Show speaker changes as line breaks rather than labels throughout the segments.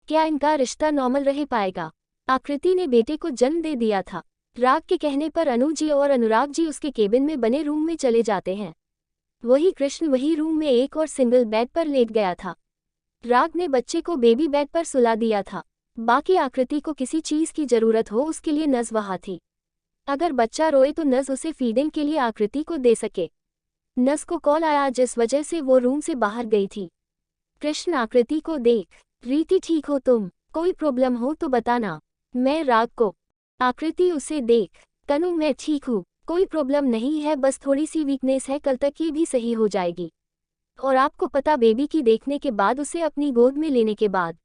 क्या इनका रिश्ता नॉर्मल रह पाएगा। आकृति ने बेटे को जन्म दे दिया था। राग के कहने पर अनु जी और अनुराग जी उसके केबिन में बने रूम में चले जाते हैं। वही कृष्ण वही रूम में एक और सिंगल बेड पर लेट गया था। राग ने बच्चे को बेबी बेड पर सुला दिया था। बाकी आकृति को किसी चीज की जरूरत हो उसके लिए नस वहाँ थी। अगर बच्चा रोए तो नस उसे फीडिंग के लिए आकृति को दे सके। नस को कॉल आया जिस वजह से वो रूम से बाहर गई थी। कृष्ण आकृति को देख, रीति ठीक हो तुम, कोई प्रॉब्लम हो तो बताना। मैं राग को। आकृति उसे देख, तनु मैं ठीक हूँ, कोई प्रॉब्लम नहीं है, बस थोड़ी सी वीकनेस है, कल तक ये भी सही हो जाएगी। और आपको पता बेबी की देखने के बाद उसे अपनी गोद में लेने के बाद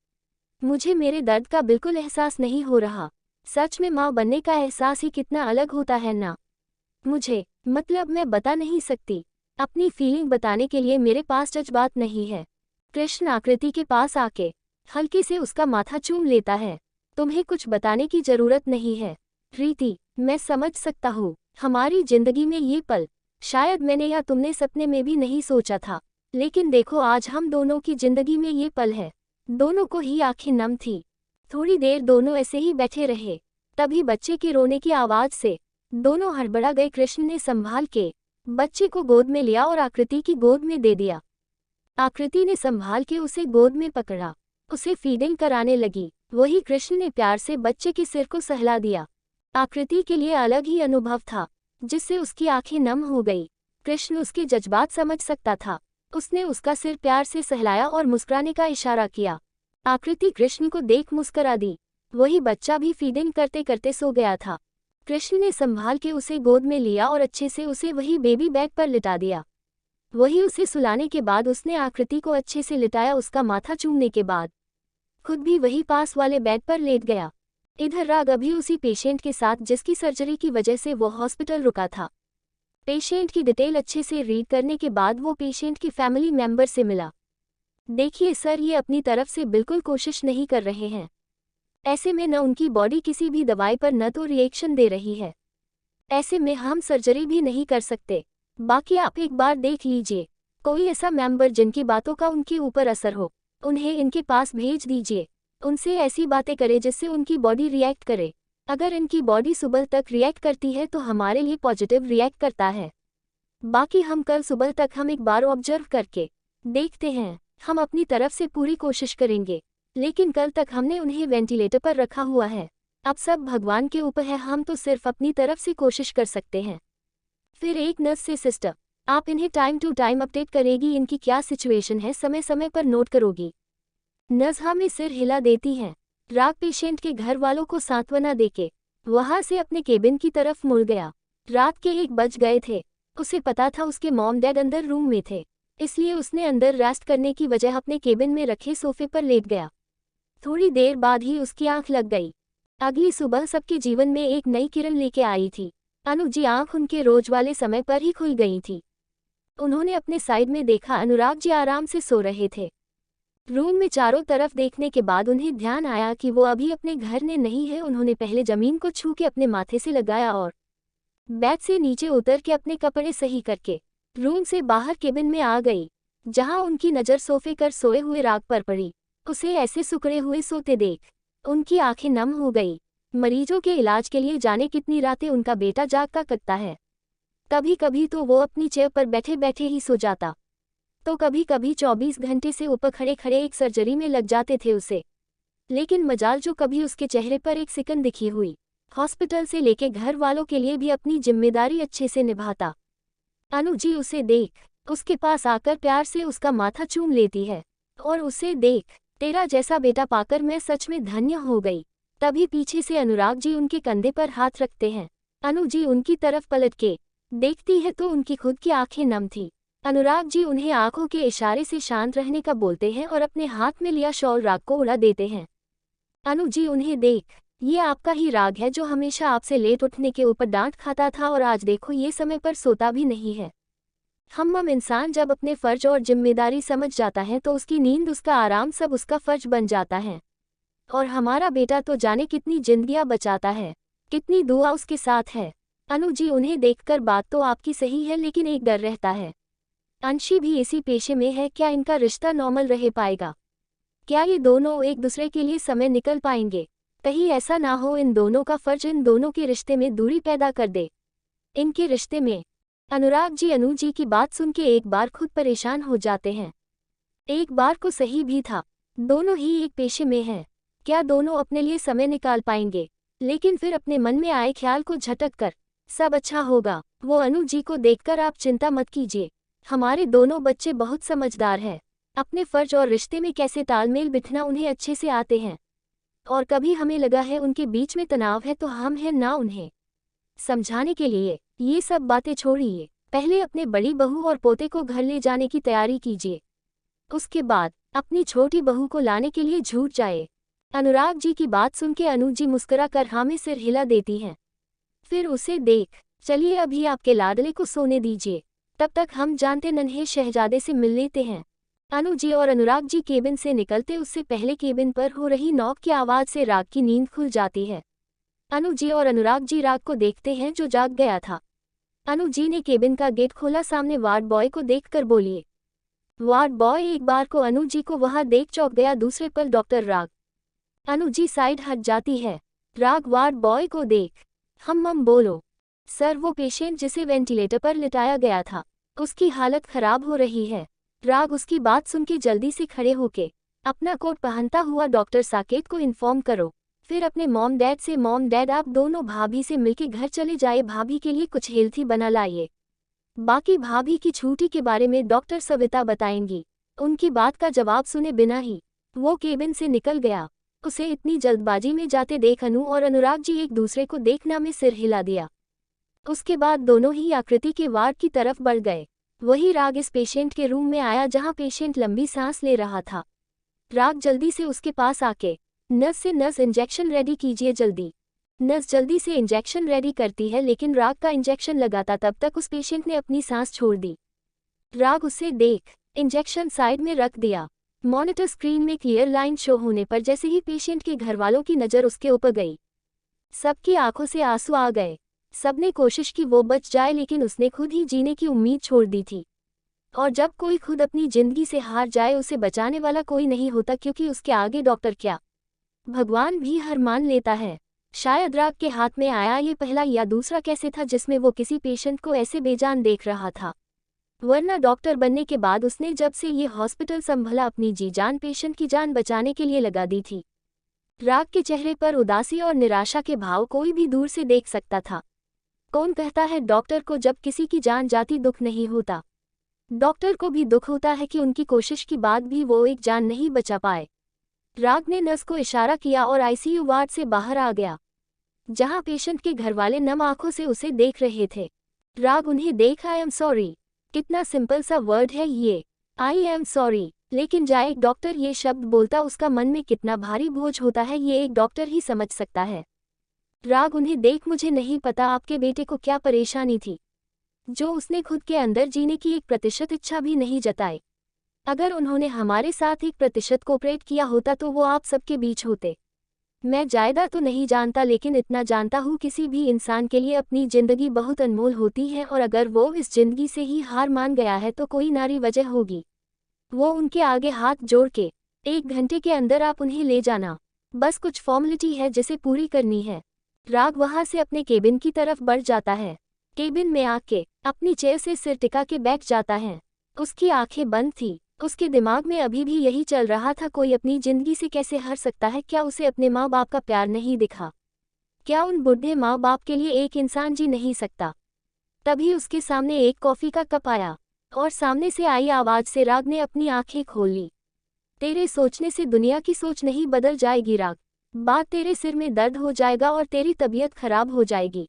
मुझे मेरे दर्द का बिल्कुल एहसास नहीं हो रहा। सच में माँ बनने का एहसास ही कितना अलग होता है ना। मुझे मतलब मैं बता नहीं सकती। अपनी फीलिंग बताने के लिए मेरे पास जज्बात नहीं है। कृष्ण आकृति के पास आके हल्के से उसका माथा चूम लेता है। तुम्हें कुछ बताने की जरूरत नहीं है रीति, मैं समझ सकता हूँ। हमारी जिंदगी में ये पल शायद मैंने या तुमने सपने में भी नहीं सोचा था, लेकिन देखो आज हम दोनों की जिंदगी में ये पल है। दोनों को ही आंखें नम थी। थोड़ी देर दोनों ऐसे ही बैठे रहे, तभी बच्चे के रोने की आवाज से दोनों हड़बड़ा गए। कृष्ण ने संभाल के बच्चे को गोद में लिया और आकृति की गोद में दे दिया। आकृति ने संभाल के उसे गोद में पकड़ा, उसे फीडिंग कराने लगी। वही कृष्ण ने प्यार से बच्चे के सिर को सहला दिया। आकृति के लिए अलग ही अनुभव था, जिससे उसकी आंखें नम हो गई। कृष्ण उसके जज्बात समझ सकता था। उसने उसका सिर प्यार से सहलाया और मुस्कुराने का इशारा किया। आकृति कृष्ण को देख मुस्कुरा दी। वही बच्चा भी फीडिंग करते करते सो गया था। कृष्ण ने संभाल के उसे गोद में लिया और अच्छे से उसे वही बेबी बेड पर लिटा दिया। वही उसे सुलाने के बाद उसने आकृति को अच्छे से लिटाया। उसका माथा चूमने के बाद खुद भी वही पास वाले बेड पर लेट गया। इधर राग अभी उसी पेशेंट के साथ जिसकी सर्जरी की वजह से वो हॉस्पिटल रुका था। पेशेंट की डिटेल अच्छे से रीड करने के बाद वो पेशेंट की फैमिली मेंबर से मिला। देखिए सर, ये अपनी तरफ से बिल्कुल कोशिश नहीं कर रहे हैं। ऐसे में न उनकी बॉडी किसी भी दवाई पर न तो रिएक्शन दे रही है। ऐसे में हम सर्जरी भी नहीं कर सकते। बाकी आप एक बार देख लीजिए, कोई ऐसा मेंबर जिनकी बातों का उनके ऊपर असर हो, उन्हें इनके पास भेज दीजिए। उनसे ऐसी बातें करें जिससे उनकी बॉडी रिएक्ट करे। अगर इनकी बॉडी सुबह तक रिएक्ट करती है तो हमारे लिए पॉजिटिव रिएक्ट करता है। बाकी हम कल सुबह तक हम एक बार ऑब्जर्व करके देखते हैं। हम अपनी तरफ से पूरी कोशिश करेंगे, लेकिन कल तक हमने उन्हें वेंटिलेटर पर रखा हुआ है। अब सब भगवान के ऊपर है, हम तो सिर्फ अपनी तरफ से कोशिश कर सकते हैं। फिर एक नर्स से सिस्टर, आप इन्हें टाइम टू टाइम अपडेट करेगी, इनकी क्या सिचुएशन है समय समय पर नोट करोगी। नर्स हमें सिर हिला देती हैं। राग पेशेंट के घर वालों को सांत्वना देके वहां से अपने केबिन की तरफ मुड़ गया। रात के 1 बज गए थे। उसे पता था उसके मॉम डैड अंदर रूम में थे, इसलिए उसने अंदर रेस्ट करने की वजह अपने केबिन में रखे सोफे पर लेट गया। थोड़ी देर बाद ही उसकी आंख लग गई। अगली सुबह सबके जीवन में एक नई किरण लेके आई थी। अनु जी आंख उनके रोज वाले समय पर ही खुल गई थी। उन्होंने अपने साइड में देखा, अनुराग जी आराम से सो रहे थे। रूम में चारों तरफ देखने के बाद उन्हें ध्यान आया कि वो अभी अपने घर में नहीं है। उन्होंने पहले जमीन को छू के अपने माथे से लगाया और बेड से नीचे उतर के अपने कपड़े सही करके रूम से बाहर केबिन में आ गई, जहां उनकी नज़र सोफे कर सोए हुए राग पर पड़ी। उसे ऐसे सुकड़े हुए सोते देख उनकी आंखें नम हो गई। मरीजों के इलाज के लिए जाने कितनी रातें उनका बेटा जागता कटता है। कभी कभी तो वो अपनी चेयर पर बैठे बैठे ही सो जाता, तो कभी कभी 24 घंटे से ऊपर खड़े खड़े एक सर्जरी में लग जाते थे उसे। लेकिन मजाल जो कभी उसके चेहरे पर एक सिकन दिखी हुई। हॉस्पिटल से लेके घर वालों के लिए भी अपनी जिम्मेदारी अच्छे से निभाता। अनु जी उसे देख उसके पास आकर प्यार से उसका माथा चूम लेती है और उसे देख, तेरा जैसा बेटा पाकर मैं सच में धन्य हो गई। तभी पीछे से अनुराग जी उनके कंधे पर हाथ रखते हैं। अनु जी उनकी तरफ पलट के देखती है तो उनकी खुद की आंखें नम थी। अनुराग जी उन्हें आंखों के इशारे से शांत रहने का बोलते हैं और अपने हाथ में लिया शॉल राग को उड़ा देते हैं। अनु जी उन्हें देख, ये आपका ही राग है जो हमेशा आपसे लेट उठने के ऊपर डांट खाता था और आज देखो ये समय पर सोता भी नहीं है। हम इंसान जब अपने फर्ज और जिम्मेदारी समझ जाता है तो उसकी नींद उसका आराम सब उसका फर्ज बन जाता है। और हमारा बेटा तो जाने कितनी जिंदगियां बचाता है, कितनी दुआ उसके साथ है। अनु जी उन्हें देखकर बात तो आपकी सही है, लेकिन एक डर रहता है। अंशी भी इसी पेशे में है, क्या इनका रिश्ता नॉर्मल रह पाएगा। क्या ये दोनों एक दूसरे के लिए समय निकल पाएंगे? कहीं ऐसा ना हो इन दोनों का फर्ज इन दोनों के रिश्ते में दूरी पैदा कर दे। इनके रिश्ते में अनुराग जी अनु जी की बात सुन के एक बार खुद परेशान हो जाते हैं। एक बार को सही भी था, दोनों ही एक पेशे में हैं। क्या दोनों अपने लिए समय निकाल पाएंगे? लेकिन फिर अपने मन में आए ख्याल को झटक कर, सब अच्छा होगा। वो अनु जी को देखकर आप चिंता मत कीजिए, हमारे दोनों बच्चे बहुत समझदार हैं। अपने फर्ज और रिश्ते में कैसे तालमेल बिठना उन्हें अच्छे से आते हैं। और कभी हमें लगा है उनके बीच में तनाव है तो हम हैं ना उन्हें समझाने के लिए। ये सब बातें छोड़िए, पहले अपने बड़ी बहू और पोते को घर ले जाने की तैयारी कीजिए। उसके बाद अपनी छोटी बहू को लाने के लिए झूठ जाए। अनुराग जी की बात सुन के अनु जी मुस्कुरा कर हाँ में सिर हिला देती हैं। फिर उसे देख, चलिए अभी आपके लाडले को सोने दीजिए, तब तक हम जानते नन्हे शहजादे से मिल लेते हैं। अनु जी और अनुराग जी केबिन से निकलते उससे पहले केबिन पर हो रही नॉक की आवाज़ से राग की नींद खुल जाती है। अनु जी और अनुराग जी राग को देखते हैं जो जाग गया था। अनु जी ने केबिन का गेट खोला, सामने वार्ड बॉय को देखकर बोलिए। वार्ड बॉय एक बार को अनु जी को वहां देख चौंक गया, दूसरे पल डॉक्टर राग। अनु जी साइड हट जाती है। राग वार्ड बॉय को देख, हम बोलो। सर वो पेशेंट जिसे वेंटिलेटर पर लिटाया गया था, उसकी हालत खराब हो रही है। राग उसकी बात सुन के जल्दी से खड़े होके अपना कोट पहनता हुआ डॉक्टर साकेत को इन्फॉर्म करो। फिर अपने मॉम डैड से, मॉम डैड आप दोनों भाभी से मिलके घर चले जाए, भाभी के लिए कुछ हेल्थी बना लाइए। बाकी भाभी की छुट्टी के बारे में डॉक्टर सविता बताएंगी। उनकी बात का जवाब सुने बिना ही वो केबिन से निकल गया। उसे इतनी जल्दबाजी में जाते देख अनु और अनुराग जी एक दूसरे को देखना में सिर हिला दिया। उसके बाद दोनों ही आकृति के वार्ड की तरफ बढ़ गए। वही राग इस पेशेंट के रूम में आया जहां पेशेंट लंबी सांस ले रहा था। राग जल्दी से उसके पास आके, नर्स से नर्स इंजेक्शन रेडी कीजिए जल्दी। नर्स जल्दी से इंजेक्शन रेडी करती है, लेकिन राग का इंजेक्शन लगाता तब तक उस पेशेंट ने अपनी सांस छोड़ दी। राग उसे देख इंजेक्शन साइड में रख दिया। मॉनिटर स्क्रीन में क्लियर लाइन शो होने पर जैसे ही पेशेंट के घरवालों की नज़र उसके ऊपर गई, सबकी आंखों से आंसू आ गए। सबने कोशिश की वो बच जाए, लेकिन उसने खुद ही जीने की उम्मीद छोड़ दी थी। और जब कोई खुद अपनी जिंदगी से हार जाए उसे बचाने वाला कोई नहीं होता, क्योंकि उसके आगे डॉक्टर क्या भगवान भी हार मान लेता है। शायद राग के हाथ में आया ये पहला या दूसरा कैसे था जिसमें वो किसी पेशेंट को ऐसे बेजान देख रहा था। वरना डॉक्टर बनने के बाद उसने जब से ये हॉस्पिटल संभला अपनी जी जान पेशेंट की जान बचाने के लिए लगा दी थी। राग के चेहरे पर उदासी और निराशा के भाव कोई भी दूर से देख सकता था। कौन कहता है डॉक्टर को जब किसी की जान जाती दुख नहीं होता? डॉक्टर को भी दुख होता है कि उनकी कोशिश के बाद भी वो एक जान नहीं बचा पाए। राग ने नर्स को इशारा किया और आईसीयू वार्ड से बाहर आ गया, जहां पेशेंट के घरवाले नम आंखों से उसे देख रहे थे। राग उन्हें देख आई एम सॉरी, कितना सिंपल सा वर्ड है ये, आई एम सॉरी। लेकिन जाए एक डॉक्टर ये शब्द बोलता उसका मन में कितना भारी बोझ होता है ये एक डॉक्टर ही समझ सकता है। राग उन्हें देख, मुझे नहीं पता आपके बेटे को क्या परेशानी थी, जो उसने खुद के अंदर जीने की 1% इच्छा भी नहीं जताई। अगर उन्होंने हमारे साथ 1% कोऑपरेट किया होता तो वो आप सबके बीच होते। मैं ज़्यादा तो नहीं जानता, लेकिन इतना जानता हूँ किसी भी इंसान के लिए अपनी ज़िंदगी बहुत अनमोल होती है, और अगर वो इस ज़िंदगी से ही हार मान गया है तो कोई नारी वजह होगी। वो उनके आगे हाथ जोड़ के 1 घंटे के अंदर आप उन्हें ले जाना, बस कुछ फॉर्मेलिटी है जिसे पूरी करनी है। राग वहाँ से अपने केबिन की तरफ बढ़ जाता है। केबिन में आके अपनी चेयर से सिर टिका के बैठ जाता है। उसकी आंखें बंद थी। उसके दिमाग में अभी भी यही चल रहा था, कोई अपनी जिंदगी से कैसे हार सकता है? क्या उसे अपने माँ बाप का प्यार नहीं दिखा? क्या उन बूढ़े माँ बाप के लिए एक इंसान जी नहीं सकता? तभी उसके सामने एक कॉफ़ी का कप आया और सामने से आई आवाज़ से राग ने अपनी आंखें खोल ली। तेरे सोचने से दुनिया की सोच नहीं बदल जाएगी राग, बात तेरे सिर में दर्द हो जाएगा और तेरी तबीयत खराब हो जाएगी।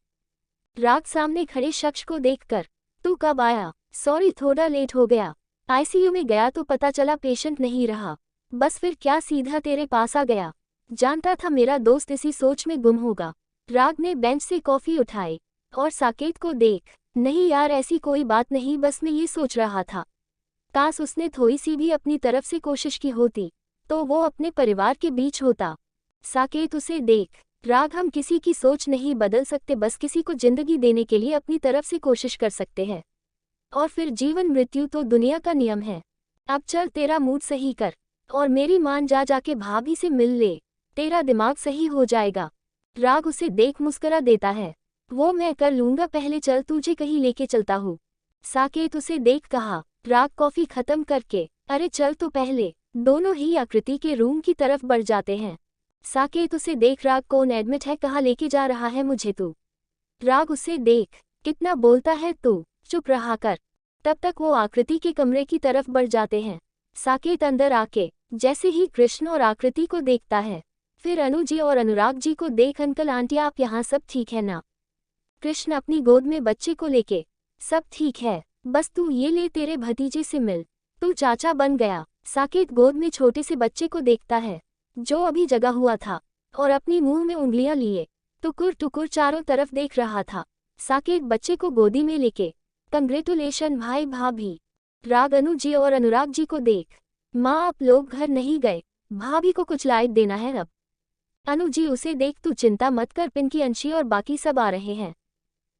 राग सामने खड़े शख्स को देखकर, तू कब आया? सॉरी थोड़ा लेट हो गया। आईसीयू में गया तो पता चला पेशेंट नहीं रहा, बस फिर क्या सीधा तेरे पास आ गया। जानता था मेरा दोस्त इसी सोच में गुम होगा। राग ने बेंच से कॉफ़ी उठाई और साकेत को देख, नहीं यार ऐसी कोई बात नहीं, बस मैं ये सोच रहा था, काश उसने थोड़ी सी भी अपनी तरफ से कोशिश की होती तो वो अपने परिवार के बीच होता। साकेत उसे देख, राग हम किसी की सोच नहीं बदल सकते, बस किसी को जिंदगी देने के लिए अपनी तरफ से कोशिश कर सकते हैं, और फिर जीवन मृत्यु तो दुनिया का नियम है। अब चल तेरा मूड सही कर, और मेरी मान जाके भाभी से मिल ले, तेरा दिमाग सही हो जाएगा। राग उसे देख मुस्कुरा देता है। वो मैं कर लूंगा, पहले चल तुझे कहीं लेके चलता हूँ। साकेत उसे देख कहा। राग कॉफी खत्म करके, अरे चल तो पहले। दोनों ही आकृति के रूम की तरफ बढ़ जाते हैं। साकेत उसे देख, राग कौन एडमिट है, कहाँ लेके जा रहा है मुझे तू? राग उसे देख, कितना बोलता है तू, चुप रहा कर। तब तक वो आकृति के कमरे की तरफ बढ़ जाते हैं। साकेत अंदर आके जैसे ही कृष्ण और आकृति को देखता है, फिर अनु जी और अनुराग जी को देख, अंकल आंटी आप यहाँ सब ठीक है ना? कृष्ण अपनी गोद में बच्चे को लेके, सब ठीक है, बस तू ये ले, तेरे भतीजे से मिल, तू चाचा बन गया। साकेत गोद में छोटे से बच्चे को देखता है जो अभी जगा हुआ था और अपनी मुंह में उंगलियां लिए टुकुर टुकुर चारों तरफ देख रहा था। साकेत बच्चे को गोदी में लेके, कंग्रेचुलेशन भाई भाभी। राग अनु जी और अनुराग जी को देख, माँ आप लोग घर नहीं गए, भाभी को कुछ लाइट देना है अब। अनु जी उसे देख, तू चिंता मत कर, पिंकी अंशी और बाकी सब आ रहे हैं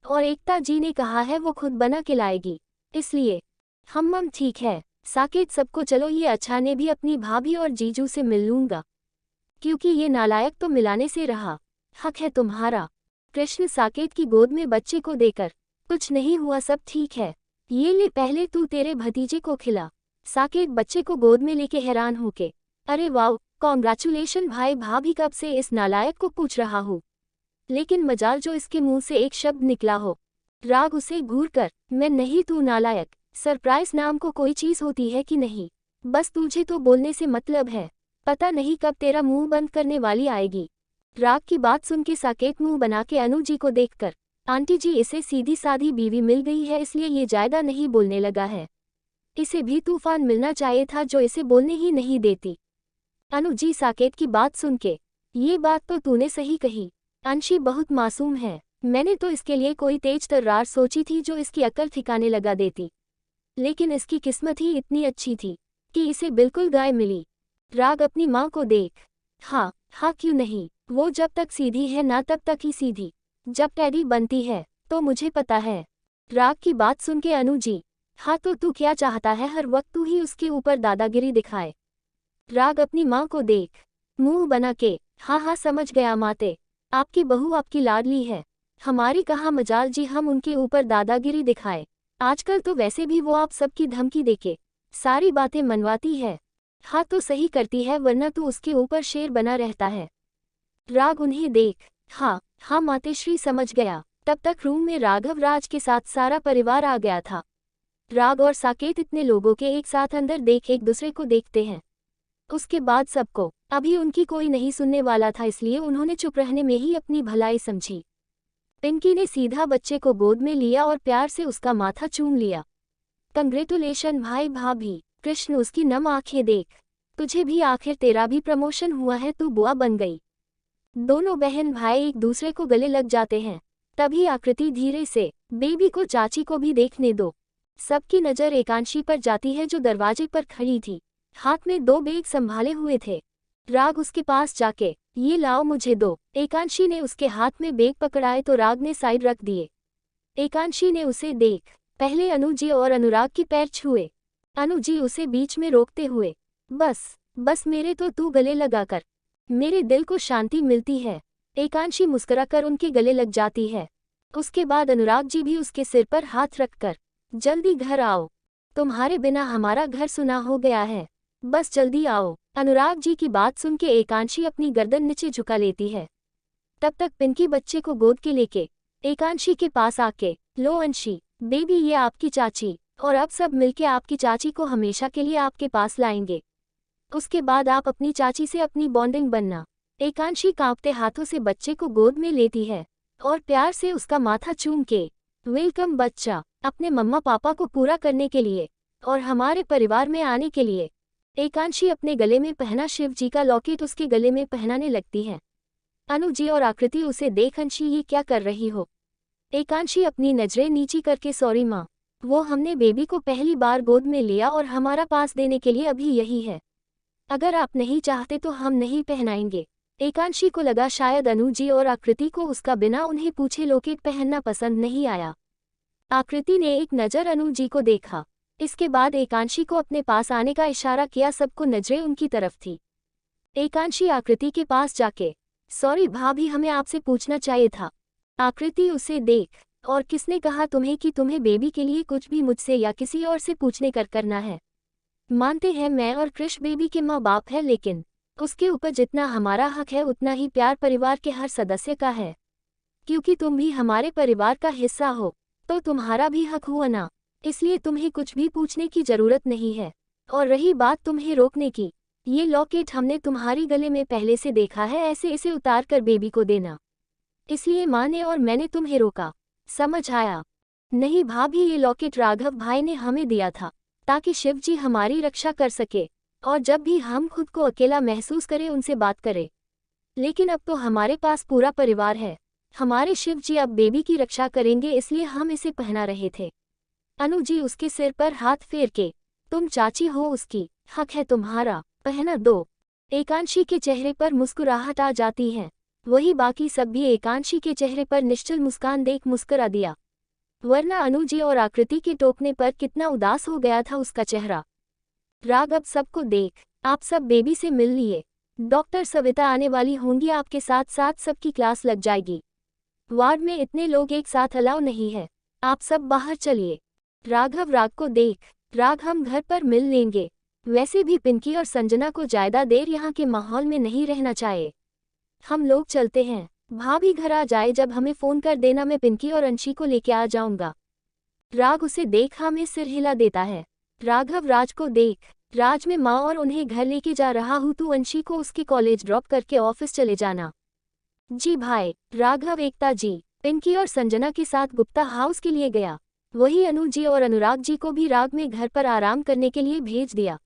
और एकता जी ने कहा है वो खुद बना के लाएगी, इसलिए हम ठीक है। साकेत सबको चलो, ये अच्छा ने भी अपनी भाभी और जीजू से मिल लूंगा, क्योंकि ये नालायक तो मिलाने से रहा, हक है तुम्हारा। कृष्ण साकेत की गोद में बच्चे को देकर, कुछ नहीं हुआ, सब ठीक है, ये ले पहले तू तेरे भतीजे को खिला। साकेत बच्चे को गोद में लेके हैरान होके, अरे वाओ, कॉन्ग्रेचुलेशन भाई भाभी, कब से इस नालायक को पूछ रहा हूँ, लेकिन मजाल जो इसके मुंह से एक शब्द निकला हो। राग उसे घूर कर, मैं नहीं, तू नालायक, सरप्राइज नाम को कोई चीज होती है कि नहीं? बस तुझे तो बोलने से मतलब है, पता नहीं कब तेरा मुंह बंद करने वाली आएगी। राग की बात सुन के साकेत मुंह बना के अनु जी को देखकर, आंटी जी इसे सीधी साधी बीवी मिल गई है, इसलिए ये ज्यादा नहीं बोलने लगा है, इसे भी तूफान मिलना चाहिए था जो इसे बोलने ही नहीं देती। अनु जी साकेत की बात सुन के, ये बात तो तूने सही कही, अंशी बहुत मासूम है, मैंने तो इसके लिए कोई तेज तर्रार सोची थी जो इसकी अक्ल ठिकाने लगा देती, लेकिन इसकी किस्मत ही इतनी अच्छी थी कि इसे बिल्कुल गाय मिली। राग अपनी माँ को देख, हाँ हाँ क्यों नहीं, वो जब तक सीधी है ना तब तक ही सीधी, जब टैडी बनती है तो मुझे पता है। राग की बात सुन के अनु जी, हाँ तो तू क्या चाहता है, हर वक्त तू ही उसके ऊपर दादागिरी दिखाए? राग अपनी माँ को देख, मुंह बना के, हाँ हाँ समझ गया माते, आपकी बहू आपकी लाडली है, हमारी कहाँ मजाल जी हम उनके ऊपर दादागिरी दिखाए, आजकल तो वैसे भी वो आप सबकी धमकी देके सारी बातें मनवाती है। हाँ तो सही करती है, वरना तू उसके ऊपर शेर बना रहता है। राग उन्हें देख, हाँ हाँ मातेश्री समझ गया। तब तक रूम में राघव राज के साथ सारा परिवार आ गया था। राग और साकेत इतने लोगों के एक साथ अंदर देख एक दूसरे को देखते हैं। उसके बाद सबको, अभी उनकी कोई नहीं सुनने वाला था, इसलिए उन्होंने चुप रहने में ही अपनी भलाई समझी। पिंकी ने सीधा बच्चे को गोद में लिया और प्यार से उसका माथा चूम लिया। कंग्रेचुलेशन भाई भाभी। कृष्ण उसकी नम आंखें देख, तुझे भी आखिर तेरा भी प्रमोशन हुआ है, तू बुआ बन गई। दोनों बहन भाई एक दूसरे को गले लग जाते हैं। तभी आकृति धीरे से, बेबी को चाची को भी देखने दो। सबकी नज़र एकांशी पर जाती है जो दरवाजे पर खड़ी थी, हाथ में 2 बैग संभाले हुए थे। राग उसके पास जाके, ये लाओ मुझे दो। एकांशी ने उसके हाथ में बैग पकड़ाए तो राग ने साइड रख दिए। एकांशी ने उसे देख पहले अनु जी और अनुराग की पैर छुए। अनु जी उसे बीच में रोकते हुए, बस मेरे तो तू गले लगाकर मेरे दिल को शांति मिलती है। एकांशी मुस्कुराकर उनके गले लग जाती है। उसके बाद अनुराग जी भी उसके सिर पर हाथ रखकर, जल्दी घर आओ, तुम्हारे बिना हमारा घर सुना हो गया है, बस जल्दी आओ। अनुराग जी की बात सुन के एकांशी अपनी गर्दन नीचे झुका लेती है। तब तक पिंकी बच्चे को गोद के लेके एकांशी के पास आके, लो अंशी बेबी, ये आपकी चाची, और अब सब मिलके आपकी चाची को हमेशा के लिए आपके पास लाएंगे। उसके बाद आप अपनी चाची से अपनी बॉन्डिंग बनना। एकांशी कांपते हाथों से बच्चे को गोद में लेती है और प्यार से उसका माथा चूम के, वेलकम बच्चा, अपने मम्मा पापा को पूरा करने के लिए और हमारे परिवार में आने के लिए। एकांशी अपने गले में पहना शिव जी का लॉकेट उसके गले में पहनाने लगती है। अनु जी और आकृति उसे देख, अंशी ये क्या कर रही हो? एकांशी अपनी नजरें नीची करके, सॉरी माँ, वो हमने बेबी को पहली बार गोद में लिया और हमारा पास देने के लिए अभी यही है, अगर आप नहीं चाहते तो हम नहीं पहनाएंगे। एकांशी को लगा शायद अनु जी और आकृति को उसका बिना उन्हें पूछे लॉकेट पहनना पसंद नहीं आया। आकृति ने एक नज़र अनु जी को देखा इसके बाद एकांशी को अपने पास आने का इशारा किया, सबको नजरें उनकी तरफ थी। एकांशी आकृति के पास जाके, सॉरी भाभी, हमें आपसे पूछना चाहिए था। आकृति उसे देख, और किसने कहा तुम्हें कि तुम्हें बेबी के लिए कुछ भी मुझसे या किसी और से पूछने करना है? मानते हैं मैं और कृष बेबी के माँ बाप है, लेकिन उसके ऊपर जितना हमारा हक है उतना ही प्यार परिवार के हर सदस्य का है। क्योंकि तुम भी हमारे परिवार का हिस्सा हो, तो तुम्हारा भी हक हुआ ना, इसलिए तुम्हें कुछ भी पूछने की जरूरत नहीं है। और रही बात तुम्हें रोकने की, ये लॉकेट हमने तुम्हारी गले में पहले से देखा है, ऐसे इसे उतार कर बेबी को देना, इसलिए माँ ने और मैंने तुम्हें रोका। समझ आया? नहीं भाभी, ये लॉकेट राघव भाई ने हमें दिया था ताकि शिव जी हमारी रक्षा कर सके, और जब भी हम खुद को अकेला महसूस करें उनसे बात करें। लेकिन अब तो हमारे पास पूरा परिवार है, हमारे शिव जी अब बेबी की रक्षा करेंगे, इसलिए हम इसे पहना रहे थे। अनु जी उसके सिर पर हाथ फेर के, तुम चाची हो उसकी, हक है तुम्हारा, पहना दो। एकांशी के चेहरे पर मुस्कुराहट आ जाती है, वही बाकी सब भी एकांशी के चेहरे पर निश्चल मुस्कान देख मुस्कुरा दिया, वरना अनु जी और आकृति के टोकने पर कितना उदास हो गया था उसका चेहरा। राग, अब सबको देख, आप सब बेबी से मिल लिए, डॉक्टर सविता आने वाली होंगी, आपके साथ साथ सबकी क्लास लग जाएगी। वार्ड में इतने लोग एक साथ अलाउ नहीं है, आप सब बाहर चलिए। राघव, राग को देख, राग हम घर पर मिल लेंगे, वैसे भी पिंकी और संजना को ज्यादा देर यहाँ के माहौल में नहीं रहना चाहिए, हम लोग चलते हैं। भाभी घर आ जाए जब हमें फोन कर देना, मैं पिंकी और अंशी को लेके आ जाऊंगा। राग उसे देख हमें सिर हिला देता है। राघव, राज को देख, राज में माँ और उन्हें घर लेके जा रहा हूँ, तू अंशी को उसके कॉलेज ड्रॉप करके ऑफिस चले जाना। जी भाई। राघव, एकता जी पिंकी और संजना के साथ गुप्ता हाउस के लिए गया, वही अनु जी और अनुराग जी को भी राग में घर पर आराम करने के लिए भेज दिया।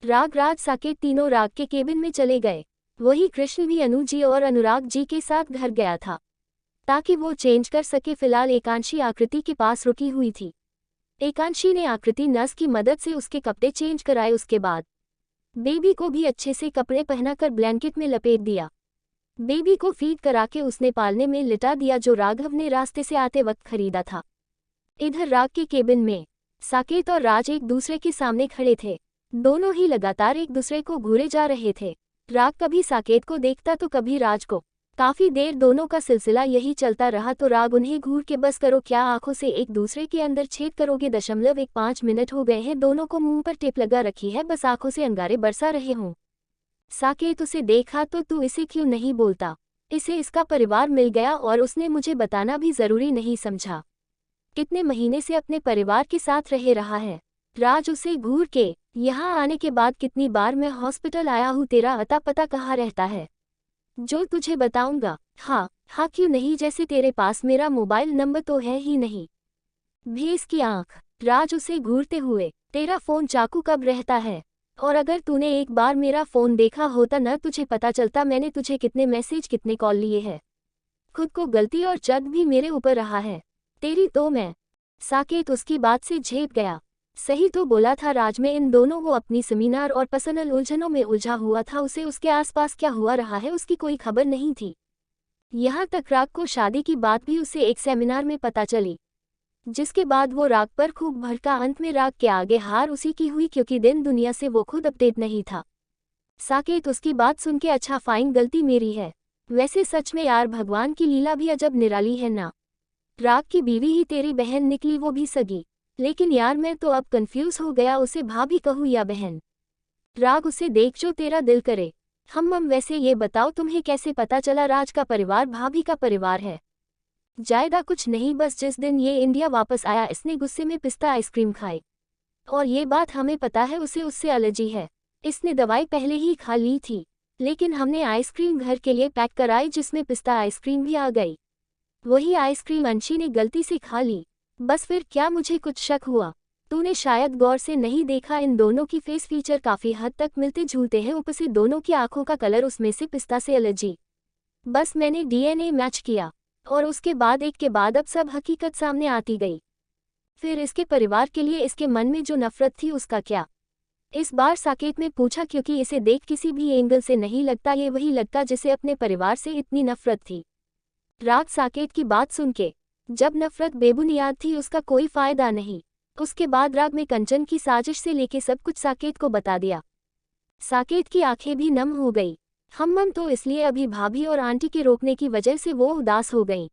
राग, राज, साकेत तीनों राग के केबिन में चले गए, वही कृष्ण भी अनु जी और अनुराग जी के साथ घर गया था ताकि वो चेंज कर सके। फिलहाल एकांशी आकृति के पास रुकी हुई थी। एकांशी ने आकृति नर्स की मदद से उसके कपड़े चेंज कराए, उसके बाद बेबी को भी अच्छे से कपड़े पहनाकर ब्लैंकेट में लपेट दिया। बेबी को फीड करा के उसने पालने में लिटा दिया, जो राघव ने रास्ते से आते वक्त खरीदा था। इधर राग के केबिन में साकेत और राज एक दूसरे के सामने खड़े थे, दोनों ही लगातार एक दूसरे को घूरे जा रहे थे। राग कभी साकेत को देखता तो कभी राज को, काफी देर दोनों का सिलसिला यही चलता रहा, तो राग उन्हें घूर के, बस करो, क्या आंखों से एक दूसरे के अंदर छेद करोगे? 1.5 मिनट हो गए हैं, दोनों को मुंह पर टेप लगा रखी है, बस आंखों से अंगारे बरसा रहे हों। साकेत उसे देखा, तो तू इसे क्यों नहीं बोलता? इसे इसका परिवार मिल गया और उसने मुझे बताना भी जरूरी नहीं समझा। कितने महीने से अपने परिवार के साथ रह रहा है। राज उसे घूर के, यहाँ आने के बाद कितनी बार मैं हॉस्पिटल आया हूँ, तेरा अता पता कहाँ रहता है? जो तुझे बताऊंगा। हाँ हाँ क्यों नहीं, जैसे तेरे पास मेरा मोबाइल नंबर तो है ही नहीं। भैंस की आंख। राज उसे घूरते हुए, तेरा फोन चाकू कब रहता है? और अगर तूने एक बार मेरा फोन देखा होता न, तुझे पता चलता मैंने तुझे कितने मैसेज कितने कॉल लिए हैं। खुद को गलती और चद भी मेरे ऊपर रहा है, तेरी तो मैं। साकेत उसकी बात से झेप गया। सही तो बोला था राज में इन दोनों, वो अपनी सेमिनार और पर्सनल उलझनों में उलझा हुआ था, उसे उसके आसपास क्या हुआ रहा है उसकी कोई खबर नहीं थी। यहाँ तक राग को शादी की बात भी उसे एक सेमिनार में पता चली, जिसके बाद वो राग पर खूब भड़का। अंत में राग के आगे हार उसी की हुई, क्योंकि दिन दुनिया से वो खुद अपडेट नहीं था। साकेत उसकी बात सुन के, अच्छा फाइन, गलती मेरी है। वैसे सच में यार, भगवान की लीला भी अजब निराली है ना। राग की बीवी ही तेरी बहन निकली, वो भी सगी। लेकिन यार मैं तो अब कंफ्यूज हो गया, उसे भाभी कहूँ या बहन? राग उसे देख, जो तेरा दिल करे। हम वैसे ये बताओ, तुम्हें कैसे पता चला राज का परिवार भाभी का परिवार है? जायदा कुछ नहीं, बस जिस दिन ये इंडिया वापस आया इसने गुस्से में पिस्ता आइसक्रीम खाई, और ये बात हमें पता है उसे उससे एलर्जी है। इसने दवाई पहले ही खा ली थी, लेकिन हमने आइसक्रीम घर के लिए पैक कराई जिसमें पिस्ता आइसक्रीम भी आ गई। वही आइसक्रीम अंशी ने गलती से खा ली, बस फिर क्या मुझे कुछ शक हुआ? तूने शायद गौर से नहीं देखा, इन दोनों की फेस फीचर काफी हद तक मिलते जुलते हैं, ऊपर से दोनों की आंखों का कलर, उसमें से पिस्ता से एलर्जी। बस मैंने डीएनए मैच किया, और उसके बाद एक के बाद अब सब हकीकत सामने आती गई। फिर इसके परिवार के लिए इसके मन में जो नफरत थी उसका क्या? इस बार साकेत ने पूछा, क्योंकि इसे देख किसी भी एंगल से नहीं लगता ये वही लड़का जिसे अपने परिवार से इतनी नफरत थी। राग साकेत की बात सुन के, जब नफरत बेबुनियाद थी उसका कोई फायदा नहीं, उसके बाद राग में कंचन की साजिश से लेके सब कुछ साकेत को बता दिया। साकेत की आंखें भी नम हो गई। हम तो इसलिए अभी भाभी और आंटी के रोकने की वजह से वो उदास हो गईं।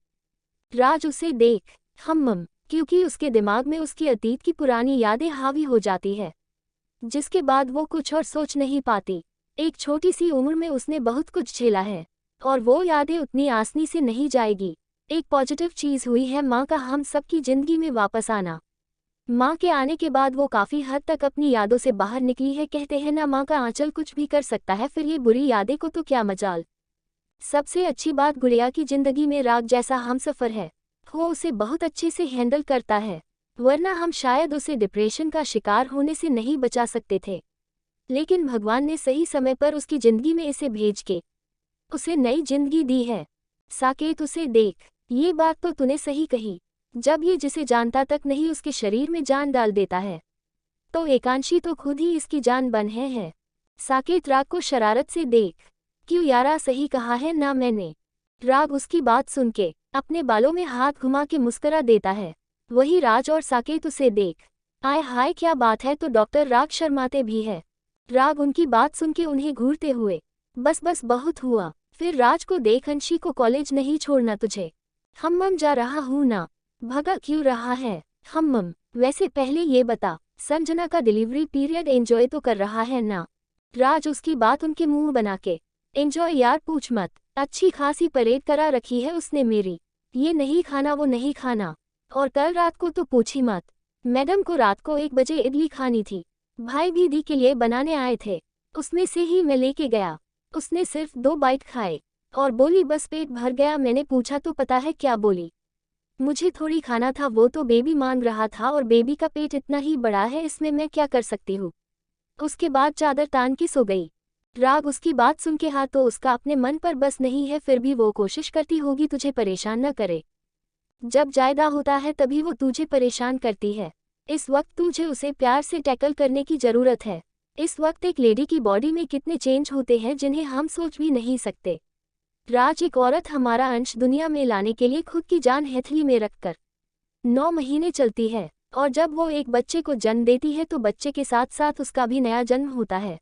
राज उसे देख हम क्योंकि उसके दिमाग में उसकी अतीत की पुरानी यादें हावी हो जाती है, जिसके बाद वो कुछ और सोच नहीं पाती। एक छोटी सी उम्र में उसने बहुत कुछ झेला है और वो यादें उतनी आसानी से नहीं जाएगी। एक पॉजिटिव चीज़ हुई है माँ का हम सबकी जिंदगी में वापस आना। माँ के आने के बाद वो काफ़ी हद तक अपनी यादों से बाहर निकली है। कहते हैं ना, माँ का आंचल कुछ भी कर सकता है, फिर ये बुरी यादें को तो क्या मजाल। सबसे अच्छी बात गुड़िया की जिंदगी में राग जैसा हमसफर है। वो उसे बहुत अच्छे से हैंडल करता है, वरना हम शायद उसे डिप्रेशन का शिकार होने से नहीं बचा सकते थे। लेकिन भगवान ने सही समय पर उसकी जिंदगी में इसे भेज के उसे नई जिंदगी दी है। साकेत उसे देख, ये बात तो तूने सही कही। जब ये जिसे जानता तक नहीं उसके शरीर में जान डाल देता है, तो एकांशी तो खुद ही इसकी जान बन है। साकेत राग को शरारत से देख, क्यों यारा, सही कहा है ना मैंने। राग उसकी बात सुन के अपने बालों में हाथ घुमा के मुस्करा देता है। वही राज और साकेत उसे देख, आय हाय क्या बात है, तो डॉक्टर राग शर्माते भी है। राग उनकी बात सुन के उन्हें घूरते हुए, बस बस बहुत हुआ। फिर राज को देख, अंशी को कॉलेज नहीं छोड़ना तुझे। हम जा रहा हूँ ना। भगा क्यों रहा है हम? वैसे पहले ये बता, संजना का डिलीवरी पीरियड एंजॉय तो कर रहा है ना? राज उसकी बात उनके मुंह बना के, एंजॉय यार पूछ मत, अच्छी खासी परेड करा रखी है उसने मेरी। ये नहीं खाना वो नहीं खाना, और कल रात को तो पूछ ही मत। मैडम को रात को 1 बजे इडली खानी थी, भाई भी दी के लिए बनाने आए थे, उसमें से ही मैं लेके गया। उसने सिर्फ 2 बाइट खाए और बोली बस पेट भर गया। मैंने पूछा तो पता है क्या बोली? मुझे थोड़ी खाना था, वो तो बेबी मांग रहा था और बेबी का पेट इतना ही बड़ा है, इसमें मैं क्या कर सकती हूँ। उसके बाद चादर तान के सो गई। राग उसकी बात सुन के, हाँ तो उसका अपने मन पर बस नहीं है, फिर भी वो कोशिश करती होगी तुझे परेशान न करे। जब जायदा होता है तभी वो तुझे परेशान करती है। इस वक्त तुझे उसे प्यार से टैकल करने की ज़रूरत है। इस वक्त एक लेडी की बॉडी में कितने चेंज होते हैं जिन्हें हम सोच भी नहीं सकते। राज, एक औरत हमारा अंश दुनिया में लाने के लिए खुद की जान हथेली में रखकर 9 महीने चलती है, और जब वो एक बच्चे को जन्म देती है तो बच्चे के साथ साथ उसका भी नया जन्म होता है।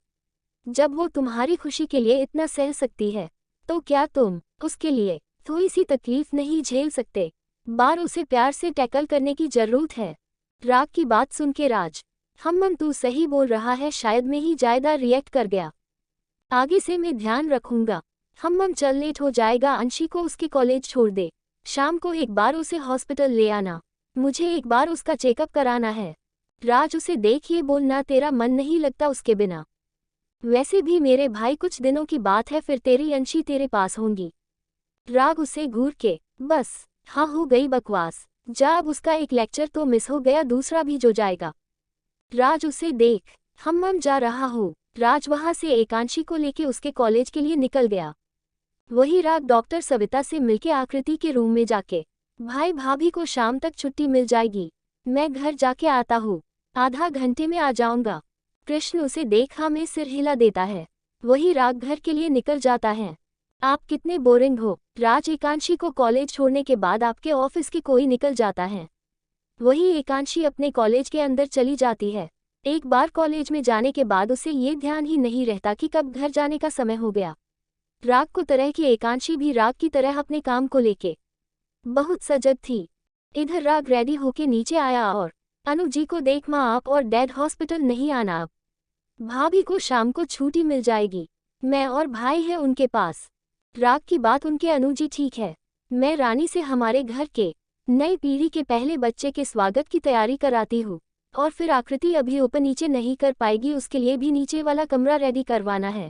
जब वो तुम्हारी खुशी के लिए इतना सह सकती है, तो क्या तुम उसके लिए थोड़ी सी तकलीफ नहीं झेल सकते? बार उसे प्यार से टैकल करने की जरूरत है। राग की बात सुन के राज, हम तू सही बोल रहा है, शायद मैं ही ज्यादा रिएक्ट कर गया, आगे से मैं ध्यान रखूंगा। हम चल, लेट हो जाएगा, अंशी को उसके कॉलेज छोड़ दे। शाम को एक बार उसे हॉस्पिटल ले आना, मुझे एक बार उसका चेकअप कराना है। राज उसे देख ये बोलना, तेरा मन नहीं लगता उसके बिना? वैसे भी मेरे भाई, कुछ दिनों की बात है, फिर तेरी अंशी तेरे पास होंगी। राग उसे घूर के, बस हाँ हो गई बकवास, जा, अब उसका एक लेक्चर तो मिस हो गया, दूसरा भी जो जाएगा। राज उसे देख, हम जा रहा हूँ। राज वहां से एकांशी को लेके उसके कॉलेज के लिए निकल गया। वही राग डॉक्टर सविता से मिलके आकृति के रूम में जाके, भाई भाभी को शाम तक छुट्टी मिल जाएगी, मैं घर जाके आता हूँ, आधा घंटे में आ जाऊंगा। कृष्ण उसे देखा में सिर हिला देता है। वही राग घर के लिए निकल जाता है। आप कितने बोरिंग हो। राज, एकांशी को कॉलेज छोड़ने के बाद आपके ऑफिस के कोई निकल जाता है। वही एकांशी अपने कॉलेज के अंदर चली जाती है। एक बार कॉलेज में जाने के बाद उसे ये ध्यान ही नहीं रहता कि कब घर जाने का समय हो गया। राग को तरह की एकांशी भी राग की तरह अपने काम को लेके बहुत सजग थी। इधर राग रेडी होके नीचे आया और अनु जी को देख, माँ आप और डैड हॉस्पिटल नहीं आना, अब भाभी को शाम को छुट्टी मिल जाएगी, मैं और भाई है उनके पास। राग की बात उनके, अनु जी ठीक है, मैं रानी से हमारे घर के नई पीढ़ी के पहले बच्चे के स्वागत की तैयारी कराती हूँ, और फिर आकृति अभी ऊपर नीचे नहीं कर पाएगी, उसके लिए भी नीचे वाला कमरा रेडी करवाना है।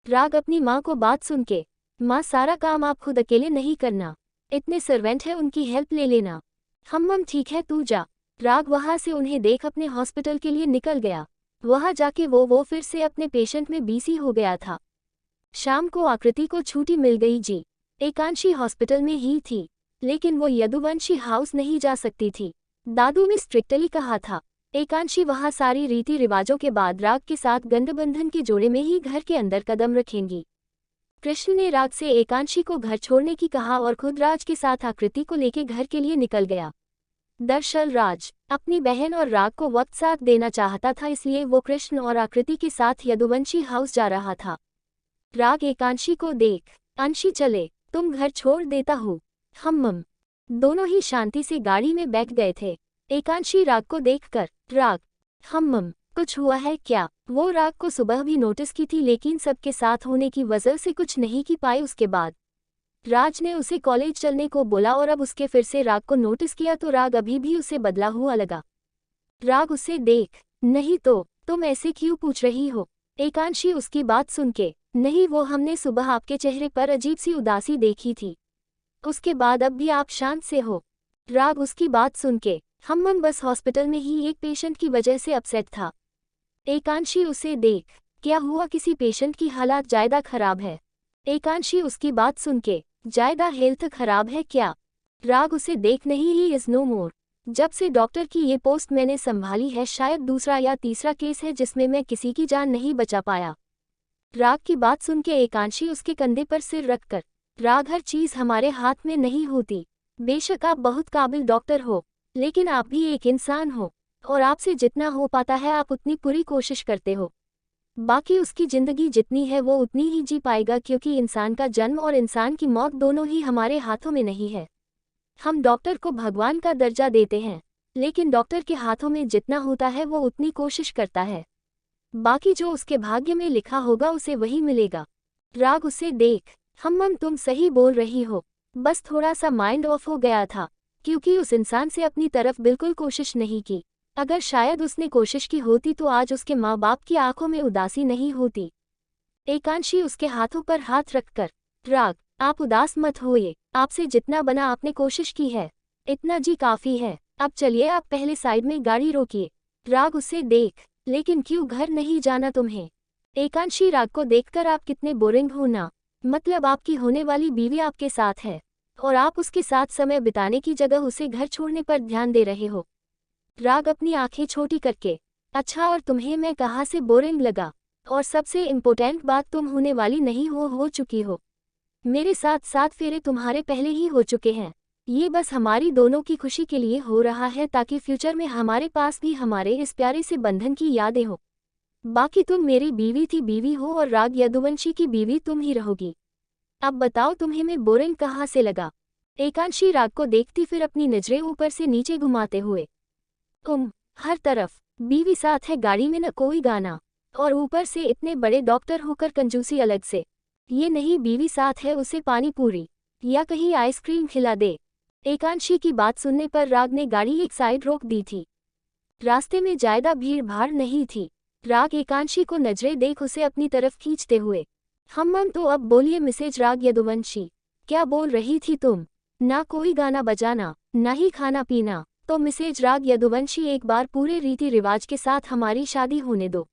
राग अपनी माँ को बात सुन के, माँ सारा काम आप खुद अकेले नहीं करना, इतने सर्वेंट है उनकी हेल्प ले लेना। हम ठीक है तू जा। राग वहाँ से उन्हें देख अपने हॉस्पिटल के लिए निकल गया। वहाँ जाके वो फिर से अपने पेशेंट में बिजी हो गया था। शाम को आकृति को छुट्टी मिल गई जी। एकांशी हॉस्पिटल में ही थी, लेकिन वो यदुवंशी हाउस नहीं जा सकती थी, दादू ने स्ट्रिक्टली कहा था। एकांशी वहाँ सारी रीति रिवाजों के बाद राग के साथ गंधबंधन के जोड़े में ही घर के अंदर कदम रखेंगी। कृष्ण ने राग से एकांशी को घर छोड़ने की कहा और खुद राज के साथ आकृति को लेके घर के लिए निकल गया। दरअसल राज अपनी बहन और राग को वक्त साथ देना चाहता था, इसलिए वो कृष्ण और आकृति के साथ यदुवंशी हाउस जा रहा था। राग एकांशी को देख, अंशी चले, तुम घर छोड़ देता हूँ। हम दोनों ही शांति से गाड़ी में बैठ गए थे। एकांशी राग को देखकर, राग, हम कुछ हुआ है क्या? वो राग को सुबह भी नोटिस की थी, लेकिन सबके साथ होने की वजह से कुछ नहीं की पाई। उसके बाद राज ने उसे कॉलेज चलने को बोला और अब उसके फिर से राग को नोटिस किया तो राग अभी भी उसे बदला हुआ लगा। राग उसे देख, नहीं तो तुम ऐसे क्यों पूछ रही हो? एकांशी उसकी बात सुन के, नहीं वो हमने सुबह आपके चेहरे पर अजीब सी उदासी देखी थी, उसके बाद अब भी आप शांत से हो। राग उसकी बात सुन के, हम बस हॉस्पिटल में ही एक पेशेंट की वजह से अपसेट था। एकांशी उसे देख, क्या हुआ? किसी पेशेंट की हालत ज्यादा खराब है? एकांशी उसकी बात सुन के, ज्यादा हेल्थ खराब है क्या? राग उसे देख, नहीं ही इज नो मोर। जब से डॉक्टर की ये पोस्ट मैंने संभाली है, शायद दूसरा या तीसरा केस है जिसमें मैं किसी की जान नहीं बचा पाया। राग की बात सुन के एकांशी उसके कंधे पर सिर रखकर, राग हर चीज हमारे हाथ में नहीं होती। बेशक आप बहुत काबिल डॉक्टर हो, लेकिन आप भी एक इंसान हो और आपसे जितना हो पाता है आप उतनी पूरी कोशिश करते हो। बाकी उसकी जिंदगी जितनी है वो उतनी ही जी पाएगा, क्योंकि इंसान का जन्म और इंसान की मौत दोनों ही हमारे हाथों में नहीं है। हम डॉक्टर को भगवान का दर्जा देते हैं, लेकिन डॉक्टर के हाथों में जितना होता है वो उतनी कोशिश करता है। बाकी जो उसके भाग्य में लिखा होगा उसे वही मिलेगा। राग उसे देख, हम तुम सही बोल रही हो, बस थोड़ा सा माइंड ऑफ हो गया था, क्योंकि उस इंसान से अपनी तरफ बिल्कुल कोशिश नहीं की। अगर शायद उसने कोशिश की होती तो आज उसके माँ बाप की आंखों में उदासी नहीं होती। एकांशी उसके हाथों पर हाथ रखकर, राग आप उदास मत होइए, आपसे जितना बना आपने कोशिश की है, इतना जी काफी है। अब चलिए आप पहले साइड में गाड़ी रोकिए। राग उसे देख, लेकिन क्यों घर नहीं जाना तुम्हें? एकांशी राग को देखकर, आप कितने बोरिंग हो ना, मतलब आपकी होने वाली बीवी आपके साथ है और आप उसके साथ समय बिताने की जगह उसे घर छोड़ने पर ध्यान दे रहे हो। राग अपनी आंखें छोटी करके, अच्छा और तुम्हें मैं कहाँ से बोरिंग लगा? और सबसे इम्पोर्टेंट बात, तुम होने वाली नहीं हो चुकी हो। मेरे साथ 7 फेरे तुम्हारे पहले ही हो चुके हैं। ये बस हमारी दोनों की खुशी के लिए हो रहा है, ताकि फ्यूचर में हमारे पास भी हमारे इस प्यारे से बंधन की यादें हो। बाकी तुम मेरी बीवी थी, बीवी हो, और राग यदुवंशी की बीवी तुम ही रहोगी। अब बताओ तुम्हें मैं बोरिंग कहाँ से लगा? एकांशी राग को देखती फिर अपनी नजरें ऊपर से नीचे घुमाते हुए, हर तरफ बीवी साथ है, गाड़ी में न कोई गाना, और ऊपर से इतने बड़े डॉक्टर होकर कंजूसी अलग से। ये नहीं बीवी साथ है उसे पानी पूरी या कहीं आइसक्रीम खिला दे। एकांशी की बात सुनने पर राग ने गाड़ी एक साइड रोक दी थी। रास्ते में ज्यादा भीड़ भाड़ नहीं थी। राग एकांशी को नजरें देख उसे अपनी तरफ खींचते हुए, हम तो अब बोलिए मिसेज राग यदुवंशी, क्या बोल रही थी तुम? ना कोई गाना बजाना, ना ही खाना पीना। तो मिसेज राग यदुवंशी एक बार पूरे रीति रिवाज के साथ हमारी शादी होने दो।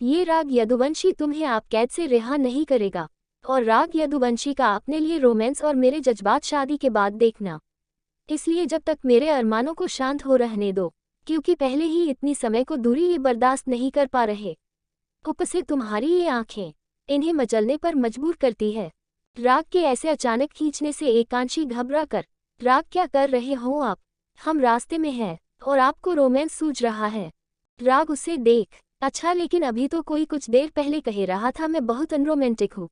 ये राग यदुवंशी तुम्हें आप कैद से रिहा नहीं करेगा, और राग यदुवंशी का अपने लिए रोमांस और मेरे जज्बात शादी के बाद देखना। इसलिए जब तक मेरे अरमानों को शांत हो रहने दो, क्योंकि पहले ही इतनी समय को दूरी ये बर्दाश्त नहीं कर पा रहे। ऊपर से तुम्हारी ये आंखें इन्हें मचलने पर मजबूर करती है। राग के ऐसे अचानक खींचने से एकांशी घबरा कर, राग क्या कर रहे हो आप? हम रास्ते में हैं और आपको रोमांस सूझ रहा है। राग उसे देख, अच्छा लेकिन अभी तो कोई कुछ देर पहले कह रहा था मैं बहुत अनरोमांटिक हूँ।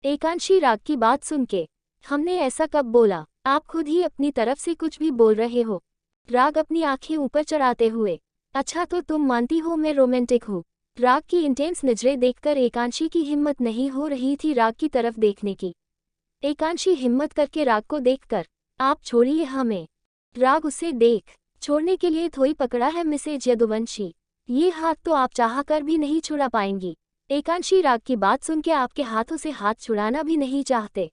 एकांशी राग की बात सुन के, हमने ऐसा कब बोला? आप खुद ही अपनी तरफ से कुछ भी बोल रहे हो। राग अपनी आंखें ऊपर चढ़ाते हुए, अच्छा तो तुम मानती हो मैं रोमांटिक हूँ? राग की इंटेंस नजरें देखकर एकांशी की हिम्मत नहीं हो रही थी राग की तरफ देखने की। एकांशी हिम्मत करके राग को देखकर, आप छोड़िए हमें। राग उसे देख, छोड़ने के लिए थोड़ी पकड़ा है मिसेज यदुवंशी, ये हाथ तो आप चाह कर भी नहीं छुड़ा पाएंगी। एकांशी राग की बात सुन के आपके हाथों से हाथ छुड़ाना भी नहीं चाहते।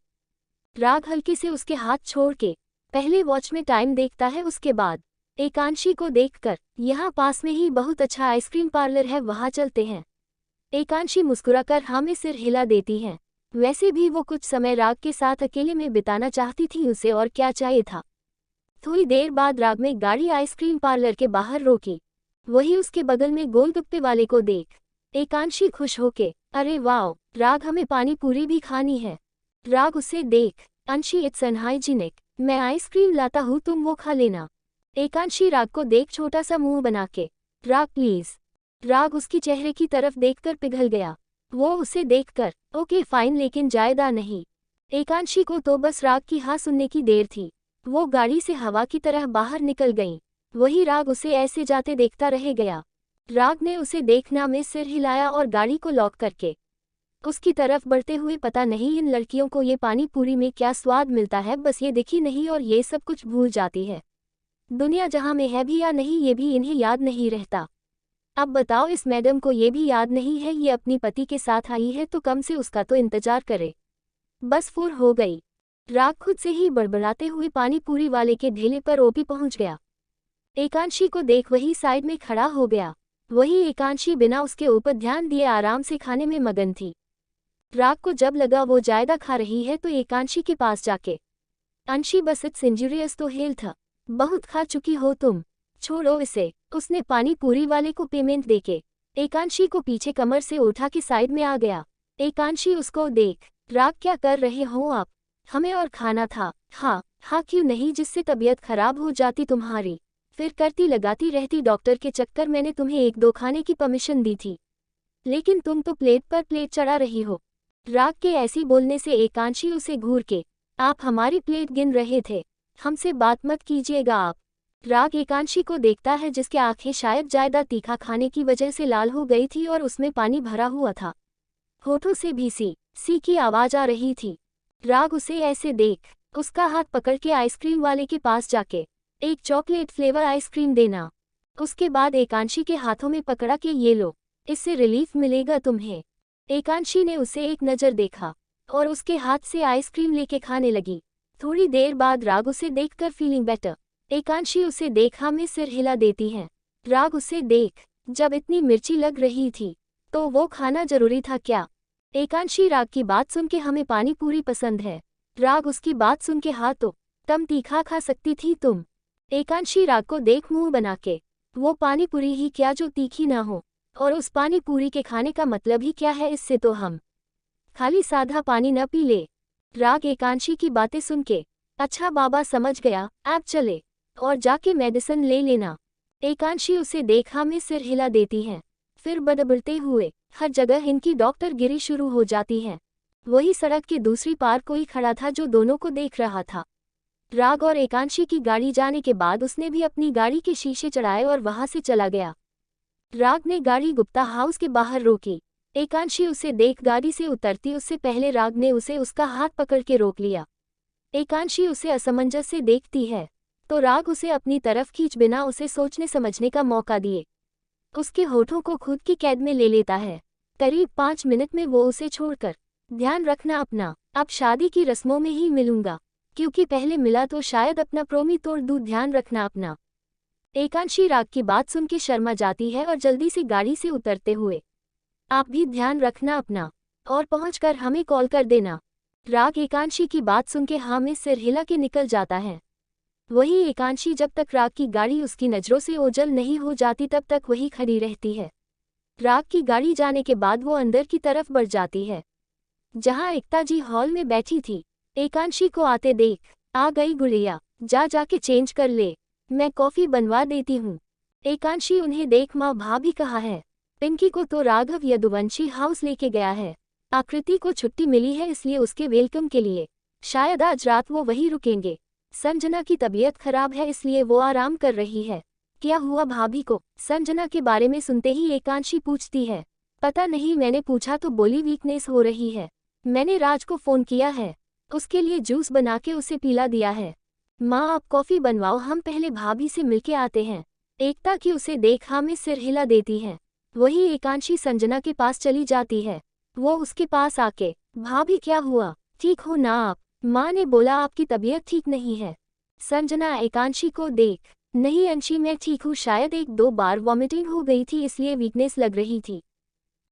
राग हल्के से उसके हाथ छोड़ के पहले वॉच में टाइम देखता है, उसके बाद एकांशी को देखकर, यहाँ पास में ही बहुत अच्छा आइसक्रीम पार्लर है, वहाँ चलते हैं। एकांशी मुस्कुराकर हमें सिर हिला देती है। वैसे भी वो कुछ समय राग के साथ अकेले में बिताना चाहती थी, उसे और क्या चाहिए था। थोड़ी देर बाद राग में गाड़ी आइसक्रीम पार्लर के बाहर रोकी। वही उसके बगल में गोलगप्पे वाले को देख एकांशी खुश होके, अरे वाओ राग, हमें पानी पूरी भी खानी है। राग उसे देख, अंशी इट्स अनहाइजीनिक, मैं आइसक्रीम लाता हूँ तुम वो खा लेना। एकांशी राग को देख छोटा सा मुंह बना के, राग प्लीज। राग उसकी चेहरे की तरफ देखकर पिघल गया। वो उसे देखकर, ओके फाइन लेकिन जायदा नहीं। एकांशी को तो बस राग की हाँ सुनने की देर थी। वो गाड़ी से हवा की तरह बाहर निकल गईं। वही राग उसे ऐसे जाते देखता रह गया। राग ने उसे देखना में सिर हिलाया और गाड़ी को लॉक करके उसकी तरफ बढ़ते हुए, पता नहीं इन लड़कियों को ये पानी पूरी में क्या स्वाद मिलता है, बस ये दिखी नहीं और ये सब कुछ भूल जाती है। दुनिया जहाँ में है भी या नहीं ये भी इन्हें याद नहीं रहता। अब बताओ, इस मैडम को ये भी याद नहीं है ये अपनी पति के साथ आई है तो कम से उसका तो इंतजार करे। बस फुर हो गई। राग खुद से ही बड़बड़ाते हुए पानी पूरी वाले के ढेले पर ओपी पहुंच गया। एकांशी को देख वही साइड में खड़ा हो गया। वही एकांशी बिना उसके ऊपर ध्यान दिए आराम से खाने में मगन थी। राग को जब लगा वो ज्यादा खा रही है तो एकांशी के पास जाके, अंशी बस इट्स इंजूरियस तो हेल्थ, बहुत खा चुकी हो तुम, छोड़ो इसे। उसने पानी पूरी वाले को पेमेंट देके एकांशी को पीछे कमर से उठा के साइड में आ गया। एकांशी उसको देख, राग क्या कर रहे हो आप, हमें और खाना था। हाँ हाँ क्यों नहीं, जिससे तबीयत खराब हो जाती तुम्हारी, फिर करती लगाती रहती डॉक्टर के चक्कर। मैंने तुम्हें 1-2 खाने की परमिशन दी थी लेकिन तुम तो प्लेट पर प्लेट चढ़ा रही हो। राग के ऐसी बोलने से एकांशी उसे घूर के, आप हमारी प्लेट गिन रहे थे, हमसे बात मत कीजिएगा आप। राग एकांशी को देखता है जिसकी आंखें शायद ज्यादा तीखा खाने की वजह से लाल हो गई थी और उसमें पानी भरा हुआ था। होठों से भी सी सी की आवाज आ रही थी। राग उसे ऐसे देख उसका हाथ पकड़ के आइसक्रीम वाले के पास जाके, एक चॉकलेट फ्लेवर आइसक्रीम देना। उसके बाद एकांशी के हाथों में पकड़ा के, ये लो, इससे रिलीफ मिलेगा तुम्हें। एकांशी ने उसे एक नज़र देखा और उसके हाथ से आइसक्रीम लेके खाने लगी। थोड़ी देर बाद राग उसे देखकर फीलिंग बेटर। एकांशी उसे देखा में सिर हिला देती है। राग उसे देख, जब इतनी मिर्ची लग रही थी तो वो खाना जरूरी था क्या। एकांशी राग की बात सुन के, हमें पानी पूरी पसंद है। राग उसकी बात सुन के, हाँ तो कम तीखा खा सकती थी तुम। एकांशी राग को देख मुंह बना के, वो पानी पूरी ही क्या जो तीखी ना हो, और उस पानी पूरी के खाने का मतलब ही क्या है, इससे तो हम खाली साधा पानी न पी ले। राग एकांशी की बातें सुन के, अच्छा बाबा समझ गया, आप चले और जाके मेडिसिन ले लेना। एकांशी उसे देखा में सिर हिला देती है। फिर बड़बड़ते हुए हर जगह इनकी डॉक्टर गिरी शुरू हो जाती है। वही सड़क के दूसरी पार कोई खड़ा था जो दोनों को देख रहा था। राग और एकांशी की गाड़ी जाने के बाद उसने भी अपनी गाड़ी के शीशे चढ़ाए और वहां से चला गया। राग ने गाड़ी गुप्ता हाउस के बाहर रोकी। एकांशी उसे देख गाड़ी से उतरती उससे पहले राग ने उसे उसका हाथ पकड़ के रोक लिया। एकांशी उसे असमंजस से देखती है तो राग उसे अपनी तरफ खींच बिना उसे सोचने समझने का मौका दिए उसके होठों को खुद की कैद में ले लेता है। करीब 5 मिनट में वो उसे छोड़कर, ध्यान रखना अपना, अब शादी की रस्मों में ही मिलूंगा, क्योंकि पहले मिला तो शायद अपना प्रोमी तोड़ दूं, ध्यान रखना अपना। एकांशी राग की बात सुन के शर्मा जाती है और जल्दी से गाड़ी से उतरते हुए, आप भी ध्यान रखना अपना और पहुंचकर हमें कॉल कर देना। राग एकांशी की बात सुन के हाँ में सिर हिला के निकल जाता है। वही एकांशी जब तक राग की गाड़ी उसकी नज़रों से ओझल नहीं हो जाती तब तक वही खड़ी रहती है। राग की गाड़ी जाने के बाद वो अंदर की तरफ बढ़ जाती है जहां एकता जी हॉल में बैठी थी। एकांशी को आते देख, आ गई गुड़िया, जाके चेंज कर ले, मैं कॉफी बनवा देती हूँ। एकांशी उन्हें देख, माँ भाभी कहाँ है। पिंकी को तो राघव यदुवंशी हाउस लेके गया है। आकृति को छुट्टी मिली है इसलिए उसके वेलकम के लिए शायद आज रात वो वहीं रुकेंगे। संजना की तबीयत खराब है इसलिए वो आराम कर रही है। क्या हुआ भाभी को? संजना के बारे में सुनते ही एकांशी पूछती है। पता नहीं, मैंने पूछा तो बोली वीकनेस हो रही है। मैंने राज को फोन किया है, उसके लिए जूस बना के उसे पिला दिया है। माँ आप कॉफी बनवाओ, हम पहले भाभी से मिलके आते हैं। एकता की उसे देखा में सिर हिला देती है। वही एकांशी संजना के पास चली जाती है। वो उसके पास आके, भाभी क्या हुआ, ठीक हो ना आप? माँ ने बोला आपकी तबीयत ठीक नहीं है। संजना एकांशी को देख, नहीं अंशी मैं ठीक हूँ, शायद 1-2 बार वॉमिटिंग हो गई थी इसलिए वीकनेस लग रही थी।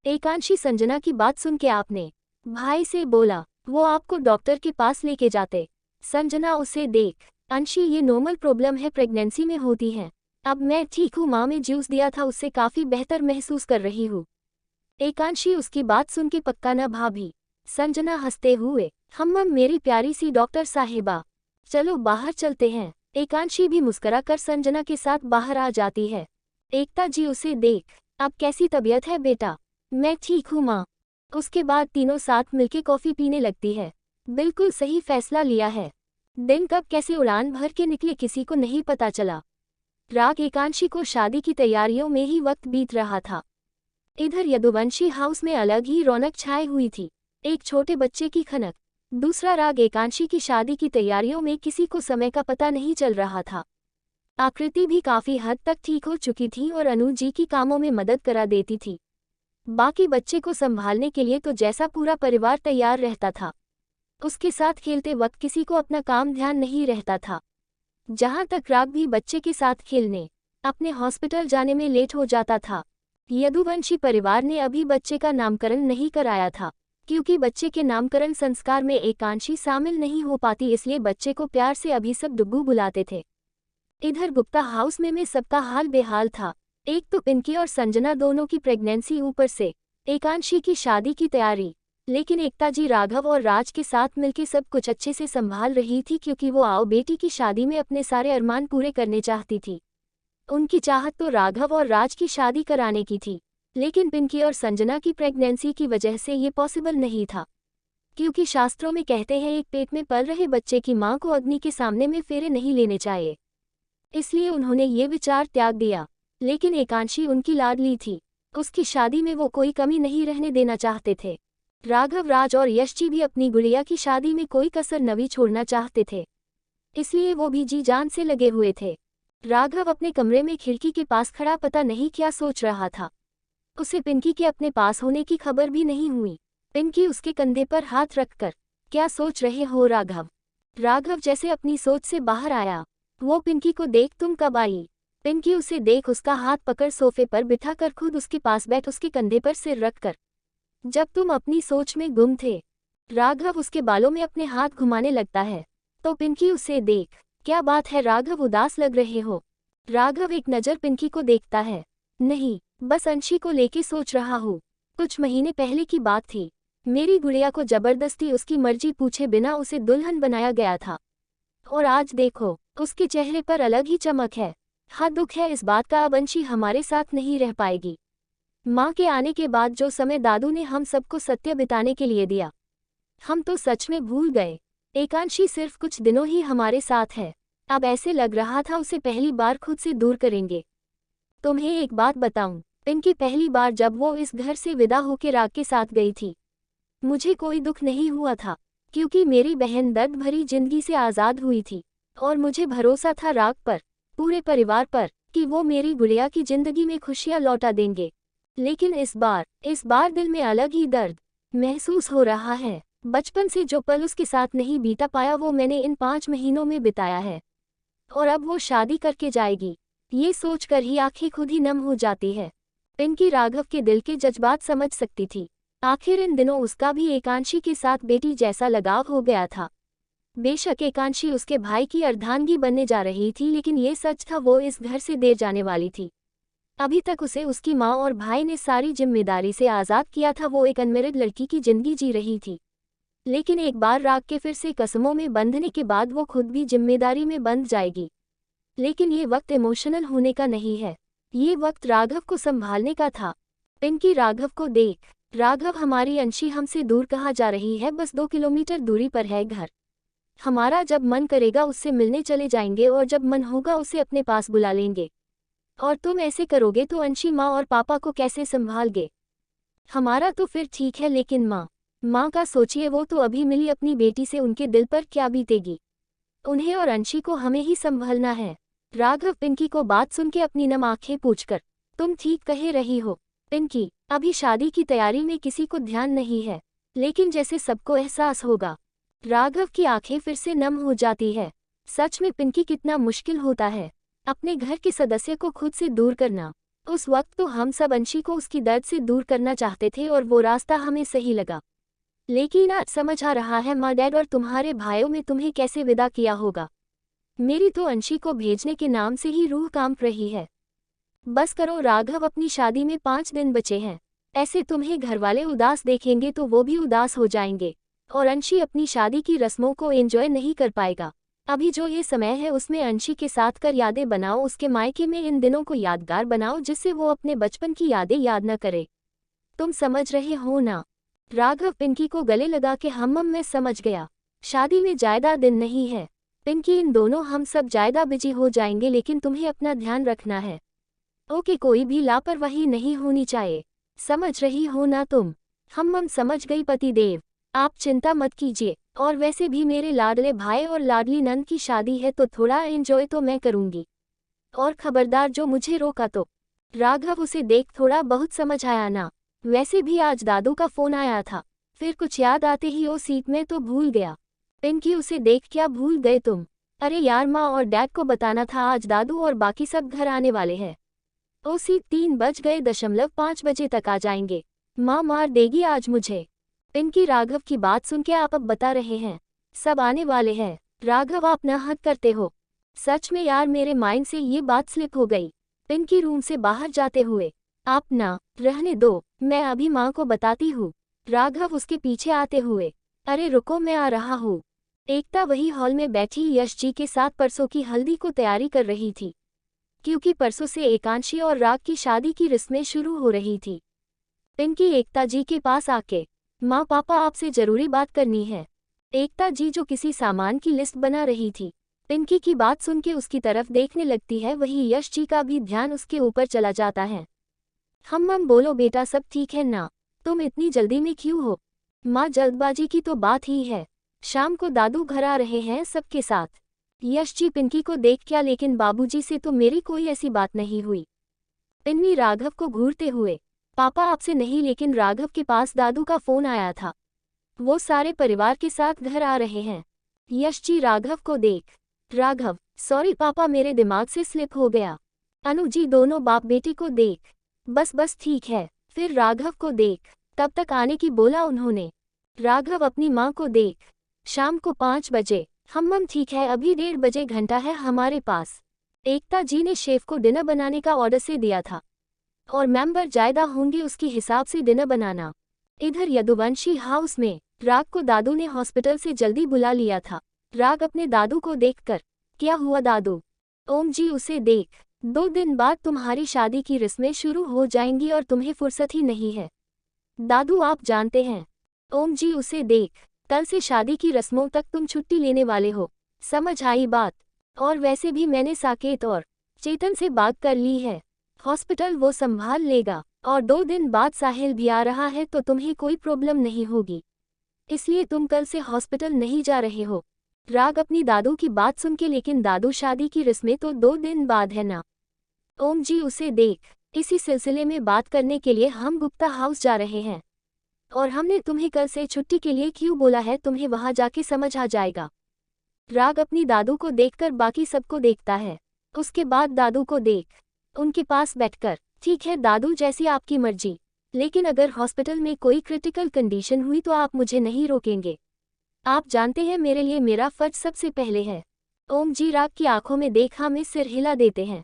एकांशी संजना की बात सुन के आपने भाई से बोला वो आपको डॉक्टर के पास लेके जाते। संजना उसे देख, अंशी ये नॉर्मल प्रॉब्लम है, प्रेगनेंसी में होती है। अब मैं ठीक हूँ, माँ में जूस दिया था उससे काफी बेहतर महसूस कर रही हूँ। एकांशी उसकी बात सुन के, पक्का ना भाभी? संजना हंसते हुए, हम मेरी प्यारी सी डॉक्टर साहिबा, चलो बाहर चलते हैं। एकांशी भी मुस्कुराकर संजना के साथ बाहर आ जाती है। एकता जी उसे देख, अब कैसी तबीयत है बेटा? मैं ठीक हूँ माँ। उसके बाद तीनों साथ मिलके कॉफी पीने लगती है। बिल्कुल सही फैसला लिया है। दिन कब कैसे उड़ान भर के निकले किसी को नहीं पता चला। राग एकांशी को शादी की तैयारियों में ही वक्त बीत रहा था। इधर यदुवंशी हाउस में अलग ही रौनक छाई हुई थी। एक छोटे बच्चे की खनक, दूसरा राग एकांशी की शादी की तैयारियों में किसी को समय का पता नहीं चल रहा था। आकृति भी काफी हद तक ठीक हो चुकी थी और अनु जी की कामों में मदद करा देती थी। बाकी बच्चे को संभालने के लिए तो जैसा पूरा परिवार तैयार रहता था, उसके साथ खेलते वक्त किसी को अपना काम ध्यान नहीं रहता था। जहां तक राग भी बच्चे के साथ खेलने, अपने हॉस्पिटल जाने में लेट हो जाता था। यदुवंशी परिवार ने अभी बच्चे का नामकरण नहीं कराया था, क्योंकि बच्चे के नामकरण संस्कार में एकांशी शामिल नहीं हो पाती, इसलिए बच्चे को प्यार से अभी सब डुग्गू बुलाते थे। इधर गुप्ता हाउस में सबका हाल बेहाल था। एक तो पिंकी और संजना दोनों की प्रेगनेंसी, ऊपर से एकांशी की शादी की तैयारी। लेकिन एकता जी राघव और राज के साथ मिलकर सब कुछ अच्छे से संभाल रही थी, क्योंकि वो आओ बेटी की शादी में अपने सारे अरमान पूरे करने चाहती थी। उनकी चाहत तो राघव और राज की शादी कराने की थी, लेकिन पिंकी और संजना की प्रेगनेंसी की वजह से ये पॉसिबल नहीं था, क्योंकि शास्त्रों में कहते हैं एक पेट में पल रहे बच्चे की मां को अग्नि के सामने में फेरे नहीं लेने चाहिए। इसलिए उन्होंने ये विचार त्याग दिया। लेकिन एकांशी उनकी लाडली थी, उसकी शादी में वो कोई कमी नहीं रहने देना चाहते थे। राघव, राज और यश जी भी अपनी गुड़िया की शादी में कोई कसर नहीं छोड़ना चाहते थे, इसलिए वो भी जी जान से लगे हुए थे। राघव अपने कमरे में खिड़की के पास खड़ा पता नहीं क्या सोच रहा था। उसे पिंकी के अपने पास होने की खबर भी नहीं हुई। पिंकी उसके कंधे पर हाथ रखकर, क्या सोच रहे हो राघव? राघव जैसे अपनी सोच से बाहर आया। वो पिंकी को देख, तुम कब आई? पिंकी उसे देख उसका हाथ पकड़ सोफे पर बिठाकर खुद उसके पास बैठ उसके कंधे पर सिर रखकर, जब तुम अपनी सोच में गुम थे। राघव उसके बालों में अपने हाथ घुमाने लगता है, तो पिंकी उसे देख, क्या बात है राघव, उदास लग रहे हो? राघव एक नज़र पिंकी को देखता है, नहीं, बस अंशी को लेके सोच रहा हूँ। कुछ महीने पहले की बात थी, मेरी गुड़िया को जबरदस्ती उसकी मर्जी पूछे बिना उसे दुल्हन बनाया गया था, और आज देखो उसके चेहरे पर अलग ही चमक है। हाँ, दुख है इस बात का, अब अंशी हमारे साथ नहीं रह पाएगी। माँ के आने के बाद जो समय दादू ने हम सबको सत्य बिताने के लिए दिया, हम तो सच में भूल गए। एकांशी सिर्फ कुछ दिनों ही हमारे साथ है, अब ऐसे लग रहा था उसे पहली बार खुद से दूर करेंगे। तुम्हें एक बात बताऊं, पिंकी, पहली बार जब वो इस घर से विदा होकर राग के साथ गई थी, मुझे कोई दुख नहीं हुआ था, क्योंकि मेरी बहन दर्द भरी जिंदगी से आज़ाद हुई थी, और मुझे भरोसा था राग पर, पूरे परिवार पर, कि वो मेरी गुड़िया की जिंदगी में खुशियां लौटा देंगे। लेकिन इस बार दिल में अलग ही दर्द महसूस हो रहा है। बचपन से जो पल उसके साथ नहीं बीता पाया, वो मैंने इन 5 महीनों में बिताया है, और अब वो शादी करके जाएगी, ये सोचकर ही आंखें खुद ही नम हो जाती है। पिंकी राघव के दिल के जज्बात समझ सकती थी। आखिर इन दिनों उसका भी एकांशी के साथ बेटी जैसा लगाव हो गया था। बेशक एकांशी उसके भाई की अर्धांगी बनने जा रही थी, लेकिन ये सच था वो इस घर से देर जाने वाली थी। अभी तक उसे उसकी माँ और भाई ने सारी जिम्मेदारी से आज़ाद किया था। वो एक अनमेरिड लड़की की जिंदगी जी रही थी, लेकिन एक बार राग के फिर से कस्मों में बंधने के बाद वो खुद भी जिम्मेदारी में बंध जाएगी। लेकिन ये वक्त इमोशनल होने का नहीं है, ये वक्त राघव को संभालने का था। पिंकी, राघव को देख, राघव, हमारी अंशी हमसे दूर कहाँ जा रही है? बस 2 किलोमीटर दूरी पर है घर हमारा। जब मन करेगा उससे मिलने चले जाएंगे, और जब मन होगा उसे अपने पास बुला लेंगे। और तुम ऐसे करोगे तो अंशी माँ और पापा को कैसे संभालोगे? हमारा तो फिर ठीक है, लेकिन माँ का सोचिए, वो तो अभी मिली अपनी बेटी से, उनके दिल पर क्या बीतेगी? उन्हें और अंशी को हमें ही संभालना है। राघव पिंकी को बात सुन के अपनी नम आंखें पूछकर, तुम ठीक कह रही हो पिंकी, अभी शादी की तैयारी में किसी को ध्यान नहीं है, लेकिन जैसे सबको एहसास होगा। राघव की आंखें फिर से नम हो जाती है। सच में पिंकी, कितना मुश्किल होता है अपने घर के सदस्य को खुद से दूर करना। उस वक्त तो हम सब अंशी को उसकी दर्द से दूर करना चाहते थे, और वो रास्ता हमें सही लगा। लेकिन आज समझ आ रहा है माँ, डैड और तुम्हारे भाइयों में तुम्हें कैसे विदा किया होगा। मेरी तो अंशी को भेजने के नाम से ही रूह कांप रही है। बस करो राघव, अपनी शादी में 5 दिन बचे हैं। ऐसे तुम्हें घरवाले उदास देखेंगे तो वो भी उदास हो जाएंगे, और अंशी अपनी शादी की रस्मों को एंजॉय नहीं कर पाएगा। अभी जो ये समय है उसमें अंशी के साथ कर यादें बनाओ, उसके मायके में इन दिनों को यादगार बनाओ जिससे वो अपने बचपन की यादें याद न करे। तुम समझ रहे हो ना? राघव पिंकी को गले लगा के मैं समझ गया। शादी में ज्यादा दिन नहीं है पिंकी, इन दोनों हम सब ज्यादा बिजी हो जाएंगे, लेकिन तुम्हें अपना ध्यान रखना है। ओके, कोई भी लापरवाही नहीं होनी चाहिए, समझ रही हो ना तुम? समझ गई पतिदेव, आप चिंता मत कीजिए। और वैसे भी मेरे लाडले भाई और लाडली नंद की शादी है तो थोड़ा एंजॉय तो मैं करूंगी। और खबरदार जो मुझे रोका तो। राघव उसे देख थोड़ा बहुत समझ आया ना। वैसे भी आज दादू का फोन आया था, फिर कुछ याद आते ही वो सीट में तो भूल गया। पिंकी उसे देख, क्या भूल गए तुम? अरे यार, माँ और डैड को बताना था आज दादू और बाकी सब घर आने वाले हैं। ओ सीट 3 बज गए, 5 बजे तक आ जाएंगे। माँ मार देगी आज मुझे। पिंकी, राघव की बात सुन के आप अब बता रहे हैं सब आने वाले हैं। राघव, आप न हद करते हो। सच में यार, मेरे माइंड से ये बात स्लिप हो गई। पिंकी रूम से बाहर जाते हुए, आप ना रहने दो, मैं अभी माँ को बताती हूँ। राघव उसके पीछे आते हुए, अरे रुको मैं आ रहा हूँ। एकता वही हॉल में बैठी यश जी के साथ परसों की हल्दी को तैयारी कर रही थी, क्योंकि परसों से एकांशी और राग की शादी की रस्में शुरू हो रही थी। पिंकी एकता जी के पास आके, माँ पापा आपसे जरूरी बात करनी है। एकता जी जो किसी सामान की लिस्ट बना रही थी, पिंकी की बात सुन के उसकी तरफ देखने लगती है, वही यश जी का भी ध्यान उसके ऊपर चला जाता है। बोलो बेटा, सब ठीक है ना? तुम इतनी जल्दी में क्यों हो? माँ, जल्दबाजी की तो बात ही है, शाम को दादू घर आ रहे हैं सबके साथ। यश जी पिंकी को देख, क्या लेकिन बाबूजी से तो मेरी कोई ऐसी बात नहीं हुई। पिन्नी राघव को घूरते हुए, पापा आपसे नहीं, लेकिन राघव के पास दादू का फोन आया था, वो सारे परिवार के साथ घर आ रहे हैं। यश जी राघव को देख, राघव, सॉरी पापा मेरे दिमाग से स्लिप हो गया। अनु जी दोनों बाप बेटे को देख, बस बस ठीक है। फिर राघव को देख, तब तक आने की बोला उन्होंने। राघव अपनी माँ को देख, शाम को 5 बजे। ठीक है, अभी 1:30 बजे घंटा है हमारे पास। एकता जी ने शेफ को डिनर बनाने का ऑर्डर से दिया था, और मेंबर ज्यादा होंगे उसके हिसाब से डिनर बनाना। इधर यदुवंशी हाउस में राग को दादू ने हॉस्पिटल से जल्दी बुला लिया था। राग अपने दादू को देखकर, क्या हुआ दादू? ओम जी उसे देख, 2 दिन बाद तुम्हारी शादी की रस्में शुरू हो जाएंगी और तुम्हें फुर्सत ही नहीं है। दादू आप जानते हैं। ओम जी उसे देख, कल से शादी की रस्मों तक तुम छुट्टी लेने वाले हो, समझ आई बात? और वैसे भी मैंने साकेत और चेतन से बात कर ली है, हॉस्पिटल वो संभाल लेगा, और 2 दिन बाद साहिल भी आ रहा है तो तुम्हें कोई प्रॉब्लम नहीं होगी, इसलिए तुम कल से हॉस्पिटल नहीं जा रहे हो। राग अपनी दादू की बात सुन के, लेकिन दादू शादी की रस्में तो 2 दिन बाद है ना। ओम जी उसे देख, इसी सिलसिले में बात करने के लिए हम गुप्ता हाउस जा रहे हैं, और हमने तुम्हें कल से छुट्टी के लिए क्यों बोला है, तुम्हें वहां जाके समझ आ जाएगा। राग अपनी दादू को देखकर बाकी सबको देखता है, उसके बाद दादू को देख, उनके पास बैठकर, ठीक है दादू जैसी आपकी मर्जी, लेकिन अगर हॉस्पिटल में कोई क्रिटिकल कंडीशन हुई तो आप मुझे नहीं रोकेंगे। आप जानते हैं मेरे लिए मेरा फर्ज सबसे पहले है। ओम जी राग की आंखों में देखा में सिर हिला देते हैं।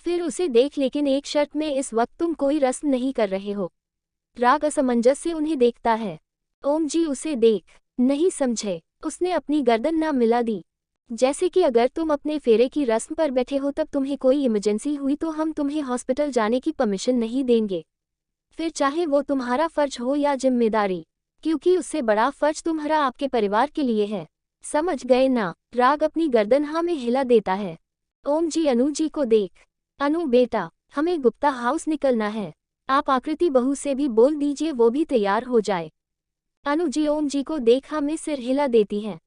फिर उसे देख, लेकिन एक शर्त में, इस वक्त तुम कोई रस्म नहीं कर रहे हो। राग असमंजस से उन्हें देखता है। ओम जी उसे देख, नहीं समझे। उसने अपनी गर्दन ना मिला दी, जैसे कि अगर तुम अपने फेरे की रस्म पर बैठे हो तब तुम्हें कोई इमरजेंसी हुई तो हम तुम्हें हॉस्पिटल जाने की परमिशन नहीं देंगे, फिर चाहे वो तुम्हारा फर्ज हो या जिम्मेदारी, क्योंकि उससे बड़ा फर्ज तुम्हारा आपके परिवार के लिए है, समझ गए ना? राग अपनी गर्दन हाँ में हिला देता है। ओम जी अनु जी को देख, अनु बेटा हमें गुप्ता हाउस निकलना है, आप आकृति बहू से भी बोल दीजिए वो भी तैयार हो जाए। अनु जी ओम जी को देख हाँ में सिर हिला देती है।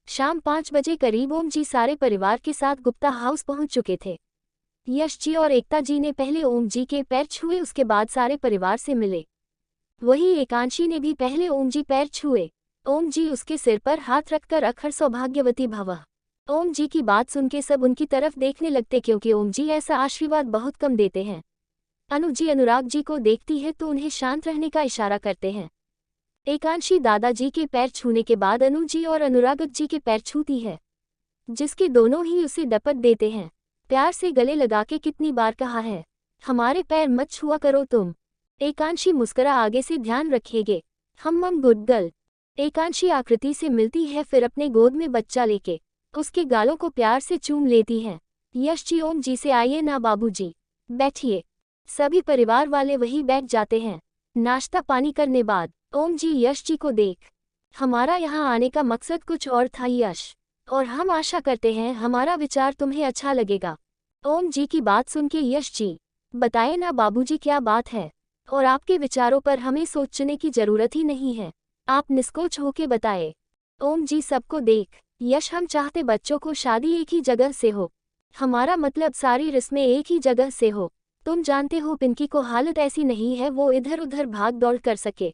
शाम 5 बजे करीब ओम जी सारे परिवार के साथ गुप्ता हाउस पहुंच चुके थे। यश जी और एकता जी ने पहले ओम जी के पैर छुए, उसके बाद सारे परिवार से मिले। वही एकांशी ने भी पहले ओम जी पैर छुए। ओम जी उसके सिर पर हाथ रखकर अखर सौभाग्यवती भवः। ओम जी की बात सुन के सब उनकी तरफ देखने लगते, क्योंकि ओम जी ऐसा आशीर्वाद बहुत कम देते हैं। अनु जी अनुराग जी को देखती है तो उन्हें शांत रहने का इशारा करते हैं। एकांशी दादाजी के पैर छूने के बाद अनु जी और अनुराग जी के पैर छूती है, जिसके दोनों ही उसे डपट देते हैं। प्यार से गले लगा के कितनी बार कहा है, हमारे पैर मत छुआ करो तुम। एकांशी मुस्कुरा, आगे से ध्यान रखिएगे, हम गुड गर्ल। एकांशी आकृति से मिलती है, फिर अपने गोद में बच्चा लेके उसके गालों को प्यार से चूम लेती हैं। यश जी, ओम जी से आइए ना बाबूजी, बैठिए। सभी परिवार वाले वहीं बैठ जाते हैं। नाश्ता पानी करने बाद ओम जी यश जी को देख, हमारा यहाँ आने का मकसद कुछ और था यश, और हम आशा करते हैं हमारा विचार तुम्हें अच्छा लगेगा। ओम जी की बात सुन के यश जी, बताए ना बाबूजी क्या बात है, और आपके विचारों पर हमें सोचने की जरूरत ही नहीं है, आप निष्कोच होके बताए। ओम जी सबको देख, यश हम चाहते बच्चों को शादी एक ही जगह से हो, हमारा मतलब सारी रस्में एक ही जगह से हो। तुम जानते हो पिंकी को हालत ऐसी नहीं है वो इधर उधर भाग दौड़ कर सके,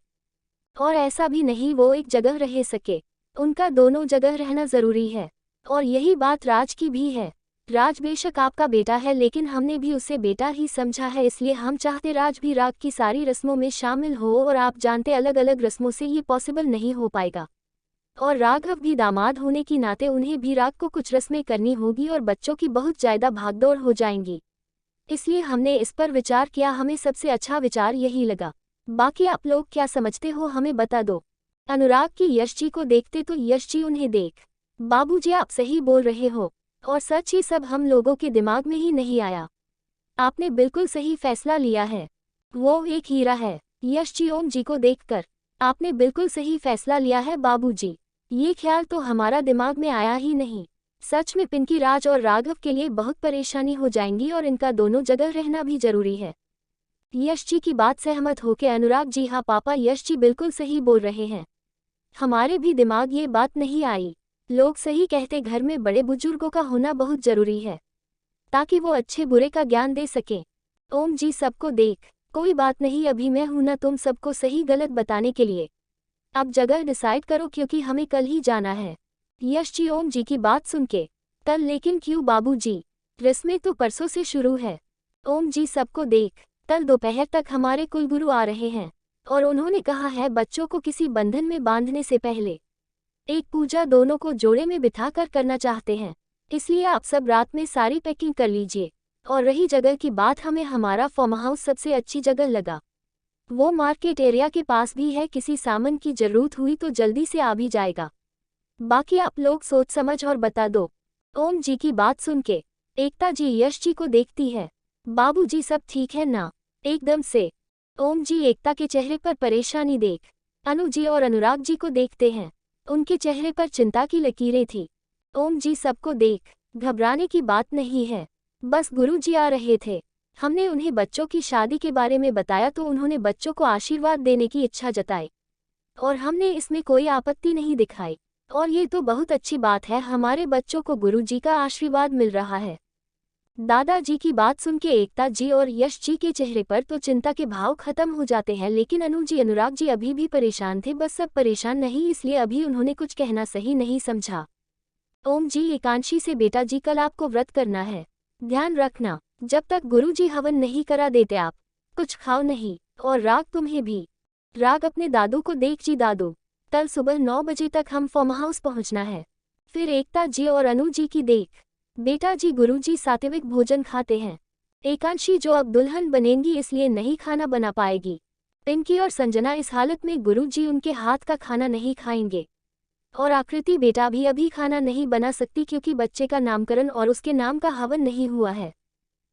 और ऐसा भी नहीं वो एक जगह रह सके, उनका दोनों जगह रहना जरूरी है। और यही बात राज की भी है। राज बेशक आपका बेटा है लेकिन हमने भी उसे बेटा ही समझा है, इसलिए हम चाहते राज भी राग की सारी रस्मों में शामिल हो, और आप जानते अलग अलग रस्मों से ये पॉसिबल नहीं हो पाएगा। और राघव भी दामाद होने की नाते उन्हें भी राग को कुछ रस्में करनी होगी और बच्चों की बहुत ज्यादा भागदौड़ हो जाएंगी, इसलिए हमने इस पर विचार किया, हमें सबसे अच्छा विचार यही लगा। बाकी आप लोग क्या समझते हो हमें बता दो। अनुराग की यश जी को देखते तो यश जी उन्हें देख, बाबूजी आप सही बोल रहे हो, और सच ही सब हम लोगों के दिमाग में ही नहीं आया, आपने बिल्कुल सही फैसला लिया है, वो एक हीरा है। यश जी ओम जी को देखकर, आपने बिल्कुल सही फैसला लिया है बाबूजी, ये ख्याल तो हमारा दिमाग में आया ही नहीं। सच में पिंकी राज और राघव के लिए बहुत परेशानी हो जाएंगी और इनका दोनों जगह रहना भी जरूरी है। यश जी की बात सहमत होकर अनुराग, जी हाँ पापा, यश जी बिल्कुल सही बोल रहे हैं, हमारे भी दिमाग ये बात नहीं आई। लोग सही कहते, घर में बड़े बुजुर्गों का होना बहुत जरूरी है ताकि वो अच्छे बुरे का ज्ञान दे सके। ओम जी सबको देख, कोई बात नहीं, अभी मैं हूं ना तुम सबको सही गलत बताने के लिए, अब जगह डिसाइड करो क्योंकि हमें कल ही जाना है। यश जी ओम जी की बात सुन के, कल लेकिन क्यों बाबूजी, रस्में तो परसों से शुरू है। ओम जी सबको देख, कल दोपहर तक हमारे कुलगुरु आ रहे हैं और उन्होंने कहा है बच्चों को किसी बंधन में बांधने से पहले एक पूजा दोनों को जोड़े में बिठाकर करना चाहते हैं, इसलिए आप सब रात में सारी पैकिंग कर लीजिए। और रही जगह की बात, हमें हमारा फार्म हाउस सबसे अच्छी जगह लगा, वो मार्केट एरिया के पास भी है, किसी सामान की जरूरत हुई तो जल्दी से आ भी जाएगा। बाकी आप लोग सोच समझ और बता दो। ओम जी की बात सुन के एकता जी यश जी को देखती है, बाबूजी सब ठीक है ना? एकदम से ओम जी एकता के चेहरे पर परेशानी देख अनु जी और अनुराग जी को देखते हैं, उनके चेहरे पर चिंता की लकीरें थी। ओम जी सबको देख, घबराने की बात नहीं है, बस गुरुजी आ रहे थे, हमने उन्हें बच्चों की शादी के बारे में बताया तो उन्होंने बच्चों को आशीर्वाद देने की इच्छा जताई और हमने इसमें कोई आपत्ति नहीं दिखाई, और ये तो बहुत अच्छी बात है, हमारे बच्चों को गुरुजी का आशीर्वाद मिल रहा है। दादाजी की बात सुन के एकता जी और यश जी के चेहरे पर तो चिंता के भाव खत्म हो जाते हैं, लेकिन अनु जी अनुराग जी अभी भी परेशान थे, बस सब परेशान नहीं इसलिए अभी उन्होंने कुछ कहना सही नहीं समझा। ओम जी एकांशी से, बेटा जी कल आपको व्रत करना है, ध्यान रखना जब तक गुरुजी हवन नहीं करा देते आप कुछ खाओ नहीं, और राग तुम्हें भी। राग अपने दादू को देख, जी दादू कल सुबह 9 बजे तक हम फार्म हाउस पहुंचना है। फिर एकता जी और अनु जी की देख, बेटा जी गुरुजी सात्विक भोजन खाते हैं, एकांशी जो अब दुल्हन बनेंगी इसलिए नहीं खाना बना पाएगी, पिंकी और संजना इस हालत में गुरुजी उनके हाथ का खाना नहीं खाएंगे, और आकृति बेटा भी अभी खाना नहीं बना सकती क्योंकि बच्चे का नामकरण और उसके नाम का हवन नहीं हुआ है,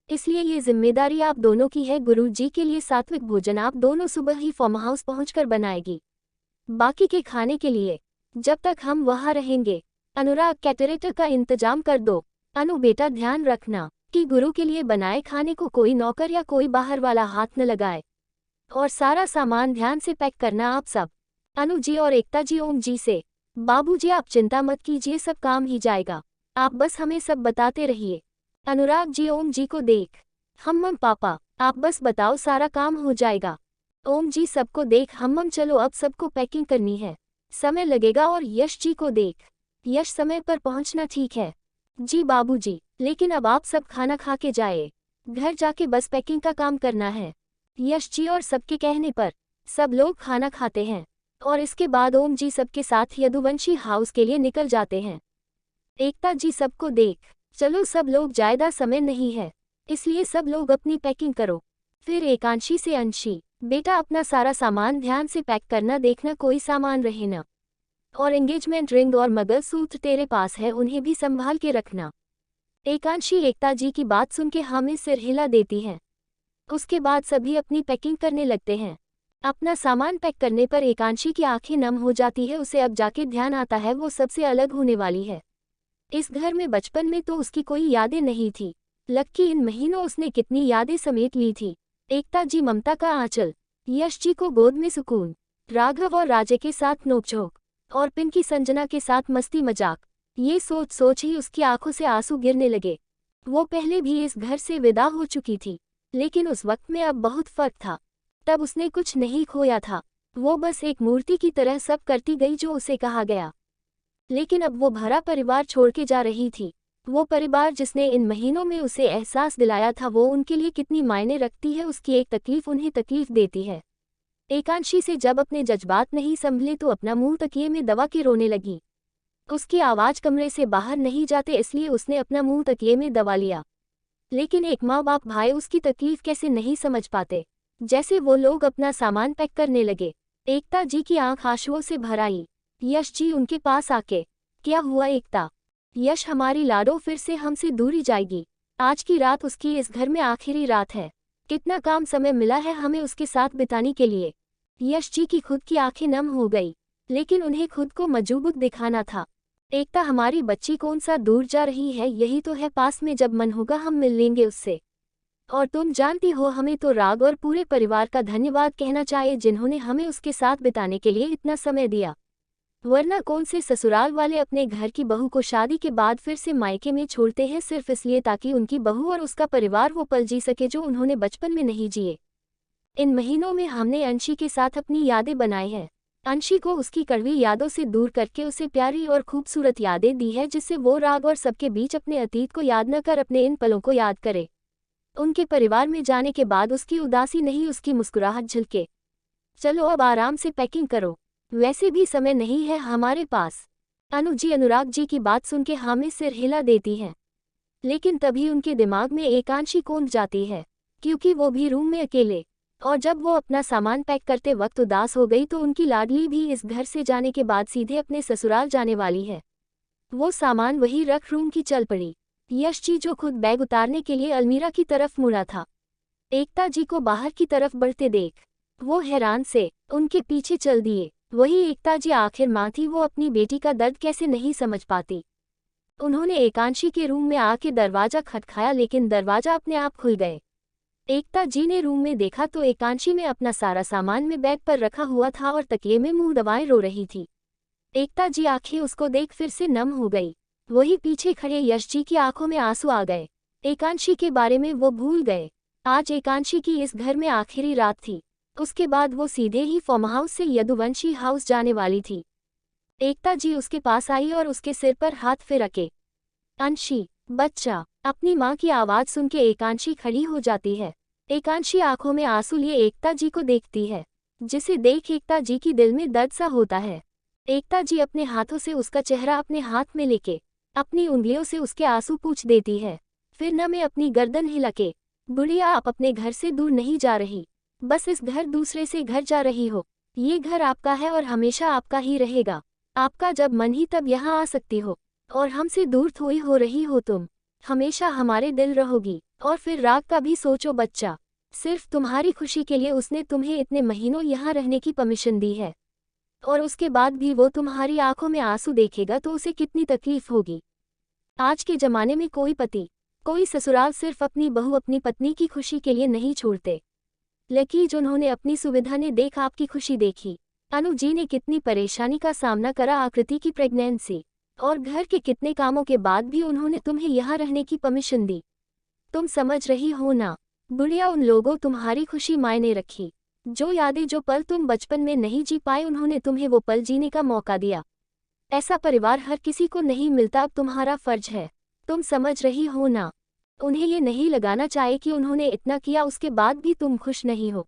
इसलिए ये जिम्मेदारी आप दोनों की है, गुरुजी के लिए सात्विक भोजन आप दोनों सुबह ही फार्म हाउस पहुंचकर बनाएगी, बाकी के खाने के लिए जब तक हम वहां रहेंगे अनुराग कैटरेटर का इंतजाम कर दो। अनु बेटा ध्यान रखना कि गुरु के लिए बनाए खाने को कोई नौकर या कोई बाहर वाला हाथ न लगाए, और सारा सामान ध्यान से पैक करना आप सब। अनु जी और एकता जी ओम जी से, बाबूजी आप चिंता मत कीजिए, सब काम ही जाएगा, आप बस हमें सब बताते रहिए। अनुराग जी ओम जी को देख, हम पापा आप बस बताओ सारा काम हो जाएगा। ओम जी सबको देख, हम चलो अब सबको पैकिंग करनी है, समय लगेगा। और यश जी को देख, यश समय पर पहुंचना ठीक है जी बाबूजी, लेकिन अब आप सब खाना खा के जाए, घर जाके बस पैकिंग का काम करना है। यश जी और सबके कहने पर सब लोग खाना खाते हैं और इसके बाद ओम जी सबके साथ यदुवंशी हाउस के लिए निकल जाते हैं। एकता जी सबको देख, चलो सब लोग, ज्यादा समय नहीं है इसलिए सब लोग अपनी पैकिंग करो। फिर एकांशी से, अंशी बेटा अपना सारा सामान ध्यान से पैक करना, देखना कोई सामान रहे न। और एंगेजमेंट रिंग और मंगलसूत्र तेरे पास है, उन्हें भी संभाल के रखना। एकांशी एकता जी की बात सुन के हामी सिर हिला देती है। उसके बाद सभी अपनी पैकिंग करने लगते हैं। अपना सामान पैक करने पर एकांशी की आंखें नम हो जाती है। उसे अब जाके ध्यान आता है वो सबसे अलग होने वाली है। इस घर में बचपन में तो उसकी कोई यादें नहीं थी। लक्की इन महीनों उसने कितनी यादें समेट ली थी। एकता जी ममता का आंचल, यश जी को गोद में सुकून, राघव और राजे के साथ नोकझोंक, और पिंकी संजना के साथ मस्ती मजाक। ये सोच सोच ही उसकी आंखों से आंसू गिरने लगे। वो पहले भी इस घर से विदा हो चुकी थी, लेकिन उस वक्त में अब बहुत फर्क था। तब उसने कुछ नहीं खोया था। वो बस एक मूर्ति की तरह सब करती गई जो उसे कहा गया। लेकिन अब वो भरा परिवार छोड़ के जा रही थी। वो परिवार जिसने इन महीनों में उसे एहसास दिलाया था वो उनके लिए कितनी मायने रखती है, उसकी एक तकलीफ उन्हें तकलीफ देती है। एकांशी से जब अपने जज्बात नहीं संभले तो अपना मुंह तकिए में दबा के रोने लगी। उसकी आवाज कमरे से बाहर नहीं जाते, इसलिए उसने अपना मुंह तकिए में दबा लिया। लेकिन एक माँ बाप भाई उसकी तकलीफ कैसे नहीं समझ पाते। जैसे वो लोग अपना सामान पैक करने लगे, एकता जी की आंख आंसुओं से भर आई। यश जी उनके पास आके, क्या हुआ एकता? यश, हमारी लाडो फिर से हमसे दूरी जाएगी। आज की रात उसकी इस घर में आखिरी रात है। कितना कम समय मिला है हमें उसके साथ बिताने के लिए। यश जी की खुद की आंखें नम हो गई, लेकिन उन्हें खुद को मजबूत दिखाना था। एकता, हमारी बच्ची कौन सा दूर जा रही है, यही तो है पास में, जब मन होगा हम मिल लेंगे उससे। और तुम जानती हो हमें तो राग और पूरे परिवार का धन्यवाद कहना चाहिए जिन्होंने हमें उसके साथ बिताने के लिए इतना समय दिया। वरना कौन से ससुराल वाले अपने घर की बहू को शादी के बाद फिर से मायके में छोड़ते हैं सिर्फ इसलिए ताकि उनकी बहू और उसका परिवार वो पल जी सके जो उन्होंने बचपन में नहीं जिए। इन महीनों में हमने अंशी के साथ अपनी यादें बनाई हैं। अंशी को उसकी कड़वी यादों से दूर करके उसे प्यारी और खूबसूरत यादें दी है, जिससे वो राग और सबके बीच अपने अतीत को याद न कर अपने इन पलों को याद करे। उनके परिवार में जाने के बाद उसकी उदासी नहीं, उसकी मुस्कुराहट झलके। चलो अब आराम से पैकिंग करो, वैसे भी समय नहीं है हमारे पास। अनु जी अनुराग जी की बात सुन के हामी सिर हिला देती हैं। लेकिन तभी उनके दिमाग में एकांशी कौंध जाती है, क्योंकि वो भी रूम में अकेले। और जब वो अपना सामान पैक करते वक्त उदास हो गई तो उनकी लाडली भी इस घर से जाने के बाद सीधे अपने ससुराल जाने वाली है। वो सामान वही रख रूम की चल पड़ी। यश जी जो खुद बैग उतारने के लिए अलमीरा की तरफ मुड़ा था, एकता जी को बाहर की तरफ बढ़ते देख वो हैरान से उनके पीछे चल दिए। वही एकता जी आखिर माँ थी, वो अपनी बेटी का दर्द कैसे नहीं समझ पाती। उन्होंने एकांशी के रूम में आके दरवाजा खटखाया, लेकिन दरवाजा अपने आप खुल गए। एकता जी ने रूम में देखा तो एकांशी में अपना सारा सामान में बैग पर रखा हुआ था और तकिए में मुंह दबाए रो रही थी। एकता जी आंखें उसको देख फिर से नम हो गई। वही पीछे खड़े यश जी की आंखों में आंसू आ गए। एकांशी के बारे में वो भूल गए। आज एकांशी की इस घर में आखिरी रात थी। उसके बाद वो सीधे ही फार्म हाउस से यदुवंशी हाउस जाने वाली थी। एकता जी उसके पास आई और उसके सिर पर हाथ फिर रखे। अंशी, बच्चा। अपनी माँ की आवाज़ सुन के एकांशी खड़ी हो जाती है। एकांशी आंखों में आंसू लिए एकता जी को देखती है, जिसे देख एकता जी की दिल में दर्द सा होता है। एकता जी अपने हाथों से उसका चेहरा अपने हाथ में लेके अपनी उंगलियों से उसके आंसू पूंछ देती है। फिर न में अपनी गर्दन हिला के, बुढ़िया आप अपने घर से दूर नहीं जा रही, बस इस घर दूसरे से घर जा रही हो। ये घर आपका है और हमेशा आपका ही रहेगा। आपका जब मन ही तब यहाँ आ सकती हो, और हमसे दूर थोड़ी हो रही हो तुम। हमेशा हमारे दिल रहोगी। और फिर राग का भी सोचो बच्चा, सिर्फ तुम्हारी खुशी के लिए उसने तुम्हें इतने महीनों यहाँ रहने की परमिशन दी है, और उसके बाद भी वो तुम्हारी आंखों में आंसू देखेगा तो उसे कितनी तकलीफ होगी। आज के जमाने में कोई पति, कोई ससुराल सिर्फ अपनी बहू अपनी पत्नी की खुशी के लिए नहीं छोड़ते। लकी जिन्होंने अपनी सुविधा ने देख आपकी खुशी देखी। अनु जी ने कितनी परेशानी का सामना करा आकृति की प्रेगनेंसी और घर के कितने कामों के बाद भी उन्होंने तुम्हें यहाँ रहने की परमिशन दी। तुम समझ रही हो ना बुढ़िया, उन लोगों तुम्हारी खुशी मायने रखी। जो यादें जो पल तुम बचपन में नहीं जी पाए उन्होंने तुम्हें वो पल जीने का मौका दिया। ऐसा परिवार हर किसी को नहीं मिलता, अब तुम्हारा फर्ज है। तुम समझ रही हो ना। उन्हें ये नहीं लगाना चाहिए कि उन्होंने इतना किया उसके बाद भी तुम खुश नहीं हो।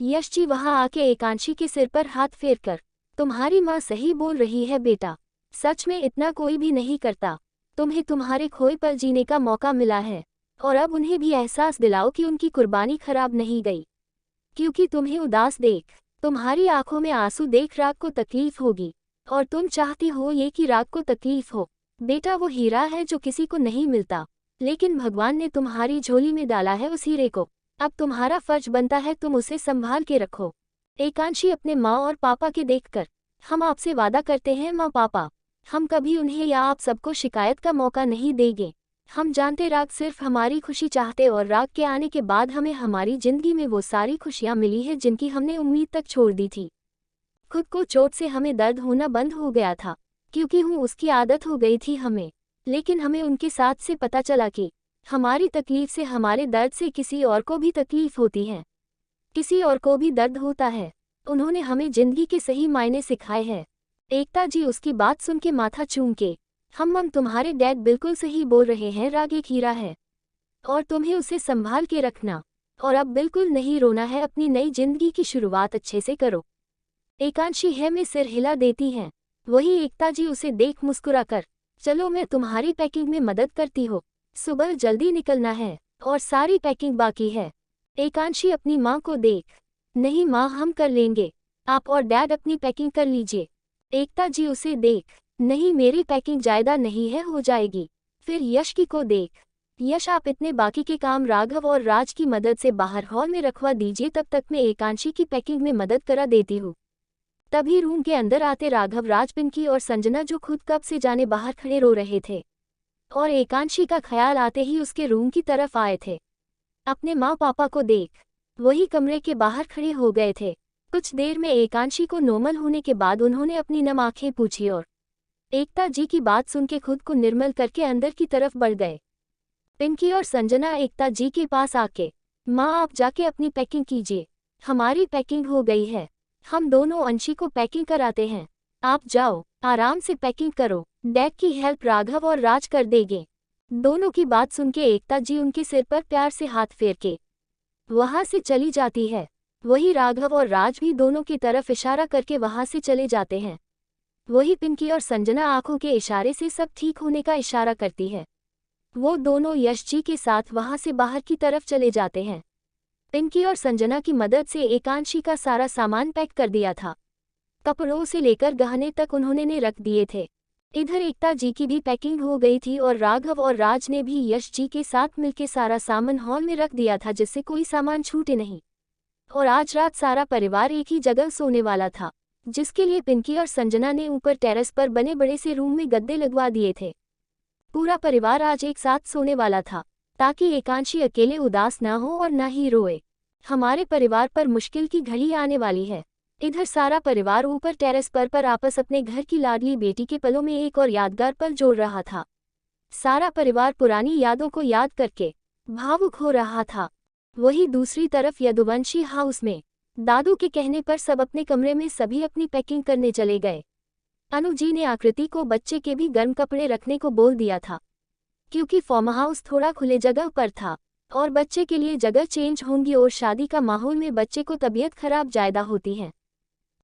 यश जी वहां आके एकांशी के सिर पर हाथ फेर कर, तुम्हारी माँ सही बोल रही है बेटा, सच में इतना कोई भी नहीं करता। तुम्हें तुम्हारे खोए पल जीने का मौका मिला है, और अब उन्हें भी एहसास दिलाओ कि उनकी कुर्बानी खराब नहीं गई। क्योंकि तुम्हें उदास देख, तुम्हारी आंखों में आंसू देख राग को तकलीफ होगी। और तुम चाहती हो ये कि राग को तकलीफ हो। बेटा वो हीरा है जो किसी को नहीं मिलता, लेकिन भगवान ने तुम्हारी झोली में डाला है उस हीरे को। अब तुम्हारा फर्ज बनता है तुम उसे संभाल के रखो। एकांशी अपने माँ और पापा के देखकर, हम आपसे वादा करते हैं माँ पापा, हम कभी उन्हें या आप सबको शिकायत का मौका नहीं देंगे। हम जानते राग सिर्फ हमारी खुशी चाहते और राग के आने के बाद हमें हमारी जिंदगी में वो सारी खुशियाँ मिली है जिनकी हमने उम्मीद तक छोड़ दी थी। खुद को चोट से हमें दर्द होना बंद हो गया था, क्योंकि उसकी आदत हो गई थी हमें। लेकिन हमें उनके साथ से पता चला कि हमारी तकलीफ से, हमारे दर्द से किसी और को भी तकलीफ होती है, किसी और को भी दर्द होता है। उन्होंने हमें जिंदगी के सही मायने सिखाए हैं। एकता जी उसकी बात सुन के माथा चूम के, हम तुम्हारे डैड बिल्कुल सही बोल रहे हैं, राग एक हीरा है और तुम्हें उसे संभाल के रखना, और अब बिल्कुल नहीं रोना है, अपनी नई जिंदगी की शुरुआत अच्छे से करो। एकांशी है में सिर हिला देती हैं। वही एकता जी उसे देख मुस्कुरा कर, चलो मैं तुम्हारी पैकिंग में मदद करती हूँ, सुबह जल्दी निकलना है और सारी पैकिंग बाकी है। एकांशी अपनी माँ को देख, नहीं माँ हम कर लेंगे, आप और डैड अपनी पैकिंग कर लीजिए। एकता जी उसे देख, नहीं मेरी पैकिंग ज़्यादा नहीं है, हो जाएगी। फिर यश की को देख, यश आप इतने बाकी के काम राघव और राज की मदद से बाहर हॉल में रखवा दीजिए, तब तक मैं एकांशी की पैकिंग में मदद करा देती हूँ। तभी रूम के अंदर आते राघव, राज, पिंकी और संजना जो खुद कब से जाने बाहर खड़े रो रहे थे और एकांशी का ख्याल आते ही उसके रूम की तरफ आए थे। अपने माँ पापा को देख वही कमरे के बाहर खड़े हो गए थे। कुछ देर में एकांशी को नॉर्मल होने के बाद उन्होंने अपनी नम आंखें पूछी और एकता जी की बात सुन के खुद को निर्मल करके अंदर की तरफ बढ़ गए। पिंकी और संजना एकता जी के पास आके, माँ आप जाके अपनी पैकिंग कीजिए, हमारी पैकिंग हो गई है, हम दोनों अंशी को पैकिंग कराते हैं, आप जाओ आराम से पैकिंग करो, डैड की हेल्प राघव और राज कर देंगे। दोनों की बात सुन के एकता जी उनके सिर पर प्यार से हाथ फेर के वहां से चली जाती है। वही राघव और राज भी दोनों की तरफ इशारा करके वहां से चले जाते हैं। वही पिंकी और संजना आंखों के इशारे से सब ठीक होने का इशारा करती है। वो दोनों यश जी के साथ वहां से बाहर की तरफ चले जाते हैं। पिंकी और संजना की मदद से एकांशी का सारा सामान पैक कर दिया था, कपड़ों से लेकर गहने तक उन्होंने रख दिए थे। इधर एकता जी की भी पैकिंग हो गई थी और राघव और राज ने भी यश जी के साथ मिलकर सारा सामान हॉल में रख दिया था, जिससे कोई सामान छूटे नहीं। और आज रात सारा परिवार एक ही जगह सोने वाला था, जिसके लिए पिंकी और संजना ने ऊपर टेरेस पर बने बड़े से रूम में गद्दे लगवा दिए थे। पूरा परिवार आज एक साथ सोने वाला था, ताकि एकांशी अकेले उदास ना हो और ना ही रोए। हमारे परिवार पर मुश्किल की घड़ी आने वाली है। इधर सारा परिवार ऊपर टेरेस पर आपस अपने घर की लाडली बेटी के पलों में एक और यादगार पल जोड़ रहा था। सारा परिवार पुरानी यादों को याद करके भावुक हो रहा था। वही दूसरी तरफ यदुवंशी हाउस में दादू के कहने पर सब अपने कमरे में सभी अपनी पैकिंग करने चले गए। अनु जी ने आकृति को बच्चे के भी गर्म कपड़े रखने को बोल दिया था, क्योंकि फार्म हाउस थोड़ा खुले जगह पर था और बच्चे के लिए जगह चेंज होंगी और शादी का माहौल में बच्चे को तबीयत खराब ज्यादा होती है।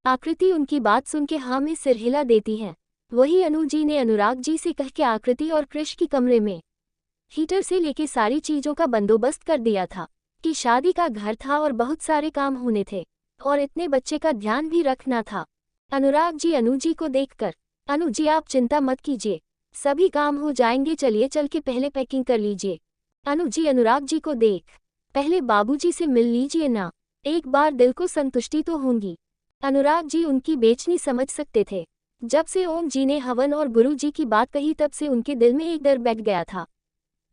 आकृति उनकी बात सुन के हाँ में सिर हिला देती है। वही अनु जी ने अनुराग जी से कह के आकृति और कृष की कमरे में हीटर से लेके सारी चीजों का बंदोबस्त कर दिया था कि शादी का घर था और बहुत सारे काम होने थे और इतने बच्चे का ध्यान भी रखना था। अनुराग जी अनु जी को देखकर, अनु जी आप चिंता मत कीजिए, सभी काम हो जाएंगे, चलिए चल के पहले पैकिंग कर लीजिए। अनु जी अनुराग जी को देख, पहले बाबूजी से मिल लीजिए ना, एक बार दिल को संतुष्टि तो होंगी। अनुराग जी उनकी बेचनी समझ सकते थे। जब से ओम जी ने हवन और गुरु जी की बात कही तब से उनके दिल में एक डर बैठ गया था,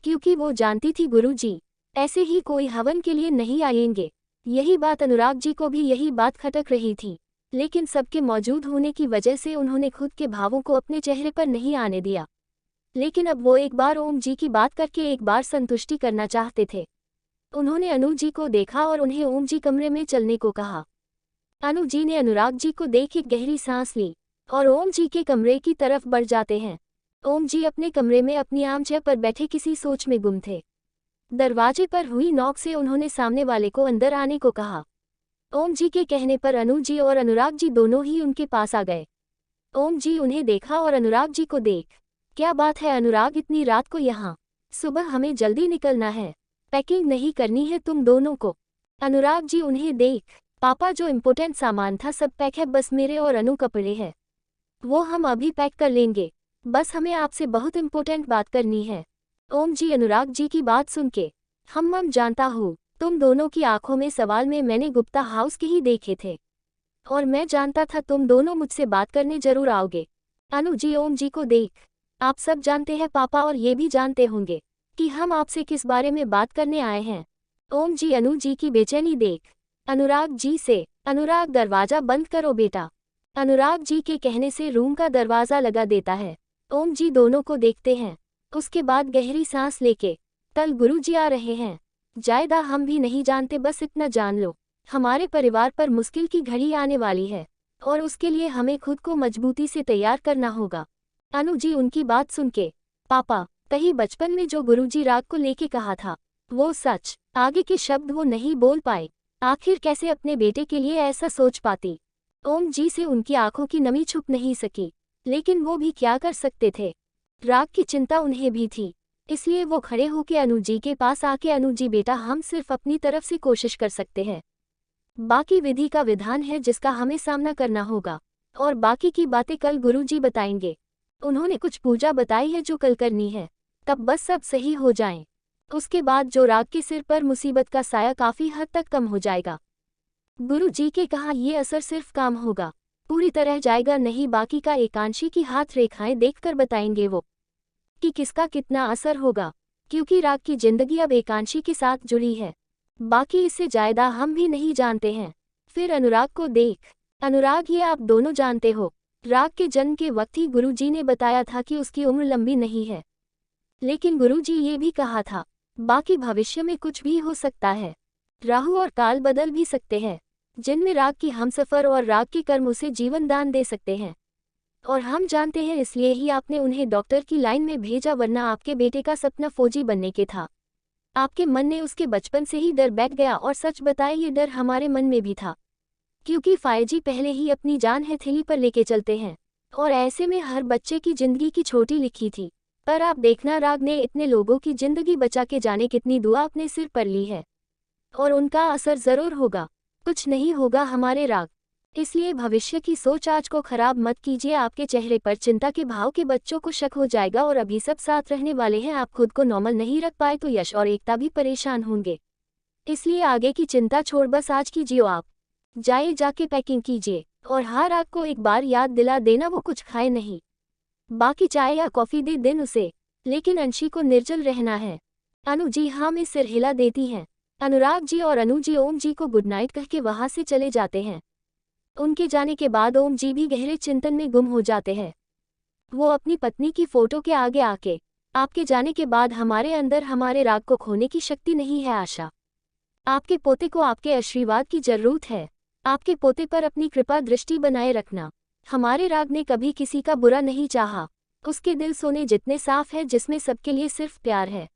क्योंकि वो जानती थी गुरु जी ऐसे ही कोई हवन के लिए नहीं आएंगे। यही बात अनुराग जी को भी यही बात खटक रही थी, लेकिन सबके मौजूद होने की वजह से उन्होंने खुद के भावों को अपने चेहरे पर नहीं आने दिया। लेकिन अब वो एक बार ओम जी की बात करके एक बार संतुष्टि करना चाहते थे। उन्होंने अनु जी को देखा और उन्हें ओम जी कमरे में चलने को कहा। अनु जी ने अनुराग जी को देख एक गहरी सांस ली और ओम जी के कमरे की तरफ बढ़ जाते हैं। ओम जी अपने कमरे में अपनी आर्मचेयर पर बैठे किसी सोच में गुम थे। दरवाजे पर हुई नॉक से उन्होंने सामने वाले को अंदर आने को कहा। ओम जी के कहने पर अनु जी और अनुराग जी दोनों ही उनके पास आ गए। ओम जी उन्हें देखा और अनुराग जी को देख, क्या बात है अनुराग, इतनी रात को यहाँ? सुबह हमें जल्दी निकलना है, पैकिंग नहीं करनी है तुम दोनों को? अनुराग जी उन्हें देख, पापा जो इम्पोर्टेंट सामान था सब पैक है, बस मेरे और अनु कपड़े हैं। वो हम अभी पैक कर लेंगे, बस हमें आपसे बहुत इम्पोर्टेंट बात करनी है। ओम जी अनुराग जी की बात सुन के, हम जानता हूँ तुम दोनों की आंखों में सवाल में मैंने गुप्ता हाउस के ही देखे थे, और मैं जानता था तुम दोनों मुझसे बात करने जरूर आओगे। अनु जी ओम जी को देख, आप सब जानते हैं पापा, और ये भी जानते होंगे कि हम आपसे किस बारे में बात करने आए हैं। ओम जी अनु जी की बेचैनी देख अनुराग जी से, अनुराग दरवाजा बंद करो बेटा। अनुराग जी के कहने से रूम का दरवाजा लगा देता है। ओम जी दोनों को देखते हैं, उसके बाद गहरी सांस लेके, कल गुरुजी आ रहे हैं। जायदा हम भी नहीं जानते, बस इतना जान लो हमारे परिवार पर मुश्किल की घड़ी आने वाली है, और उसके लिए हमें खुद को मजबूती से तैयार करना होगा। अनु जी उनकी बात सुन के, पापा कहीं बचपन में जो गुरुजी राग को लेके कहा था वो सच? आगे के शब्द वो नहीं बोल पाए। आखिर कैसे अपने बेटे के लिए ऐसा सोच पाती? ओम जी से उनकी आंखों की नमी छुप नहीं सकी, लेकिन वो भी क्या कर सकते थे। राग की चिंता उन्हें भी थी, इसलिए वो खड़े होकर अनु जी के पास आके, अनु जी बेटा हम सिर्फ अपनी तरफ से कोशिश कर सकते हैं, बाकी विधि का विधान है जिसका हमें सामना करना होगा, और बाकी की बातें कल गुरुजी बताएंगे। उन्होंने कुछ पूजा बताई है जो कल करनी है, तब बस सब सही हो जाएं। उसके बाद जो राग के सिर पर मुसीबत का साया काफी हद तक कम हो जाएगा। गुरुजी के कहा ये असर सिर्फ काम होगा, पूरी तरह जाएगा नहीं। बाकी का एकांशी की हाथ रेखाएं देखकर बताएंगे वो कि किसका कितना असर होगा, क्योंकि राग की जिंदगी अब एकांशी के साथ जुड़ी है, बाकी इससे ज्यादा हम भी नहीं जानते हैं। फिर अनुराग को देख, अनुराग ये आप दोनों जानते हो, राग के जन्म के वक्त ही गुरुजी ने बताया था कि उसकी उम्र लंबी नहीं है, लेकिन गुरुजी ये भी कहा था बाकी भविष्य में कुछ भी हो सकता है, राहु और काल बदल भी सकते हैं, जिनमें राग की हमसफर और राग के कर्म उसे जीवन दान दे सकते हैं। और हम जानते हैं, इसलिए ही आपने उन्हें डॉक्टर की लाइन में भेजा, वरना आपके बेटे का सपना फौजी बनने के था। आपके मन में उसके बचपन से ही डर बैठ गया, और सच बताए ये डर हमारे मन में भी था, क्योंकि फायजी पहले ही अपनी जान हथेली पर लेके चलते हैं, और ऐसे में हर बच्चे की जिंदगी की छोटी लिखी थी। पर आप देखना राग ने इतने लोगों की जिंदगी बचा के जाने कितनी दुआ अपने सिर पर ली है, और उनका असर जरूर होगा। कुछ नहीं होगा हमारे राग, इसलिए भविष्य की सोच आज को खराब मत कीजिए। आपके चेहरे पर चिंता के भाव के बच्चों को शक हो जाएगा, और अभी सब साथ रहने वाले हैं। आप खुद को नॉर्मल नहीं रख पाए तो यश और एकता भी परेशान होंगे, इसलिए आगे की चिंता छोड़ बस आज कीजिए। आप जाके पैकिंग कीजिए, और हाँ राग को एक बार याद दिला देना वो कुछ खाए नहीं, बाकी चाय या कॉफी दे दिन उसे, लेकिन अंशी को निर्जल रहना है। अनु जी हाँ में सिर हिला देती हैं। अनुराग जी और अनु जी ओम जी को गुड नाइट कह के वहां से चले जाते हैं। उनके जाने के बाद ओम जी भी गहरे चिंतन में गुम हो जाते हैं। वो अपनी पत्नी की फोटो के आगे आके, आपके जाने के बाद हमारे अंदर हमारे राग को खोने की शक्ति नहीं है आशा। आपके पोते को आपके आशीर्वाद की जरूरत है, आपके पोते पर अपनी कृपा दृष्टि बनाए रखना। हमारे राग ने कभी किसी का बुरा नहीं चाहा, उसके दिल सोने जितने साफ है, जिसमें सबके लिए सिर्फ प्यार है,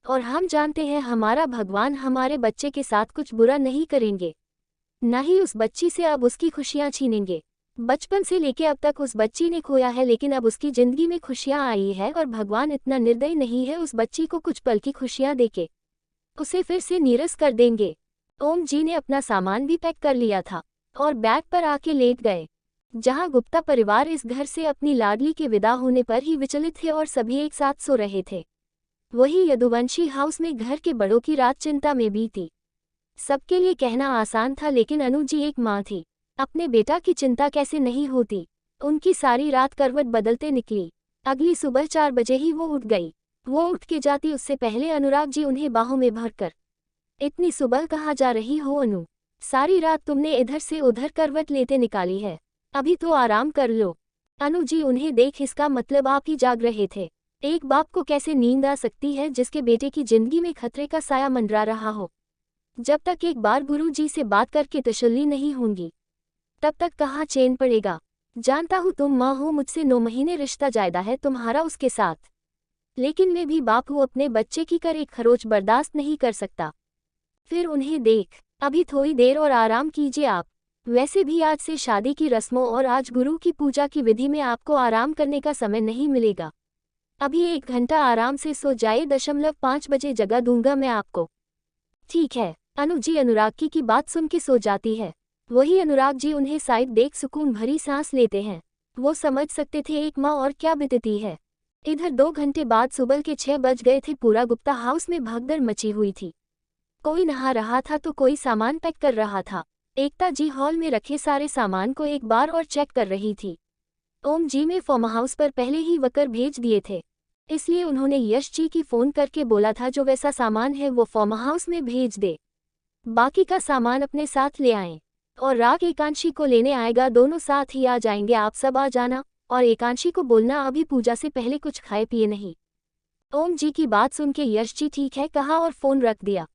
और हम जानते हैं हमारा भगवान हमारे बच्चे के साथ कुछ बुरा नहीं करेंगे, न ही उस बच्ची से अब उसकी खुशियां छीनेंगे। बचपन से लेके अब तक उस बच्ची ने खोया है, लेकिन अब उसकी जिंदगी में खुशियां आई है, और भगवान इतना निर्दयी नहीं है उस बच्ची को कुछ पल की खुशियां देके उसे फिर से नीरस कर देंगे। ओम जी ने अपना सामान भी पैक कर लिया था, और बैग पर आके लेट गए। जहां गुप्ता परिवार इस घर से अपनी लाडली के विदा होने पर ही विचलित थे, और सभी एक साथ सो रहे थे, वही यदुवंशी हाउस में घर के बड़ों की रात चिंता में बीती। सबके लिए कहना आसान था, लेकिन अनु जी एक माँ थी, अपने बेटा की चिंता कैसे नहीं होती। उनकी सारी रात करवट बदलते निकली। अगली सुबह 4 बजे ही वो उठ गई। वो उठ के जाती उससे पहले अनुराग जी उन्हें बाहों में भरकर, इतनी सुबह कहाँ जा रही हो अनु? सारी रात तुमने इधर से उधर करवट लेते निकाली है, अभी तो आराम कर लो। अनु जी उन्हें देख, इसका मतलब आप ही जाग रहे थे। एक बाप को कैसे नींद आ सकती है जिसके बेटे की जिंदगी में खतरे का साया मंडरा रहा हो? जब तक एक बार गुरु जी से बात करके तसल्ली नहीं होंगी, तब तक कहाँ चैन पड़ेगा। जानता हूँ तुम माँ हो, मुझसे 9 महीने रिश्ता जायदा है तुम्हारा उसके साथ, लेकिन मैं भी बाप हूँ, अपने बच्चे की कर एक खरोच बर्दाश्त नहीं कर सकता। फिर उन्हें देख, अभी थोड़ी देर और आराम कीजिए आप। वैसे भी आज से शादी की रस्मों और आज गुरु की पूजा की विधि में आपको आराम करने का समय नहीं मिलेगा। अभी 1 घंटा आराम से सो जाए, 5 बजे जगा दूंगा मैं आपको। ठीक है। अनु जी अनुराग की बात सुन के सो जाती है। वही अनुराग जी उन्हें साइड देख सुकून भरी सांस लेते हैं। वो समझ सकते थे एक माँ और क्या बीतती है। इधर 2 घंटे बाद सुबह के 6 बज गए थे। पूरा गुप्ता हाउस में भगदड़ मची हुई थी। कोई नहा रहा था तो कोई सामान पैक कर रहा था। एकता जी हॉल में रखे सारे सामान को एक बार और चेक कर रही थी। ओम जी में फार्म हाउस पर पहले ही वर्कर भेज दिए थे, इसलिए उन्होंने यश जी की फ़ोन करके बोला था जो वैसा सामान है वो फार्म हाउस में भेज दे, बाकी का सामान अपने साथ ले आएं। और राग एकांशी को लेने आएगा, दोनों साथ ही आ जाएंगे, आप सब आ जाना। और एकांशी को बोलना अभी पूजा से पहले कुछ खाए पिए नहीं। ओम जी की बात सुन के यश जी ठीक है कहा और फ़ोन रख दिया।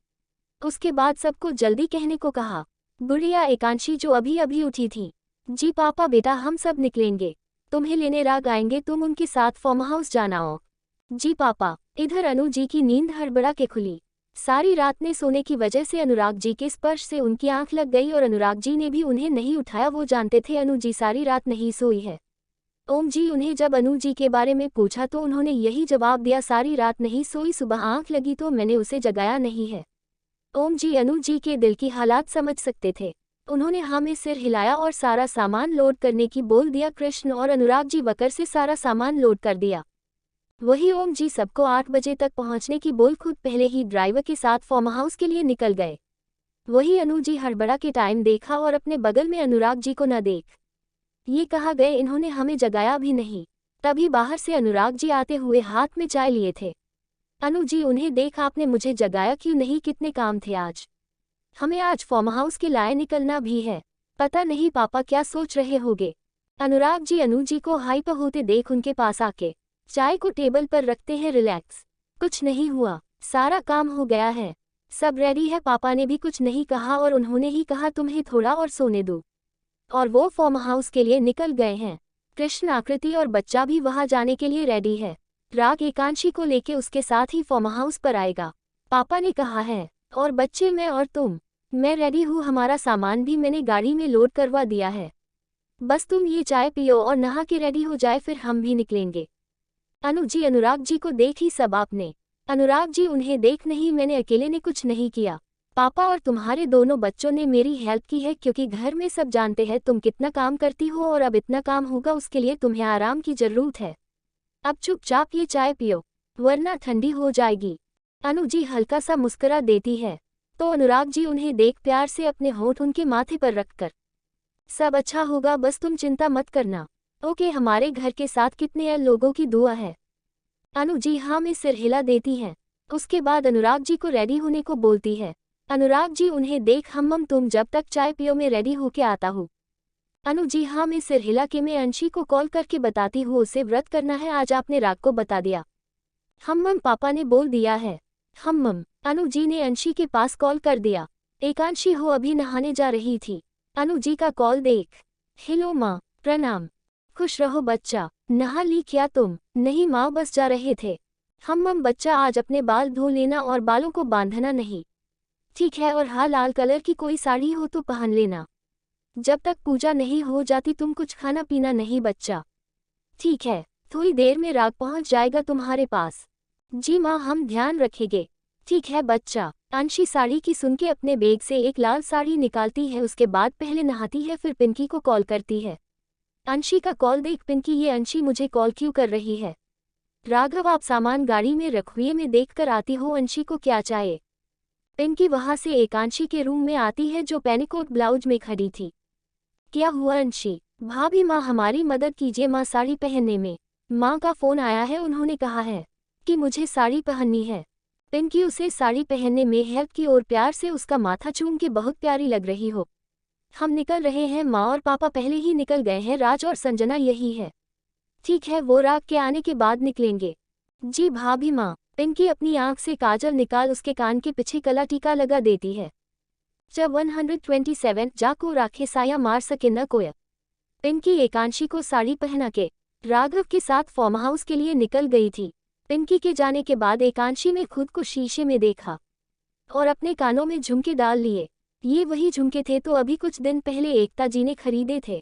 उसके बाद सबको जल्दी कहने को कहा। गुड़िया एकांशी जो अभी अभी उठी थी, जी पापा बेटा हम सब निकलेंगे, तुम्हें लेने राग आएंगे, तुम उनके साथ फार्म हाउस जाना हो। जी पापा। इधर अनु जी की नींद हड़बड़ा के खुली। सारी रात ने सोने की वजह से अनुराग जी के स्पर्श से उनकी आंख लग गई और अनुराग जी ने भी उन्हें नहीं उठाया। वो जानते थे अनु जी सारी रात नहीं सोई है। ओम जी उन्हें जब अनु जी के बारे में पूछा तो उन्होंने यही जवाब दिया, सारी रात नहीं सोई, सुबह आंख लगी तो मैंने उसे जगाया नहीं है। ओम जी अनु जी के दिल की हालात समझ सकते थे। उन्होंने हाँ में सिर हिलाया और सारा सामान लोड करने की बोल दिया। कृष्ण और अनुराग जी वकर से सारा सामान लोड कर दिया। वही ओम जी सबको 8 बजे तक पहुंचने की बोल खुद पहले ही ड्राइवर के साथ फार्म हाउस के लिए निकल गए। वही अनु जी हड़बड़ा के टाइम देखा और अपने बगल में अनुराग जी को न देख ये कहा गए इन्होंने हमें जगाया भी नहीं। तभी बाहर से अनुराग जी आते हुए हाथ में चाय लिए थे। अनु जी उन्हें देख आपने मुझे जगाया क्यों नहीं, कितने काम थे आज, हमें आज फार्म हाउस के लाए निकलना भी है, पता नहीं पापा क्या सोच रहे होंगे। अनुराग जी अनु जी को हाइपर होते देख उनके पास आके चाय को टेबल पर रखते हैं। रिलैक्स, कुछ नहीं हुआ, सारा काम हो गया है, सब रेडी है। पापा ने भी कुछ नहीं कहा और उन्होंने ही कहा तुम्हें थोड़ा और सोने दो, और वो फार्म हाउस के लिए निकल गए हैं। कृष्ण आकृति और बच्चा भी वहां जाने के लिए रेडी है। राग एकांशी को लेके उसके साथ ही फार्म हाउस पर आएगा, पापा ने कहा है। और बच्चे मैं और तुम, मैं रेडी हूँ, हमारा सामान भी मैंने गाड़ी में लोड करवा दिया है, बस तुम ये चाय पियो और नहा के रेडी हो जाए फिर हम भी निकलेंगे। अनु जी अनुराग जी को देख ही सब आपने। अनुराग जी उन्हें देख नहीं, मैंने अकेले ने कुछ नहीं किया, पापा और तुम्हारे दोनों बच्चों ने मेरी हेल्प की है, क्योंकि घर में सब जानते हैं तुम कितना काम करती हो और अब इतना काम होगा उसके लिए तुम्हें आराम की जरूरत है। अब चुपचाप ये चाय पियो वरना ठंडी हो जाएगी। अनु जी हल्का सा मुस्कुरा देती है तो अनुराग जी उन्हें देख प्यार से अपने होंठ उनके माथे पर रखकर, सब अच्छा होगा बस तुम चिंता मत करना, ओके। हमारे घर के साथ कितने लोगों की दुआ है। अनु जी हाँ में सिर हिला देती हैं। उसके बाद अनुराग जी को रेडी होने को बोलती है। अनुराग जी उन्हें देख हम तुम जब तक चाय पियो मैं रेडी होके आता हूँ। अनु जी हाँ में सिर हिला के मैं अंशी को कॉल करके बताती हूँ, उसे व्रत करना है आज, आपने राग को बता दिया। हम पापा ने बोल दिया है। हम अनु जी ने अंशी के पास कॉल कर दिया। एकांशी हो अभी नहाने जा रही थी। अनु जी का कॉल देख, हेलो माँ, प्रणाम, खुश रहो बच्चा, नहा ली क्या तुम? नहीं माँ बस जा रहे थे। हम बच्चा आज अपने बाल धो लेना और बालों को बांधना नहीं, ठीक है? और हाँ लाल कलर की कोई साड़ी हो तो पहन लेना, जब तक पूजा नहीं हो जाती तुम कुछ खाना पीना नहीं बच्चा, ठीक है? थोड़ी देर में राग पहुंच जाएगा तुम्हारे पास। जी माँ हम ध्यान रखेंगे, ठीक है बच्चा। अंशी साड़ी की सुन के अपने बैग से एक लाल साड़ी निकालती है, उसके बाद पहले नहाती है फिर पिंकी को कॉल करती है। अंशी का कॉल देख पिंकी, ये अंशी मुझे कॉल क्यों कर रही है? राघव आप सामान गाड़ी में रखिए, मैं देख कर आती हूँ अंशी को क्या चाहिए। पिंकी वहां से एकांशी के रूम में आती है जो पेनीकोट ब्लाउज में खड़ी थी। क्या हुआ अंशी? भाभी माँ हमारी मदद कीजिए माँ साड़ी पहनने में, माँ का फ़ोन आया है, उन्होंने कहा है कि मुझे साड़ी पहननी है। पिंकी उसे साड़ी पहनने में हेल्प की और प्यार से उसका माथा चूम के बहुत प्यारी लग रही हो। हम निकल रहे हैं माँ और पापा पहले ही निकल गए हैं, राज और संजना यही है। ठीक है वो राग के आने के बाद निकलेंगे। जी भाभी माँ। पिंकी अपनी आंख से काजल निकाल उसके कान के पीछे कला टीका लगा देती है। जब 127 जाको राखे साया मार सके न कोय। पिंकी एकांशी को साड़ी पहना के राघव के साथ फार्म हाउस के लिए निकल गई थी। पिंकी के जाने के बाद एकांशी ने खुद को शीशे में देखा और अपने कानों में झुमके डाल लिए। ये वही झुमके थे तो अभी कुछ दिन पहले एकता जी ने खरीदे थे।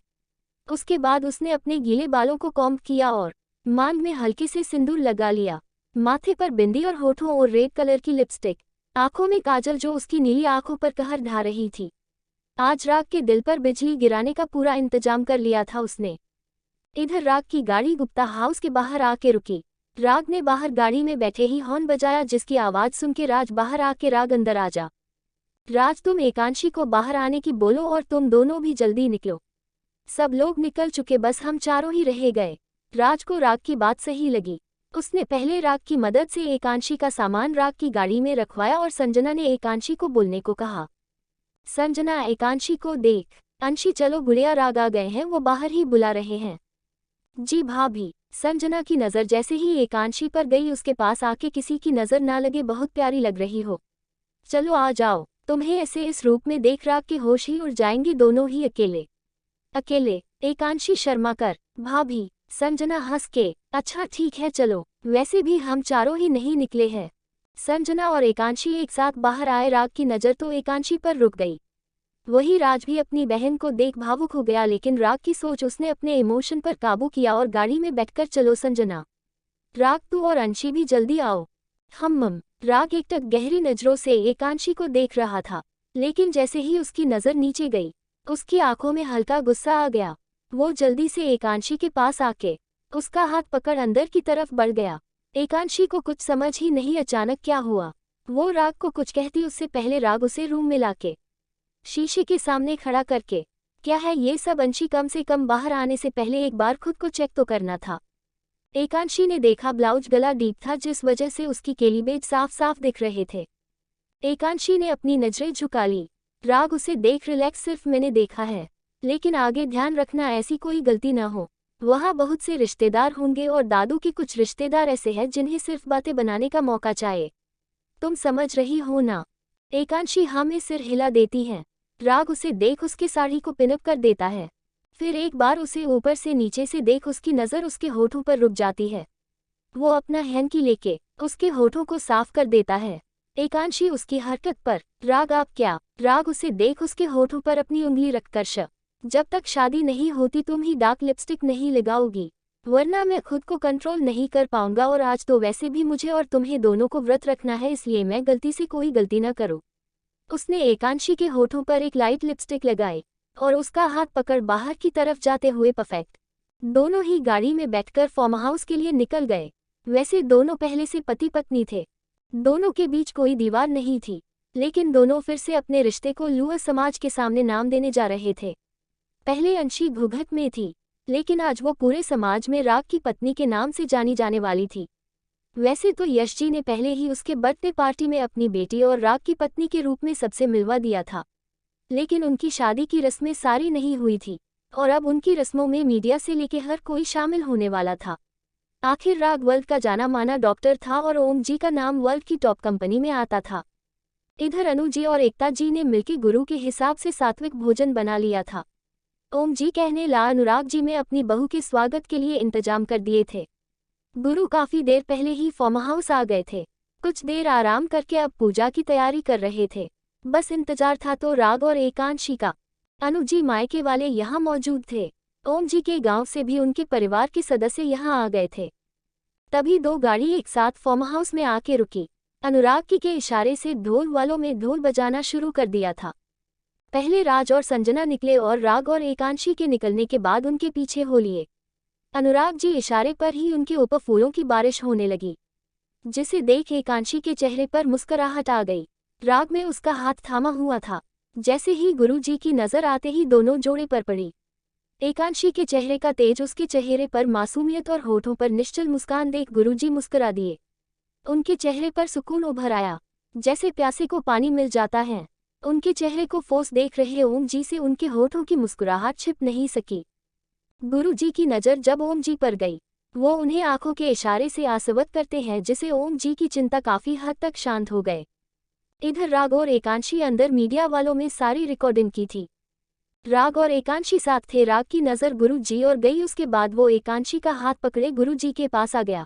उसके बाद उसने अपने गीले बालों को कॉम्ब किया और मांग में हल्के से सिंदूर लगा लिया, माथे पर बिंदी और होठों और रेड कलर की लिपस्टिक, आंखों में काजल जो उसकी नीली आंखों पर कहर ढा रही थी। आज राग के दिल पर बिजली गिराने का पूरा इंतजाम कर लिया था उसने। इधर राग की गाड़ी गुप्ता हाउस के बाहर आके रुकी। राग ने बाहर गाड़ी में बैठे ही हॉर्न बजाया, जिसकी आवाज सुन के राज बाहर आके, राग अंदर आ जा। राज तुम एकांशी को बाहर आने की बोलो और तुम दोनों भी जल्दी निकलो। सब लोग निकल चुके, बस हम चारों ही रह गए। राज को राग की बात सही लगी। उसने पहले राग की मदद से एकांशी का सामान राग की गाड़ी में रखवाया और संजना ने एकांशी को बोलने को कहा। संजना एकांशी को देख, अंशी चलो गुड़िया, राग आ गए हैं, वो बाहर ही बुला रहे हैं। जी भाभी। संजना की नज़र जैसे ही एकांशी पर गई, उसके पास आके, किसी की नज़र ना लगे, बहुत प्यारी लग रही हो, चलो आ जाओ। तुम्हें ऐसे इस रूप में देख राग के होश ही उड़ जाएंगे, दोनों ही अकेले अकेले। एकांशी शर्मा कर, भाभी। संजना हंस के, अच्छा ठीक है चलो, वैसे भी हम चारों ही नहीं निकले हैं। संजना और एकांशी एक साथ बाहर आए। राग की नज़र तो एकांशी पर रुक गई। वही राज भी अपनी बहन को देख भावुक हो गया, लेकिन राग की सोच, उसने अपने इमोशन पर काबू किया और गाड़ी में बैठकर, चलो संजना, राग तू और अंशी भी जल्दी आओ। हम राग एकटक गहरी नजरों से एकांशी को देख रहा था, लेकिन जैसे ही उसकी नज़र नीचे गई, उसकी आंखों में हल्का गुस्सा आ गया। वो जल्दी से एकांशी के पास आके उसका हाथ पकड़ अंदर की तरफ बढ़ गया। एकांशी को कुछ समझ ही नहीं अचानक क्या हुआ। वो राग को कुछ कहती उससे पहले राग उसे रूम में लाके शीशे के सामने खड़ा करके, क्या है ये सब अंशी, कम से कम बाहर आने से पहले एक बार खुद को चेक तो करना था। एकांशी ने देखा ब्लाउज गला डीप था, जिस वजह से उसकी केलीबेज साफ साफ दिख रहे थे। एकांशी ने अपनी नजरें झुका ली। राग उसे देख, रिलैक्स, सिर्फ मैंने देखा है, लेकिन आगे ध्यान रखना ऐसी कोई गलती ना हो। वहाँ बहुत से रिश्तेदार होंगे और दादू के कुछ रिश्तेदार ऐसे हैं जिन्हें सिर्फ बातें बनाने का मौका चाहिए, तुम समझ रही हो ना। एकांशी हाँ में सिर हिला देती है। राग उसे देख उसके साड़ी को पिनअप कर देता है, फिर एक बार उसे ऊपर से नीचे से देख उसकी नज़र उसके होठों पर रुक जाती है। वो अपना हैंकी लेके उसके होठों को साफ कर देता है। एकांशी उसकी हरकत पर, राग आप क्या। राग उसे देख उसके होठों पर अपनी उंगली रखकर, जब तक शादी नहीं होती तुम ही डार्क लिपस्टिक नहीं लगाओगी, वरना मैं खुद को कंट्रोल नहीं कर पाऊंगा, और आज तो वैसे भी मुझे और तुम्हें दोनों को व्रत रखना है, इसलिए मैं गलती से कोई गलती न करूं। उसने एकांशी के होठों पर एक लाइट लिपस्टिक लगाई और उसका हाथ पकड़ बाहर की तरफ जाते हुए परफेक्ट। दोनों ही गाड़ी में बैठकर फार्म हाउस के लिए निकल गए। वैसे दोनों पहले से पति पत्नी थे, दोनों के बीच कोई दीवार नहीं थी, लेकिन दोनों फिर से अपने रिश्ते को लुआ समाज के सामने नाम देने जा रहे थे। पहले अंशी घूंघट में थी, लेकिन आज वो पूरे समाज में राग की पत्नी के नाम से जानी जाने वाली थी। वैसे तो यश जी ने पहले ही उसके बर्थडे पार्टी में अपनी बेटी और राग की पत्नी के रूप में सबसे मिलवा दिया था, लेकिन उनकी शादी की रस्में सारी नहीं हुई थी और अब उनकी रस्मों में मीडिया से लेकर हर कोई शामिल होने वाला था। आखिर राग वर्ल्ड का जाना माना डॉक्टर था और ओम जी का नाम वर्ल्ड की टॉप कंपनी में आता था। इधर अनु जी और एकता जी ने मिलकर गुरु के हिसाब से सात्विक भोजन बना लिया था। ओम जी कहने ला अनुराग जी में अपनी बहू के स्वागत के लिए इंतजाम कर दिए थे। गुरु काफी देर पहले ही फार्म हाउस आ गए थे। कुछ देर आराम करके अब पूजा की तैयारी कर रहे थे। बस इंतजार था तो राग और एकांशी का। अनु जी मायके वाले यहाँ मौजूद थे। ओम जी के गांव से भी उनके परिवार के सदस्य यहाँ आ गए थे। तभी दो गाड़ी एक साथ फार्म हाउस में आके रुकी। अनुराग की के इशारे से ढोल वालों में ढोल बजाना शुरू कर दिया था। पहले राज और संजना निकले और राग और एकांशी के निकलने के बाद उनके पीछे हो लिए। अनुराग जी इशारे पर ही उनके ऊपर फूलों की बारिश होने लगी, जिसे देख एकांशी के चेहरे पर मुस्कुराहट आ गई। राग में उसका हाथ थामा हुआ था। जैसे ही गुरुजी की नजर आते ही दोनों जोड़े पर पड़ी। एकांशी के चेहरे का तेज, उसके चेहरे पर मासूमियत और होठों पर निश्चल मुस्कान देख गुरुजी मुस्कुरा दिए। उनके चेहरे पर सुकून उभर आया, जैसे प्यासे को पानी मिल जाता है। उनके चेहरे को फोर्स देख रहे ओम जी से उनके होठों की मुस्कुराहट छिप नहीं सकी। गुरुजी की नज़र जब ओम जी पर गई, वो उन्हें आंखों के इशारे से आश्वस्त करते हैं, जिसे ओम जी की चिंता काफी हद तक शांत हो गए। इधर राग और एकांशी अंदर मीडिया वालों में सारी रिकॉर्डिंग की थी। राग और एकांशी साथ थे। राग की नज़र गुरुजी और गई, उसके बाद वो एकांशी का हाथ पकड़े गुरुजी के पास आ गया।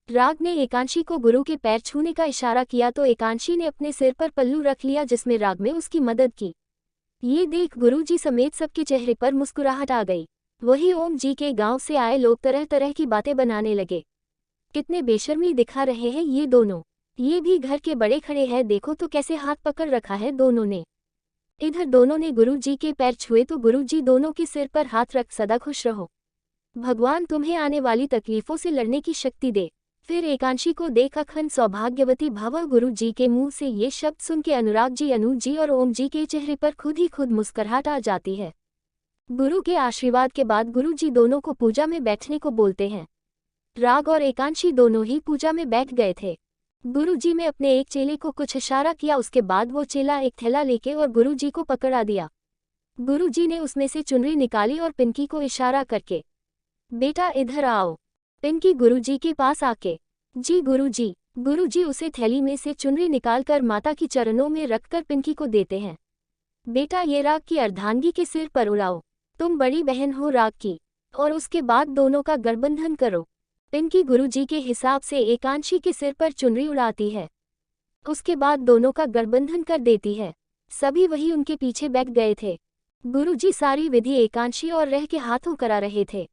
राग ने एकांशी को गुरु के पैर छूने का इशारा किया तो एकांशी ने अपने सिर पर पल्लू रख लिया, जिसमें राग में उसकी मदद की। ये देख गुरुजी समेत सबके चेहरे पर मुस्कुराहट आ गई। वही ओम जी के गांव से आए लोग तरह तरह की बातें बनाने लगे। कितने बेशर्मी दिखा रहे हैं ये दोनों, ये भी घर के बड़े खड़े हैं, देखो तो कैसे हाथ पकड़ रखा है दोनों ने। इधर दोनों ने गुरुजी के पैर छुए तो गुरुजी दोनों के सिर पर हाथ रख सदा खुश रहो। भगवान तुम्हें आने वाली तकलीफों से लड़ने की शक्ति दे। फिर एकांशी को देख अखंड सौभाग्यवती भव। गुरु जी के मुंह से ये शब्द सुन के अनुराग जी, अनु जी और ओम जी के चेहरे पर खुद ही खुद मुस्कुराहट आ जाती है। गुरु के आशीर्वाद के बाद गुरु जी दोनों को पूजा में बैठने को बोलते हैं। राग और एकांशी दोनों ही पूजा में बैठ गए थे। गुरु जी ने अपने एक चेले को कुछ इशारा किया, उसके बाद वो चेला एक थैला लेके और गुरु जी को पकड़ा दिया। गुरु जी ने उसमें से चुनरी निकाली और पिंकी को इशारा करके, बेटा इधर आओ। पिंकी गुरु जी के पास आके, जी गुरु जी। गुरु जी उसे थैली में से चुनरी निकालकर माता की चरणों में रखकर पिंकी को देते हैं। बेटा ये राग की अर्धांगी के सिर पर उड़ाओ, तुम बड़ी बहन हो राग की, और उसके बाद दोनों का गठबंधन करो। पिंकी गुरुजी के हिसाब से एकांशी के सिर पर चुनरी उड़ाती है, उसके बाद दोनों का गठबंधन कर देती है। सभी वही उनके पीछे बैठ गए थे। गुरुजी सारी विधि एकांशी और रह के हाथों करा रहे थे।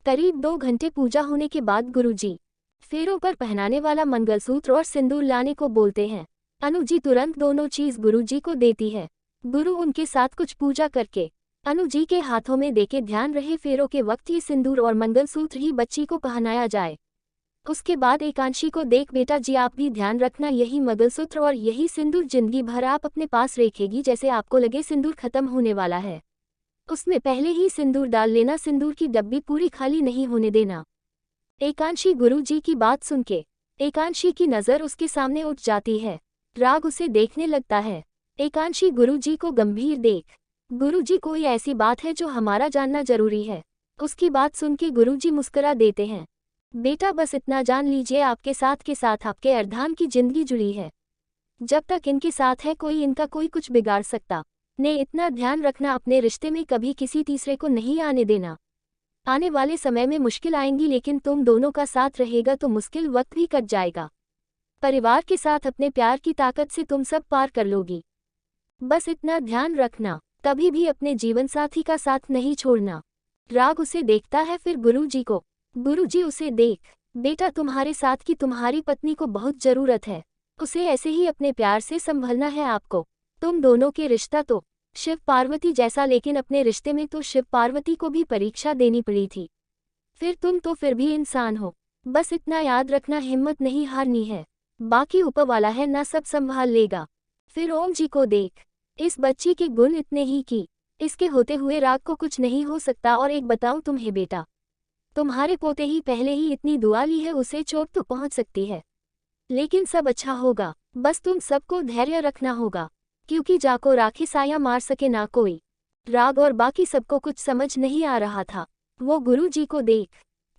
करीब 2 घंटे पूजा होने के बाद गुरुजी फेरों पर पहनाने वाला मंगलसूत्र और सिंदूर लाने को बोलते हैं। अनु जी तुरंत दोनों चीज गुरुजी को देती है। गुरु उनके साथ कुछ पूजा करके अनु जी के हाथों में देके ध्यान रहे फेरों के वक्त ये सिंदूर और मंगलसूत्र ही बच्ची को पहनाया जाए। उसके बाद एकांशी को देख, बेटा जी आप भी ध्यान रखना, यही मंगलसूत्र और यही सिंदूर जिंदगी भर आप अपने पास रखेगी। जैसे आपको लगे सिंदूर खत्म होने वाला है, उसमें पहले ही सिंदूर डाल लेना, सिंदूर की डब्बी पूरी खाली नहीं होने देना। एकांशी गुरु जी की बात सुन के एकांशी की नज़र उसके सामने उठ जाती है। राग उसे देखने लगता है। एकांशी गुरु जी को गंभीर देख, गुरुजी कोई ऐसी बात है जो हमारा जानना जरूरी है। उसकी बात सुन के गुरुजी मुस्कुरा देते हैं। बेटा बस इतना जान लीजिए, आपके साथ के साथ आपके अर्धान की जिंदगी जुड़ी है। जब तक इनके साथ है कोई इनका कोई कुछ बिगाड़ सकता ने। इतना ध्यान रखना, अपने रिश्ते में कभी किसी तीसरे को नहीं आने देना। आने वाले समय में मुश्किल आएंगी, लेकिन तुम दोनों का साथ रहेगा तो मुश्किल वक्त भी कट जाएगा। परिवार के साथ अपने प्यार की ताकत से तुम सब पार कर लोगी। बस इतना ध्यान रखना, कभी भी अपने जीवन साथी का साथ नहीं छोड़ना। राग उसे देखता है, फिर गुरुजी को। गुरुजी उसे देख, बेटा तुम्हारे साथ की तुम्हारी पत्नी को बहुत जरूरत है, उसे ऐसे ही अपने प्यार से संभलना है आपको। तुम दोनों के रिश्ता तो शिव पार्वती जैसा, लेकिन अपने रिश्ते में तो शिव पार्वती को भी परीक्षा देनी पड़ी थी। फिर तुम तो फिर भी इंसान हो। बस इतना याद रखना, हिम्मत नहीं हारनी है, बाकी ऊपर वाला है ना, सब संभाल लेगा। फिर ओम जी को देख, इस बच्ची के गुण इतने ही कि इसके होते हुए राग को कुछ नहीं हो सकता। और एक बताऊं तुम्हें बेटा, तुम्हारे पोते ही पहले ही इतनी दुआ ली है, उसे चोट तो पहुंच सकती है, लेकिन सब अच्छा होगा। बस तुम सबको धैर्य रखना होगा, क्योंकि जाको राखी साया मार सके ना कोई। राग और बाकी सबको कुछ समझ नहीं आ रहा था। वो गुरुजी को देख,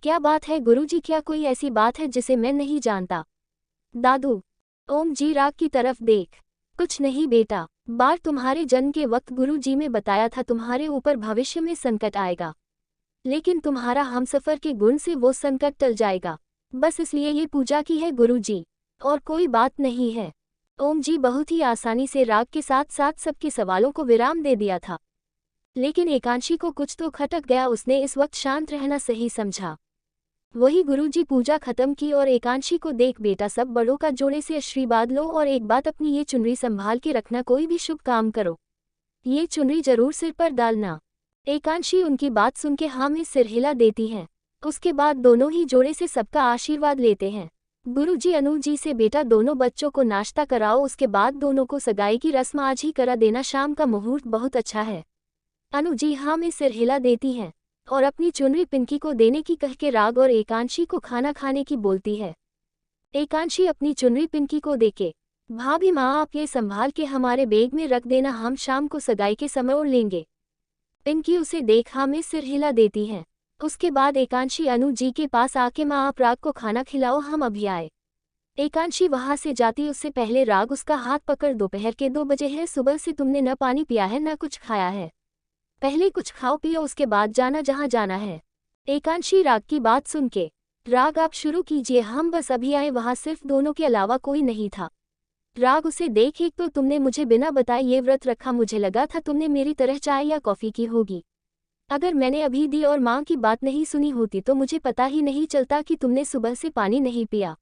क्या बात है गुरुजी, क्या कोई ऐसी बात है जिसे मैं नहीं जानता? दादू, ओम जी राग की तरफ देख, कुछ नहीं बेटा, बार तुम्हारे जन्म के वक्त गुरुजी ने बताया था तुम्हारे ऊपर भविष्य में संकट आएगा, लेकिन तुम्हारा हमसफर के गुण से वो संकट टल जाएगा। बस इसलिए ये पूजा की है गुरुजी, और कोई बात नहीं है। ओम जी बहुत ही आसानी से राग के साथ साथ सबके सवालों को विराम दे दिया था, लेकिन एकांशी को कुछ तो खटक गया। उसने इस वक्त शांत रहना सही समझा। वही गुरुजी पूजा खत्म की और एकांशी को देख, बेटा सब बड़ों का जोड़े से आशीर्वाद लो और एक बात, अपनी ये चुनरी संभाल के रखना, कोई भी शुभ काम करो ये चुनरी जरूर सिर पर डालना। एकांशी उनकी बात सुन के हाँ में सिर हिला देती हैं। उसके बाद दोनों ही जोड़े से सबका आशीर्वाद लेते हैं। गुरुजी अनु जी से, बेटा दोनों बच्चों को नाश्ता कराओ, उसके बाद दोनों को सगाई की रस्म आज ही करा देना, शाम का मुहूर्त बहुत अच्छा है। अनु जी हाँ में सिर हिला देती हैं और अपनी चुनरी पिंकी को देने की कह के राग और एकांशी को खाना खाने की बोलती है। एकांशी अपनी चुनरी पिंकी को देके, भाभी माँ आप ये संभाल के हमारे बैग में रख देना, हम शाम को सगाई के समय उड़ लेंगे। पिंकी उसे देख हाँ में सिर हिला देती हैं। उसके बाद एकांशी अनु जी के पास आके, माँ आप राग को खाना खिलाओ, हम अभी आए। एकांशी वहां से जाती उससे पहले राग उसका हाथ पकड़, दोपहर के 2 बजे है, सुबह से तुमने न पानी पिया है न कुछ खाया है, पहले कुछ खाओ पियो, उसके बाद जाना जहां जाना है। एकांशी राग की बात सुन के, राग आप शुरू कीजिए, हम बस अभी आए। वहां सिर्फ दोनों के अलावा कोई नहीं था। राग उसे देख, एक तो तुमने मुझे बिना बताए ये व्रत रखा, मुझे लगा था तुमने मेरी तरह चाय या कॉफी की होगी। अगर मैंने अभी दी और माँ की बात नहीं सुनी होती तो मुझे पता ही नहीं चलता कि तुमने सुबह से पानी नहीं पिया।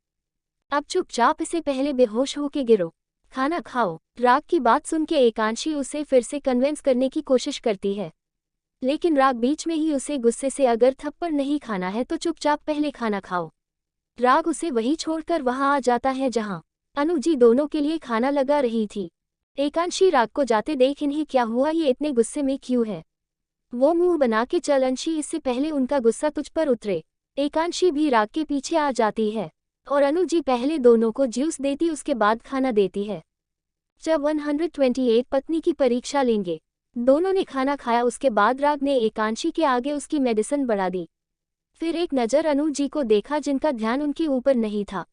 अब चुपचाप इसे पहले बेहोश होके गिरो, खाना खाओ। राग की बात सुन के एकांशी उसे फिर से कन्विंस करने की कोशिश करती है। लेकिन राग बीच में ही उसे गुस्से से, अगर थप्पड़ नहीं खाना है तो चुपचाप पहले खाना खाओ। राग उसे वही छोड़कर वहां आ जाता है जहां अनुजी दोनों के लिए खाना लगा रही थी। एकांशी राग को जाते देख इन्हें क्या हुआ, ये इतने गुस्से में क्यों है? वो मुंह बना के चल अंशी, इससे पहले उनका गुस्सा तुझ पर उतरे। एकांशी भी राग के पीछे आ जाती है और अनुजी पहले दोनों को जूस देती, उसके बाद खाना देती है। जब 128 पत्नी की परीक्षा लेंगे। दोनों ने खाना खाया, उसके बाद राग ने एकांशी के आगे उसकी मेडिसिन बढ़ा दी। फिर एक नज़र अनुजी को देखा जिनका ध्यान उनके ऊपर नहीं था।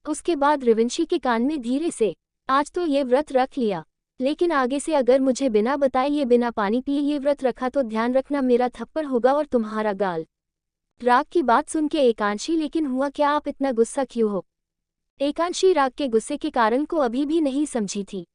उसके बाद रिवंशी के कान में धीरे से, आज तो ये व्रत रख लिया, लेकिन आगे से अगर मुझे बिना बताए ये बिना पानी पिए ये व्रत रखा तो ध्यान रखना मेरा थप्पड़ होगा और तुम्हारा गाल। राग की बात सुन के एकांशी, लेकिन हुआ क्या, आप इतना गुस्सा क्यों हो? एकांशी राग के गुस्से के कारण को अभी भी नहीं समझी थी।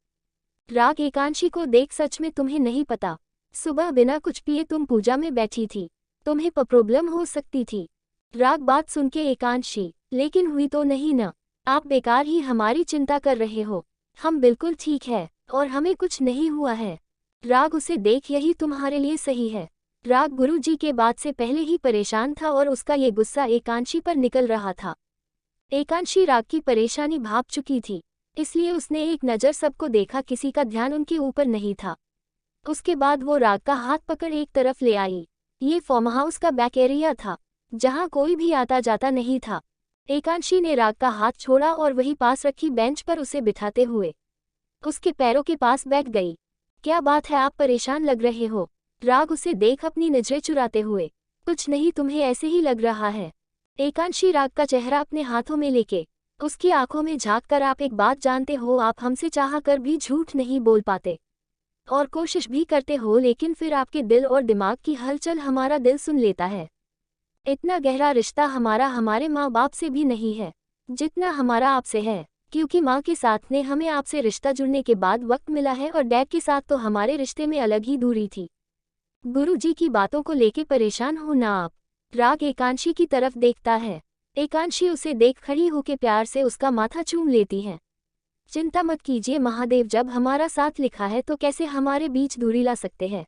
राग एकांशी को देख, सच में तुम्हें नहीं पता, सुबह बिना कुछ पिए तुम पूजा में बैठी थी, तुम्हें प्रॉब्लम हो सकती थी। राग बात सुन के एकांशी, लेकिन हुई तो नहीं न, आप बेकार ही हमारी चिंता कर रहे हो, हम बिल्कुल ठीक है और हमें कुछ नहीं हुआ है। राग उसे देख, यही तुम्हारे लिए सही है। राग गुरुजी के बात से पहले ही परेशान था और उसका ये गुस्सा एकांशी पर निकल रहा था। एकांशी राग की परेशानी भाप चुकी थी, इसलिए उसने एक नज़र सबको देखा, किसी का ध्यान उनके ऊपर नहीं था। उसके बाद वो राग का हाथ पकड़ एक तरफ ले आई। ये फार्म हाउस का बैक एरिया था जहां कोई भी आता जाता नहीं था। एकांशी ने राग का हाथ छोड़ा और वही पास रखी बेंच पर उसे बिठाते हुए उसके पैरों के पास बैठ गई। क्या बात है, आप परेशान लग रहे हो? राग उसे देख अपनी नजरें चुराते हुए, कुछ नहीं, तुम्हें ऐसे ही लग रहा है। एकांशी राग का चेहरा अपने हाथों में लेके उसकी आंखों में झांक कर, आप एक बात जानते हो, आप हमसे चाह कर भी झूठ नहीं बोल पाते और कोशिश भी करते हो, लेकिन फिर आपके दिल और दिमाग की हलचल हमारा दिल सुन लेता है। इतना गहरा रिश्ता हमारा हमारे माँ बाप से भी नहीं है जितना हमारा आपसे है, क्योंकि माँ के साथ ने हमें आपसे रिश्ता जुड़ने के बाद वक्त मिला है और डैड के साथ तो हमारे रिश्ते में अलग ही दूरी थी। गुरुजी की बातों को लेके परेशान हो ना आप। राग एकांशी की तरफ देखता है। एकांशी उसे देख खड़ी होके प्यार से उसका माथा चूम लेती है। चिंता मत कीजिए महादेव, जब हमारा साथ लिखा है तो कैसे हमारे बीच दूरी ला सकते हैं।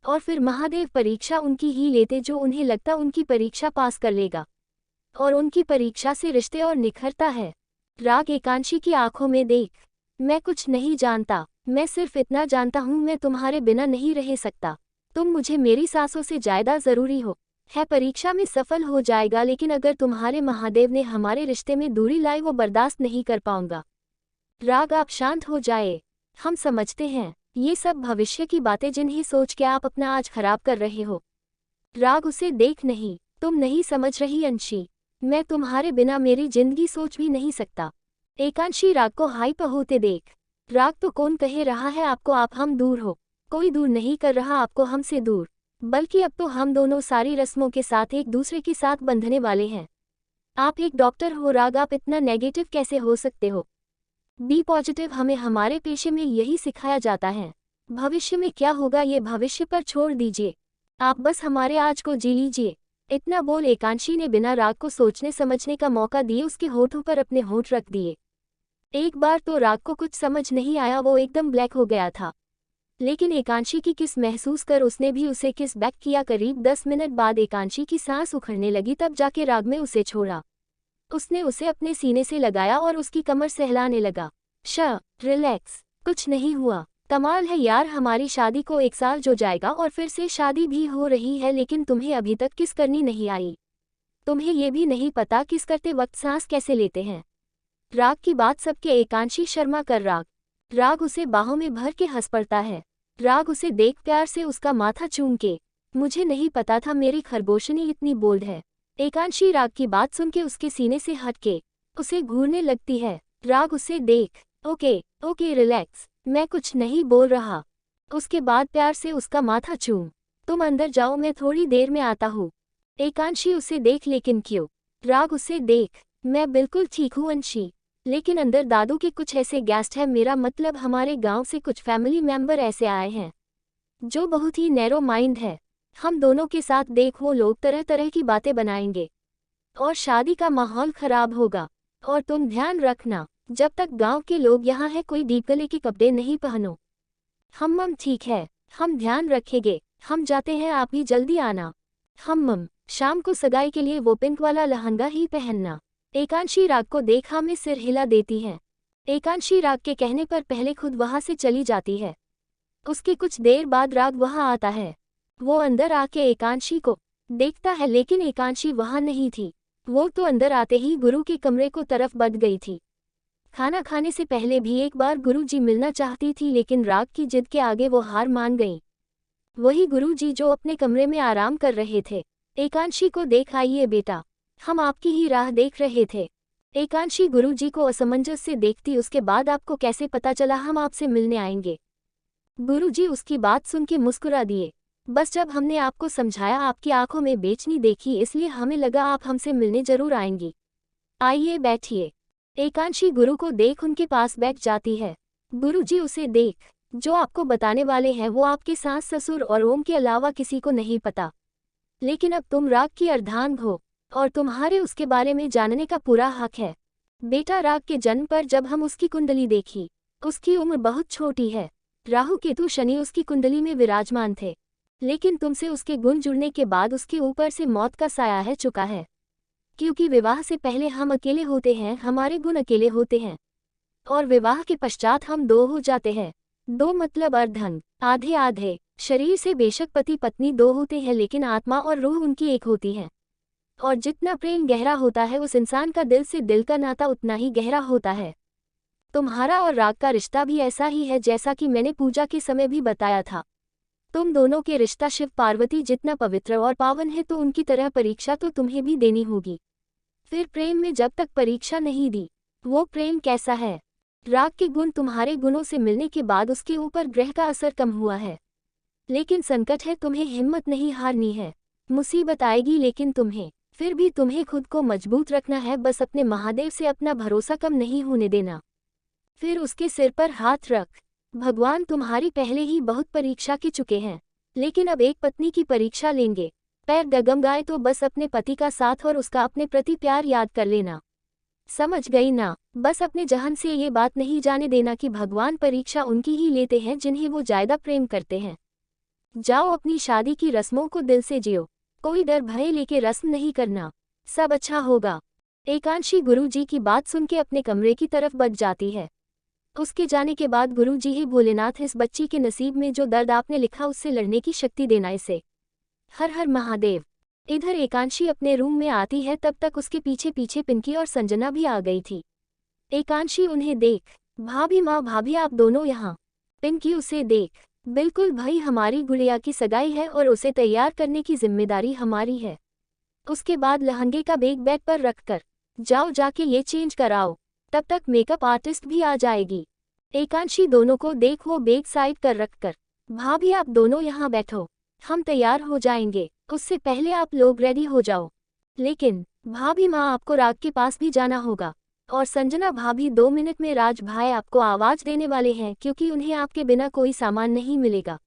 और फिर महादेव परीक्षा उनकी ही लेते जो उन्हें लगता उनकी परीक्षा पास कर लेगा, और उनकी परीक्षा से रिश्ते और निखरता है। राग एकांशी की आंखों में देख, मैं कुछ नहीं जानता, मैं सिर्फ इतना जानता हूँ, मैं तुम्हारे बिना नहीं रह सकता। तुम मुझे मेरी सांसों से ज्यादा जरूरी हो। है परीक्षा में सफल हो जाएगा, लेकिन अगर तुम्हारे महादेव ने हमारे रिश्ते में दूरी लाई वो बर्दाश्त नहीं कर पाऊंगा। राग आप शांत हो जाए, हम समझते हैं ये सब भविष्य की बातें जिन्हें सोच के आप अपना आज खराब कर रहे हो। राग उसे देख, नहीं, तुम नहीं समझ रही अंशी, मैं तुम्हारे बिना मेरी जिंदगी सोच भी नहीं सकता। एकांशी राग को हाइपर होते देख, राग तो कौन कह रहा है आपको आप हम दूर हो, कोई दूर नहीं कर रहा आपको हमसे दूर, बल्कि अब तो हम दोनों सारी रस्मों के साथ एक दूसरे के साथ बंधने वाले हैं। आप एक डॉक्टर हो राग, आप इतना नेगेटिव कैसे हो सकते हो? बी पॉजिटिव, हमें हमारे पेशे में यही सिखाया जाता है। भविष्य में क्या होगा ये भविष्य पर छोड़ दीजिए, आप बस हमारे आज को जी लीजिए। इतना बोल एकांशी ने बिना राग को सोचने समझने का मौका दिए उसके होठों पर अपने होठ रख दिए। एक बार तो राग को कुछ समझ नहीं आया, वो एकदम ब्लैक हो गया था, लेकिन एकांशी की किस महसूस कर उसने भी उसे किस बैक किया। करीब 10 मिनट बाद एकांशी की सांस उखड़ने लगी, तब जाके राग में उसे छोड़ा। उसने उसे अपने सीने से लगाया और उसकी कमर सहलाने लगा। रिलैक्स, कुछ नहीं हुआ। कमाल है यार, हमारी शादी को 1 साल जो जाएगा और फिर से शादी भी हो रही है, लेकिन तुम्हें अभी तक किस करनी नहीं आई। तुम्हें ये भी नहीं पता किस करते वक्त सांस कैसे लेते हैं। राग की बात सबके एकांशी शर्मा कर राग उसे बाहों में भर के हंस पड़ता है। राग उसे देख प्यार से उसका माथा चूम के, मुझे नहीं पता था मेरी खरगोशनी इतनी बोल्ड है। एकांशी राग की बात सुन के उसके सीने से हट के उसे घूरने लगती है। राग उसे देख, ओके रिलैक्स, मैं कुछ नहीं बोल रहा। उसके बाद प्यार से उसका माथा चूम, तुम अंदर जाओ, मैं थोड़ी देर में आता हूँ। एकांशी उसे देख, लेकिन क्यों? राग उसे देख, मैं बिल्कुल ठीक हूँ अंशी, लेकिन अंदर दादू के कुछ ऐसे गेस्ट हैं, मेरा मतलब हमारे गांव से कुछ फैमिली मेंबर ऐसे आए हैं जो बहुत ही नैरो माइंड है। हम दोनों के साथ देख वो लोग तरह तरह की बातें बनाएंगे और शादी का माहौल खराब होगा। और तुम ध्यान रखना, जब तक गांव के लोग यहाँ हैं कोई डीप गले के कपड़े नहीं पहनो। हम ठीक है, हम ध्यान रखेंगे। हम जाते हैं, आप भी जल्दी आना। हम शाम को सगाई के लिए वो पिंक वाला लहंगा ही पहनना। एकांशी राग को देखा में सिर हिला देती है। एकांशी राग के कहने पर पहले खुद वहां से चली जाती है। उसके कुछ देर बाद राग वहां आता है। वो अंदर आके एकांशी को देखता है, लेकिन एकांशी वहां नहीं थी। वो तो अंदर आते ही गुरु के कमरे को तरफ बढ़ गई थी। खाना खाने से पहले भी एक बार गुरुजी मिलना चाहती थी, लेकिन राग की जिद के आगे वो हार मान गई। वही गुरुजी जो अपने कमरे में आराम कर रहे थे। एकांशी को देख, आइए बेटा, हम आपकी ही राह देख रहे थे। एकांशी गुरुजी को असमंजस से देखती, उसके बाद आपको कैसे पता चला हम आपसे मिलने आएंगे? गुरुजी उसकी बात सुन के मुस्कुरा दिए। बस जब हमने आपको समझाया, आपकी आंखों में बेचनी देखी, इसलिए हमें लगा आप हमसे मिलने जरूर आएंगी। आइए बैठिए। एकांशी गुरु को देख उनके पास बैठ जाती है। गुरुजी उसे देख, जो आपको बताने वाले हैं वो आपके सास ससुर और ओम के अलावा किसी को नहीं पता। लेकिन अब तुम राग की अर्धांग हो और तुम्हारे उसके बारे में जानने का पूरा हक है। बेटा, राग के जन्म पर जब हम उसकी कुंडली देखी, उसकी उम्र बहुत छोटी है। राहु केतु शनि उसकी कुंडली में विराजमान थे, लेकिन तुमसे उसके गुण जुड़ने के बाद उसके ऊपर से मौत का साया है चुका है। क्योंकि विवाह से पहले हम अकेले होते हैं, हमारे गुण अकेले होते हैं, और विवाह के पश्चात हम दो हो जाते हैं। दो मतलब अर्धंग, आधे आधे। शरीर से बेशक पति पत्नी दो होते हैं, लेकिन आत्मा और रूह उनकी एक होती है। और जितना प्रेम गहरा होता है, उस इंसान का दिल से दिल का नाता उतना ही गहरा होता है। तुम्हारा और राग का रिश्ता भी ऐसा ही है, जैसा कि मैंने पूजा के समय भी बताया था। तुम दोनों के रिश्ता शिव पार्वती जितना पवित्र और पावन है, तो उनकी तरह परीक्षा तो तुम्हें भी देनी होगी। फिर प्रेम में जब तक परीक्षा नहीं दी, वो प्रेम कैसा है? राग के गुण तुम्हारे गुणों से मिलने के बाद उसके ऊपर ग्रह का असर कम हुआ है, लेकिन संकट है, तुम्हें हिम्मत नहीं हारनी है। मुसीबत आएगी, लेकिन फिर भी तुम्हें खुद को मजबूत रखना है। बस अपने महादेव से अपना भरोसा कम नहीं होने देना। फिर उसके सिर पर हाथ रख। भगवान तुम्हारी पहले ही बहुत परीक्षा के चुके हैं, लेकिन अब एक पत्नी की परीक्षा लेंगे। पैर डगमगाए तो बस अपने पति का साथ और उसका अपने प्रति प्यार याद कर लेना। समझ गई ना? बस अपने जहन से ये बात नहीं जाने देना कि भगवान परीक्षा उनकी ही लेते हैं जिन्हें वो ज्यादा प्रेम करते हैं। जाओ, अपनी शादी की रस्मों को दिल से जियो। कोई डर भय लेके रस्म नहीं करना, सब अच्छा होगा। एकांशी गुरुजी की बात सुन के अपने कमरे की तरफ बढ़ जाती है। उसके जाने के बाद गुरुजी ही भोलेनाथ, इस बच्ची के नसीब में जो दर्द आपने लिखा उससे लड़ने की शक्ति देना इसे। हर हर महादेव। इधर एकांशी अपने रूम में आती है, तब तक उसके पीछे पीछे पिंकी और संजना भी आ गई थी। एकांशी उन्हें देख, भाभी, माँ भाभी, आप दोनों यहाँ। पिंकी उसे देख, बिल्कुल भाई, हमारी गुड़िया की सगाई है और उसे तैयार करने की जिम्मेदारी हमारी है। उसके बाद लहंगे का बैग बेड पर रखकर जाओ, जाके ये चेंज कराओ, तब तक मेकअप आर्टिस्ट भी आ जाएगी। एकांशी दोनों को देख वो बैग साइड कर रखकर, भाभी आप दोनों यहाँ बैठो, हम तैयार हो जाएंगे, उससे पहले आप लोग रेडी हो जाओ। लेकिन भाभी माँ, आपको राग के पास भी जाना होगा। और संजना भाभी, 2 मिनट में राज भाई आपको आवाज देने वाले हैं, क्योंकि उन्हें आपके बिना कोई सामान नहीं मिलेगा,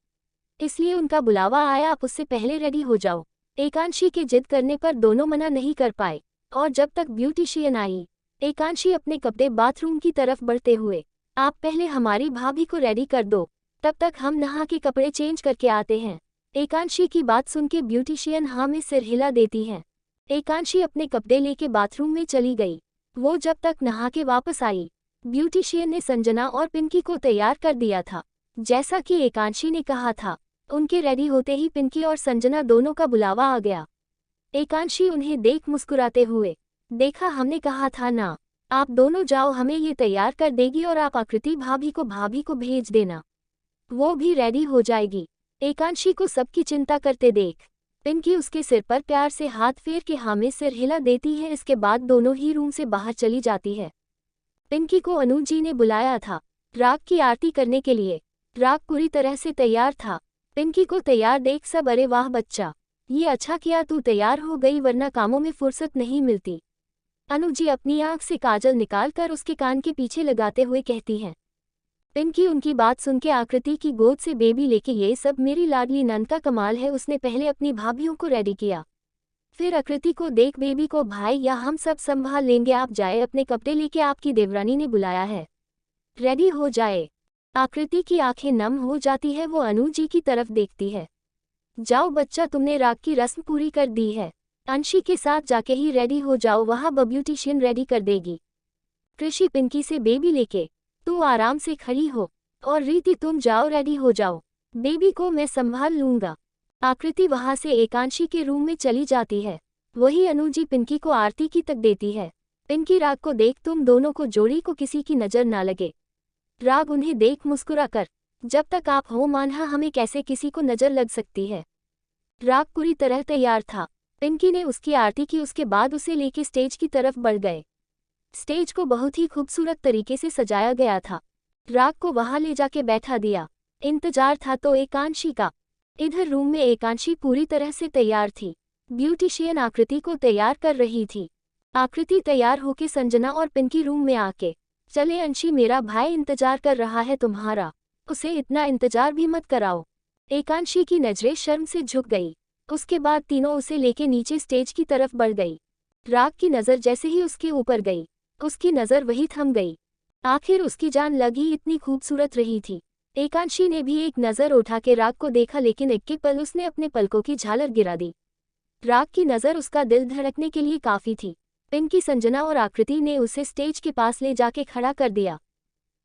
इसलिए उनका बुलावा आया, आप उससे पहले रेडी हो जाओ। एकांशी के जिद करने पर दोनों मना नहीं कर पाए, और जब तक ब्यूटिशियन आई, एकांशी अपने कपड़े बाथरूम की तरफ बढ़ते हुए, आप पहले हमारी भाभी को रेडी कर दो, तब तक हम नहा के कपड़े चेंज करके आते हैं। एकांशी की बात सुन के ब्यूटिशियन हाँ में सिर हिला देती है। एकांशी अपने कपड़े लेके बाथरूम में चली गई। वो जब तक नहा के वापस आई, ब्यूटिशियन ने संजना और पिंकी को तैयार कर दिया था, जैसा कि एकांशी ने कहा था। उनके रेडी होते ही पिंकी और संजना दोनों का बुलावा आ गया। एकांशी उन्हें देख मुस्कुराते हुए, देखा, हमने कहा था ना, आप दोनों जाओ, हमें ये तैयार कर देगी और आप आकृति भाभी को भेज देना, वो भी रेडी हो जाएगी। एकांशी को सबकी चिंता करते देख पिंकी उसके सिर पर प्यार से हाथ फेर के हाँ में सिर हिला देती है। इसके बाद दोनों ही रूम से बाहर चली जाती है। पिंकी को अनुज जी ने बुलाया था राग की आरती करने के लिए। राग पूरी तरह से तैयार था। पिंकी को तैयार देख सब, अरे वाह बच्चा, ये अच्छा किया तू तैयार हो गई, वरना कामों में फुर्सत नहीं मिलती। अनुज जी अपनी आंख से काजल निकालकर उसके कान के पीछे लगाते हुए कहती हैं। पिंकी उनकी बात सुन के आकृति की गोद से बेबी लेके, ये सब मेरी लाडली नंद का कमाल है, उसने पहले अपनी भाभियों को रेडी किया, फिर आकृति को देख, बेबी को भाई या हम सब संभाल लेंगे, आप जाए अपने कपड़े लेके, आपकी देवरानी ने बुलाया है, रेडी हो जाए। आकृति की आंखें नम हो जाती है, वो अनुज जी की तरफ देखती है। जाओ बच्चा, तुमने राग की रस्म पूरी कर दी है। अंशी के साथ जाके ही रेडी हो जाओ, वहाँ ब्यूटिशियन रेडी कर देगी। कृषि पिंकी से बेबी लेके, तू आराम से खड़ी हो। और रीति तुम जाओ, रेडी हो जाओ, बेबी को मैं संभाल लूंगा। आकृति वहां से एकांशी के रूम में चली जाती है। वही अनुजी पिंकी को आरती की तक देती है। पिंकी, राग को देख, तुम दोनों को जोड़ी को किसी की नजर ना लगे। राग उन्हें देख मुस्कुरा कर, जब तक आप हो मानहा, हमें कैसे किसी को नजर लग सकती है। राग पूरी तरह तैयार था। पिंकी ने उसकी आरती की, उसके बाद उसे लेके स्टेज की तरफ बढ़ गए। स्टेज को बहुत ही खूबसूरत तरीके से सजाया गया था। राग को वहां ले जाके बैठा दिया। इंतजार था तो एकांशी का। इधर रूम में एकांशी पूरी तरह से तैयार थी। ब्यूटिशियन आकृति को तैयार कर रही थी। आकृति तैयार होके संजना और पिंकी रूम में आके, चले अंशी, मेरा भाई इंतजार कर रहा है तुम्हारा, उसे इतना इंतजार भी मत कराओ। एकांशी की नजरें शर्म से झुक गई। उसके बाद तीनों उसे लेके नीचे स्टेज की तरफ बढ़ गई। राग की नजर जैसे ही उसके ऊपर गई, उसकी नजर वही थम गई। आखिर उसकी जान लगी इतनी खूबसूरत रही थी। एकांशी ने भी एक नजर उठा के राग को देखा, लेकिन एक के पल उसने अपने पलकों की झालर गिरा दी। राग की नजर उसका दिल धड़कने के लिए काफी थी। पिंकी, संजना और आकृति ने उसे स्टेज के पास ले जाके खड़ा कर दिया।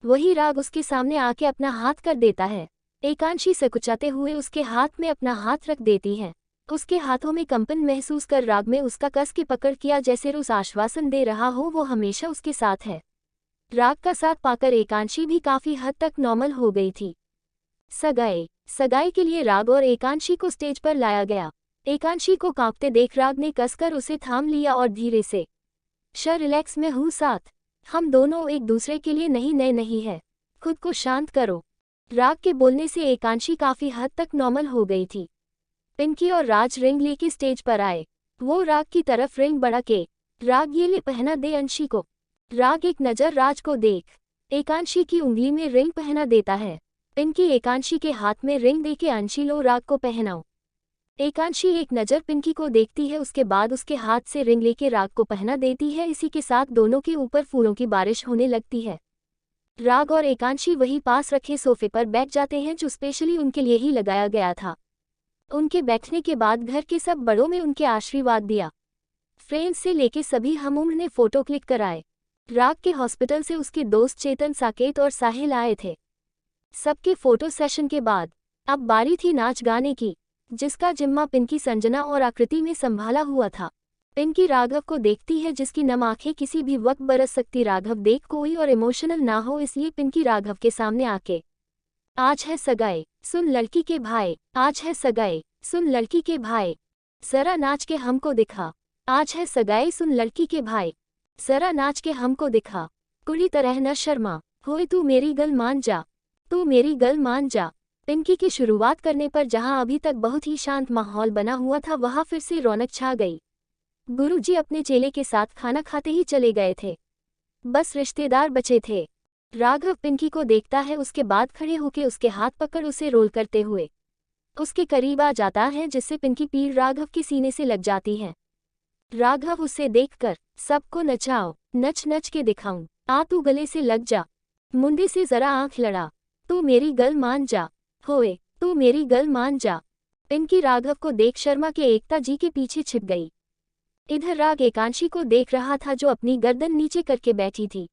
वही राग उसके सामने आके अपना हाथ कर देता है। एकांशी सकुचाते हुए उसके हाथ में अपना हाथ रख देती है। उसके हाथों में कंपन महसूस कर राग में उसका कस के पकड़ किया, जैसे उस आश्वासन दे रहा हो वो हमेशा उसके साथ है। राग का साथ पाकर एकांशी भी काफी हद तक नॉर्मल हो गई थी। सगाई के लिए राग और एकांशी को स्टेज पर लाया गया। एकांशी को कांपते देख राग ने कसकर उसे थाम लिया और धीरे से, रिलैक्स, मैं हूँ साथ, हम दोनों एक दूसरे के लिए नहीं है, खुद को शांत करो। राग के बोलने से एकांशी काफी हद तक नॉर्मल हो गई थी। पिंकी और राज रिंग लेके स्टेज पर आए। वो राग की तरफ रिंग बढ़ा के, राग ये ले, पहना दे अंशी को। राग एक नजर राज को देख एकांशी की उंगली में रिंग पहना देता है। पिंकी एकांशी के हाथ में रिंग देके, अंशी लो, राग को पहनाओ। एकांशी एक नज़र पिंकी को देखती है, उसके बाद उसके हाथ से रिंग लेके राग को पहना देती है। इसी के साथ दोनों के ऊपर फूलों की बारिश होने लगती है। राग और एकांशी वही पास रखे सोफे पर बैठ जाते हैं, जो स्पेशली उनके लिए ही लगाया गया था। उनके बैठने के बाद घर के सब बड़ों में उनके आशीर्वाद दिया। फ्रेंड्स से लेके सभी हम ने फोटो क्लिक कराए। राग के हॉस्पिटल से उसके दोस्त चेतन, साकेत और साहिल आए थे। सबके फोटो सेशन के बाद अब बारी थी नाच गाने की, जिसका जिम्मा पिंकी, संजना और आकृति में संभाला हुआ था। पिंकी राघव को देखती है, जिसकी नम आंखें किसी भी वक्त बरस सकती। राघव देख कोई और इमोशनल ना हो, इसलिए पिंकी राघव के सामने आके, आज है सगाई, सुन लड़की के भाई, आज है सगाई, सुन लड़की के भाई, जरा नाच के हमको दिखा। आज है सगाई, सुन लड़की के भाई, जरा नाच के हमको दिखा। कुड़ी तरह न शर्मा, होए तू मेरी गल मान जा, तू मेरी गल मान जा। पिंकी की शुरुआत करने पर जहां अभी तक बहुत ही शांत माहौल बना हुआ था, वहां फिर से रौनक छा गई। गुरुजी अपने चेले के साथ खाना खाते ही चले गए थे। बस रिश्तेदार बचे थे। राघव पिंकी को देखता है, उसके बाद खड़े होकर उसके हाथ पकड़ उसे रोल करते हुए उसके करीब आ जाता है, जिससे पिंकी पीठ राघव के सीने से लग जाती है। राघव उसे देखकर, सबको नचाओ, नच नच के दिखाऊं, आ तू गले से लग जा, मुंडे से जरा आंख लड़ा, तू मेरी गल मान जा, होए तू मेरी गल मान जा। पिंकी राघव को देख शर्मा के एकता जी के पीछे छिप गई। इधर राग एकांशी को देख रहा था, जो अपनी गर्दन नीचे करके बैठी थी।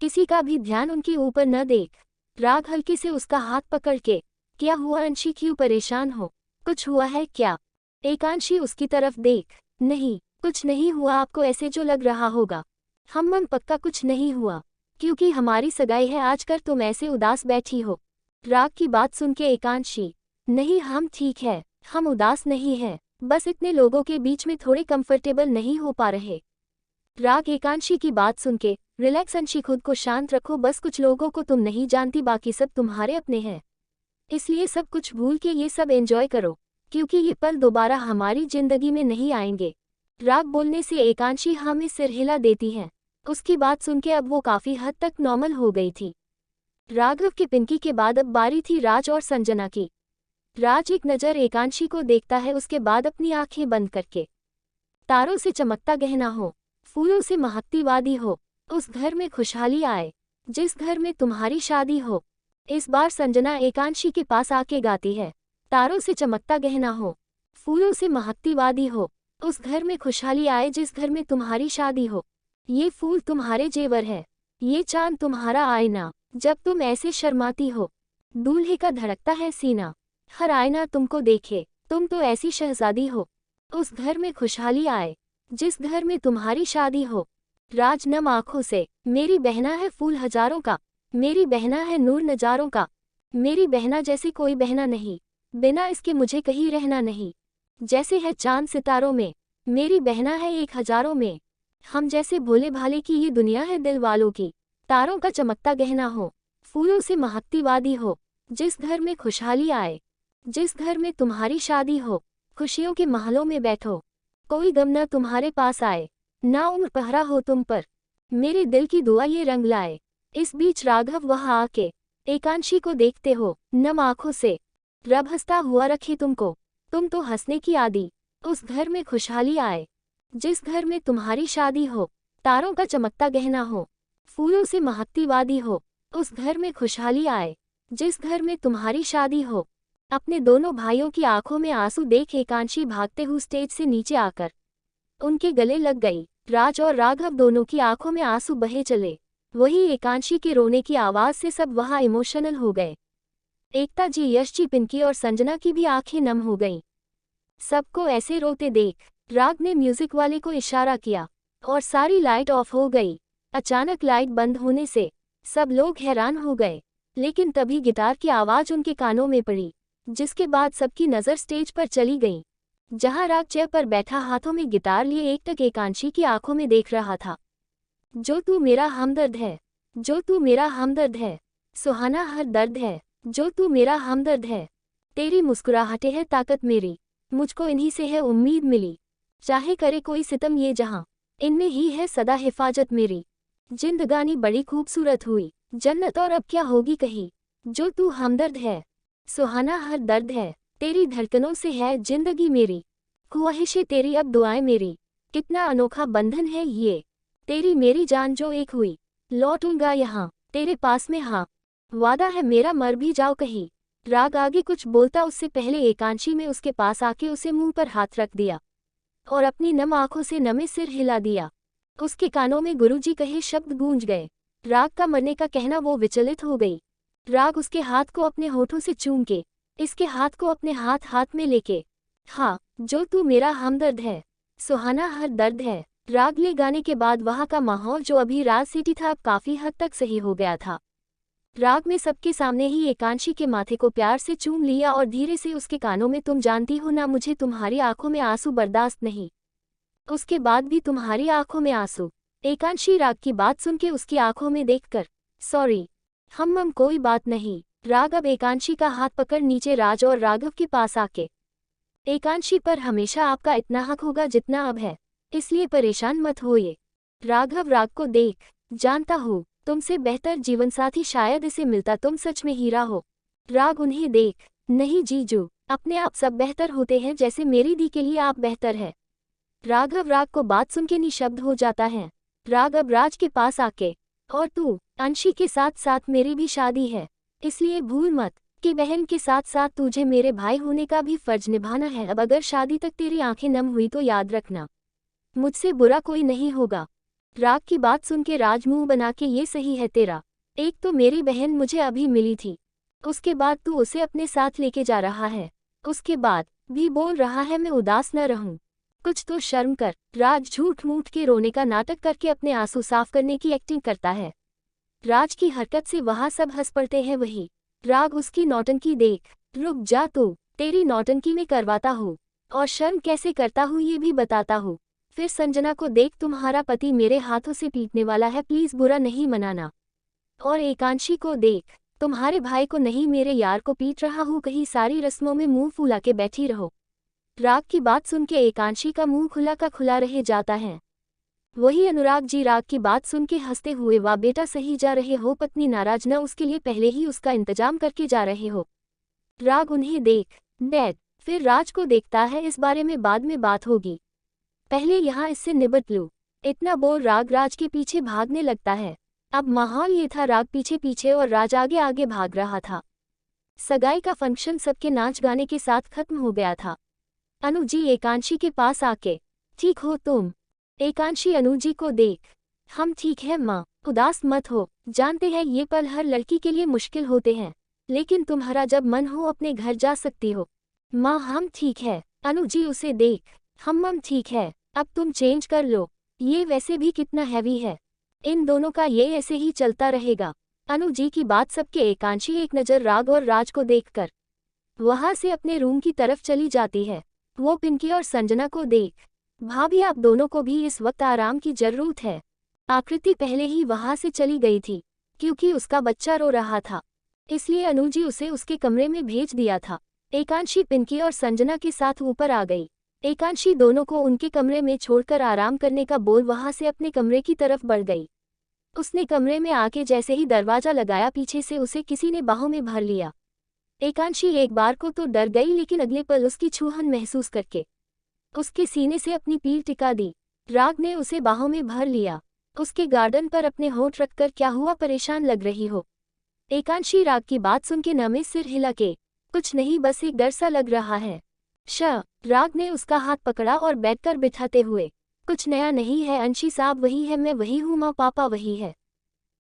किसी का भी ध्यान उनके ऊपर न देख राग हल्के से उसका हाथ पकड़ के, क्या हुआ अंशी, क्यों परेशान हो, कुछ हुआ है क्या? एकांशी उसकी तरफ देख, नहीं कुछ नहीं हुआ, आपको ऐसे जो लग रहा होगा। हम पक्का कुछ नहीं हुआ, क्योंकि हमारी सगाई है, आज कर तुम ऐसे उदास बैठी हो। राग की बात सुन के एकांशी, नहीं हम ठीक है, हम उदास नहीं हैं, बस इतने लोगों के बीच में थोड़े कंफर्टेबल नहीं हो पा रहे। राग एकांशी की बात सुन के, रिलैक्स अंशी, खुद को शांत रखो, बस कुछ लोगों को तुम नहीं जानती, बाकी सब तुम्हारे अपने हैं, इसलिए सब कुछ भूल के ये सब एंजॉय करो, क्योंकि ये पल दोबारा हमारी जिंदगी में नहीं आएंगे। राग बोलने से एकांशी हाँ में सिर हिला देती है। उसकी बात सुन के अब वो काफी हद तक नॉर्मल हो गई थी। राघव के पिंकी के बाद अब बारी थी राज और संजना की। राज एक नज़र एकांशी को देखता है, उसके बाद अपनी आंखें बंद करके, तारों से चमकता गहना हो, फूलों से महकती वादी हो, उस घर में खुशहाली आए जिस घर में तुम्हारी शादी हो। इस बार संजना एकांशी के पास आके गाती है, तारों से चमकता गहना हो, फूलों से महकती वादी हो, उस घर में खुशहाली आए जिस घर में तुम्हारी शादी हो। ये फूल तुम्हारे जेवर है, ये चांद तुम्हारा आईना, जब तुम ऐसे शर्माती हो, दूल्हे का धड़कता है सीना, हर आईना तुमको देखे, तुम तो ऐसी शहजादी हो। उस घर में खुशहाली आए जिस घर में तुम्हारी शादी हो। राज नम आँखों से, मेरी बहना है फूल हजारों का, मेरी बहना है नूर नजारों का, मेरी बहना जैसी कोई बहना नहीं, बिना इसके मुझे कहीं रहना नहीं। जैसे है चांद सितारों में, मेरी बहना है एक हजारों में, हम जैसे भोले भाले की ये दुनिया है दिल वालों की। तारों का चमकता गहना हो, फूलों से महकती वादी हो, जिस घर में खुशहाली आए, जिस घर में तुम्हारी शादी हो। खुशियों के महलों में बैठो, कोई गम न तुम्हारे पास आए, ना उम्र पहरा हो तुम पर, मेरे दिल की दुआ ये रंग लाए। इस बीच राघव वहाँ आके एकांशी को देखते हो, नम आँखों से, रब हंसता हुआ रखे तुमको, तुम तो हंसने की आदी। उस घर में खुशहाली आए जिस घर में तुम्हारी शादी हो। तारों का चमकता गहना हो, फूलों से महकती वादी हो, उस घर में खुशहाली आए जिस घर में तुम्हारी शादी हो। अपने दोनों भाइयों की आंखों में आंसू देख एकांशी भागते हुए स्टेज से नीचे आकर उनके गले लग गई। राज और राघव दोनों की आंखों में आंसू बहे चले। वही एकांशी के रोने की आवाज से सब वहां इमोशनल हो गए। एकता जी, यश जी, पिंकी और संजना की भी आंखें नम हो गईं। सबको ऐसे रोते देख राग ने म्यूजिक वाले को इशारा किया और सारी लाइट ऑफ हो गई। अचानक लाइट बंद होने से सब लोग हैरान हो गए, लेकिन तभी गिटार की आवाज उनके कानों में पड़ी, जिसके बाद सबकी नज़र स्टेज पर चली गई, जहां राग चेयर पर बैठा हाथों में गिटार लिए एकटक एकांशी की आंखों में देख रहा था। जो तू मेरा हमदर्द है, जो तू मेरा हमदर्द है, सुहाना हर दर्द है, जो तू मेरा हमदर्द है, तेरी मुस्कुराहटें है ताकत मेरी, मुझको इन्हीं से है उम्मीद मिली, चाहे करे कोई सितम ये जहां, इनमें ही है सदा हिफाजत मेरी। जिंदगानी बड़ी खूबसूरत हुई, जन्नत और अब क्या होगी कहीं, जो तू हमदर्द है, सुहाना हर दर्द है, तेरी धड़कनों से है जिंदगी मेरी, ख्वाहिशें तेरी अब दुआएं मेरी, कितना अनोखा बंधन है ये, तेरी मेरी जान जो एक हुई, लौटूंगा यहाँ तेरे पास में, हाँ वादा है मेरा मर भी जाओ कहीं। राग आगे कुछ बोलता उससे पहले एकांशी में उसके पास आके उसे मुंह पर हाथ रख दिया और अपनी नम आंखों से नमे सिर हिला दिया। उसके कानों में गुरुजी कहे शब्द गूंज गए। राग का मरने का कहना वो विचलित हो गई। राग उसके हाथ को अपने होठों से चूम के इसके हाथ को अपने हाथ में लेके, हाँ जो तू मेरा हमदर्द है, सुहाना हर दर्द है। राग ले गाने के बाद वहाँ का माहौल जो अभी राज सिटी था अब काफी हद तक सही हो गया था। राग में सबके सामने ही एकांशी के माथे को प्यार से चूम लिया और धीरे से उसके कानों में, तुम जानती हो ना मुझे तुम्हारी आंखों में आंसू बर्दाश्त नहीं, उसके बाद भी तुम्हारी आंखों में आंसू। एकांशी राग की बात सुन के उसकी आंखों में देखकर, सॉरी हम कोई बात नहीं। राग अब एकांशी का हाथ पकड़ नीचे राज और राघव के पास आके, एकांशी पर हमेशा आपका इतना हक होगा जितना अब है, इसलिए परेशान मत होइए। राघव राग को देख, जानता हूँ तुमसे बेहतर जीवनसाथी शायद इसे मिलता, तुम सच में हीरा हो। राग उन्हें देख, नहीं जीजू, अपने आप सब बेहतर होते हैं, जैसे मेरी दी के लिए आप बेहतर है। राघव राग को बात सुन के निशब्द हो जाता है। राग अब राज के पास आके, और तू अंशी के साथ साथ मेरी भी शादी है, इसलिए भूल मत कि बहन के साथ साथ तुझे मेरे भाई होने का भी फर्ज निभाना है। अब अगर शादी तक तेरी आंखें नम हुई तो याद रखना, मुझसे बुरा कोई नहीं होगा। राग की बात सुन के राज मुंह बना के, ये सही है तेरा, एक तो मेरी बहन मुझे अभी मिली थी, उसके बाद तू उसे अपने साथ लेके जा रहा है, उसके बाद भी बोल रहा है मैं उदास न रहूं, कुछ तो शर्म कर। राज झूठ मूठ के रोने का नाटक करके अपने आंसू साफ करने की एक्टिंग करता है। राज की हरकत से वहां सब हंस पड़ते हैं। वही राग उसकी नौटंकी देख, रुक जा तू, तेरी नौटंकी में करवाता हूँ और शर्म कैसे करता हूँ ये भी बताता हूँ। फिर संजना को देख, तुम्हारा पति मेरे हाथों से पीटने वाला है, प्लीज बुरा नहीं मनाना। और एकांशी को देख, तुम्हारे भाई को नहीं मेरे यार को पीट रहा हूँ, कहीं सारी रस्मों में मुंह फुला के बैठी रहो। राग की बात सुन के एकांशी का मुंह खुला का खुला रह जाता है। वही अनुराग जी राग की बात सुन के हंसते हुए, वाह बेटा सही जा रहे हो, पत्नी नाराज न उसके लिए पहले ही उसका इंतजाम करके जा रहे हो। राग उन्हें देख, डैड। फिर राज को देखता है, इस बारे में बाद में बात होगी, पहले यहाँ इससे निबट लूं। इतना बोल राग राज के पीछे भागने लगता है। अब माहौल ये था, राग पीछे पीछे और राज आगे आगे भाग रहा था। सगाई का फंक्शन सबके नाच गाने के साथ खत्म हो गया था। अनु जी एकांशी के पास आके, ठीक हो तुम? एकांशी अनु जी को देख, हम ठीक हैं माँ, उदास मत हो, जानते हैं ये पल हर लड़की के लिए मुश्किल होते हैं, लेकिन तुम्हारा जब मन हो अपने घर जा सकती हो। माँ हम ठीक है। अनु जी उसे देख, हम ठीक है, अब तुम चेंज कर लो, ये वैसे भी कितना हैवी है। इन दोनों का ये ऐसे ही चलता रहेगा। अनु जी की बात सबके एकांशी एक नज़र राग और राज को देखकर वहां से अपने रूम की तरफ चली जाती है। वो पिंकी और संजना को देख, भाभी आप दोनों को भी इस वक्त आराम की जरूरत है। आकृति पहले ही वहां से चली गई थी क्योंकि उसका बच्चा रो रहा था, इसलिए अनु जी उसे उसके कमरे में भेज दिया था। एकांशी पिंकी और संजना के साथ ऊपर आ गई। एकांशी दोनों को उनके कमरे में छोड़कर आराम करने का बोल वहां से अपने कमरे की तरफ बढ़ गई। उसने कमरे में आके जैसे ही दरवाजा लगाया, पीछे से उसे किसी ने बाहों में भर लिया। एकांशी एक बार को तो डर गई, लेकिन अगले पल उसकी छूहन महसूस करके उसके सीने से अपनी पीठ टिका दी। राग ने उसे बाहों में भर लिया, उसके गार्डन पर अपने होंठ रखकर, क्या हुआ परेशान लग रही हो? एकांशी राग की बात सुन के नमे सिर हिला के, कुछ नहीं बस एक डर सा लग रहा है। राग ने उसका हाथ पकड़ा और बैठकर बिठाते हुए, कुछ नया नहीं है अंशी साहब, वही है, मैं वही हूँ, माँ पापा वही है।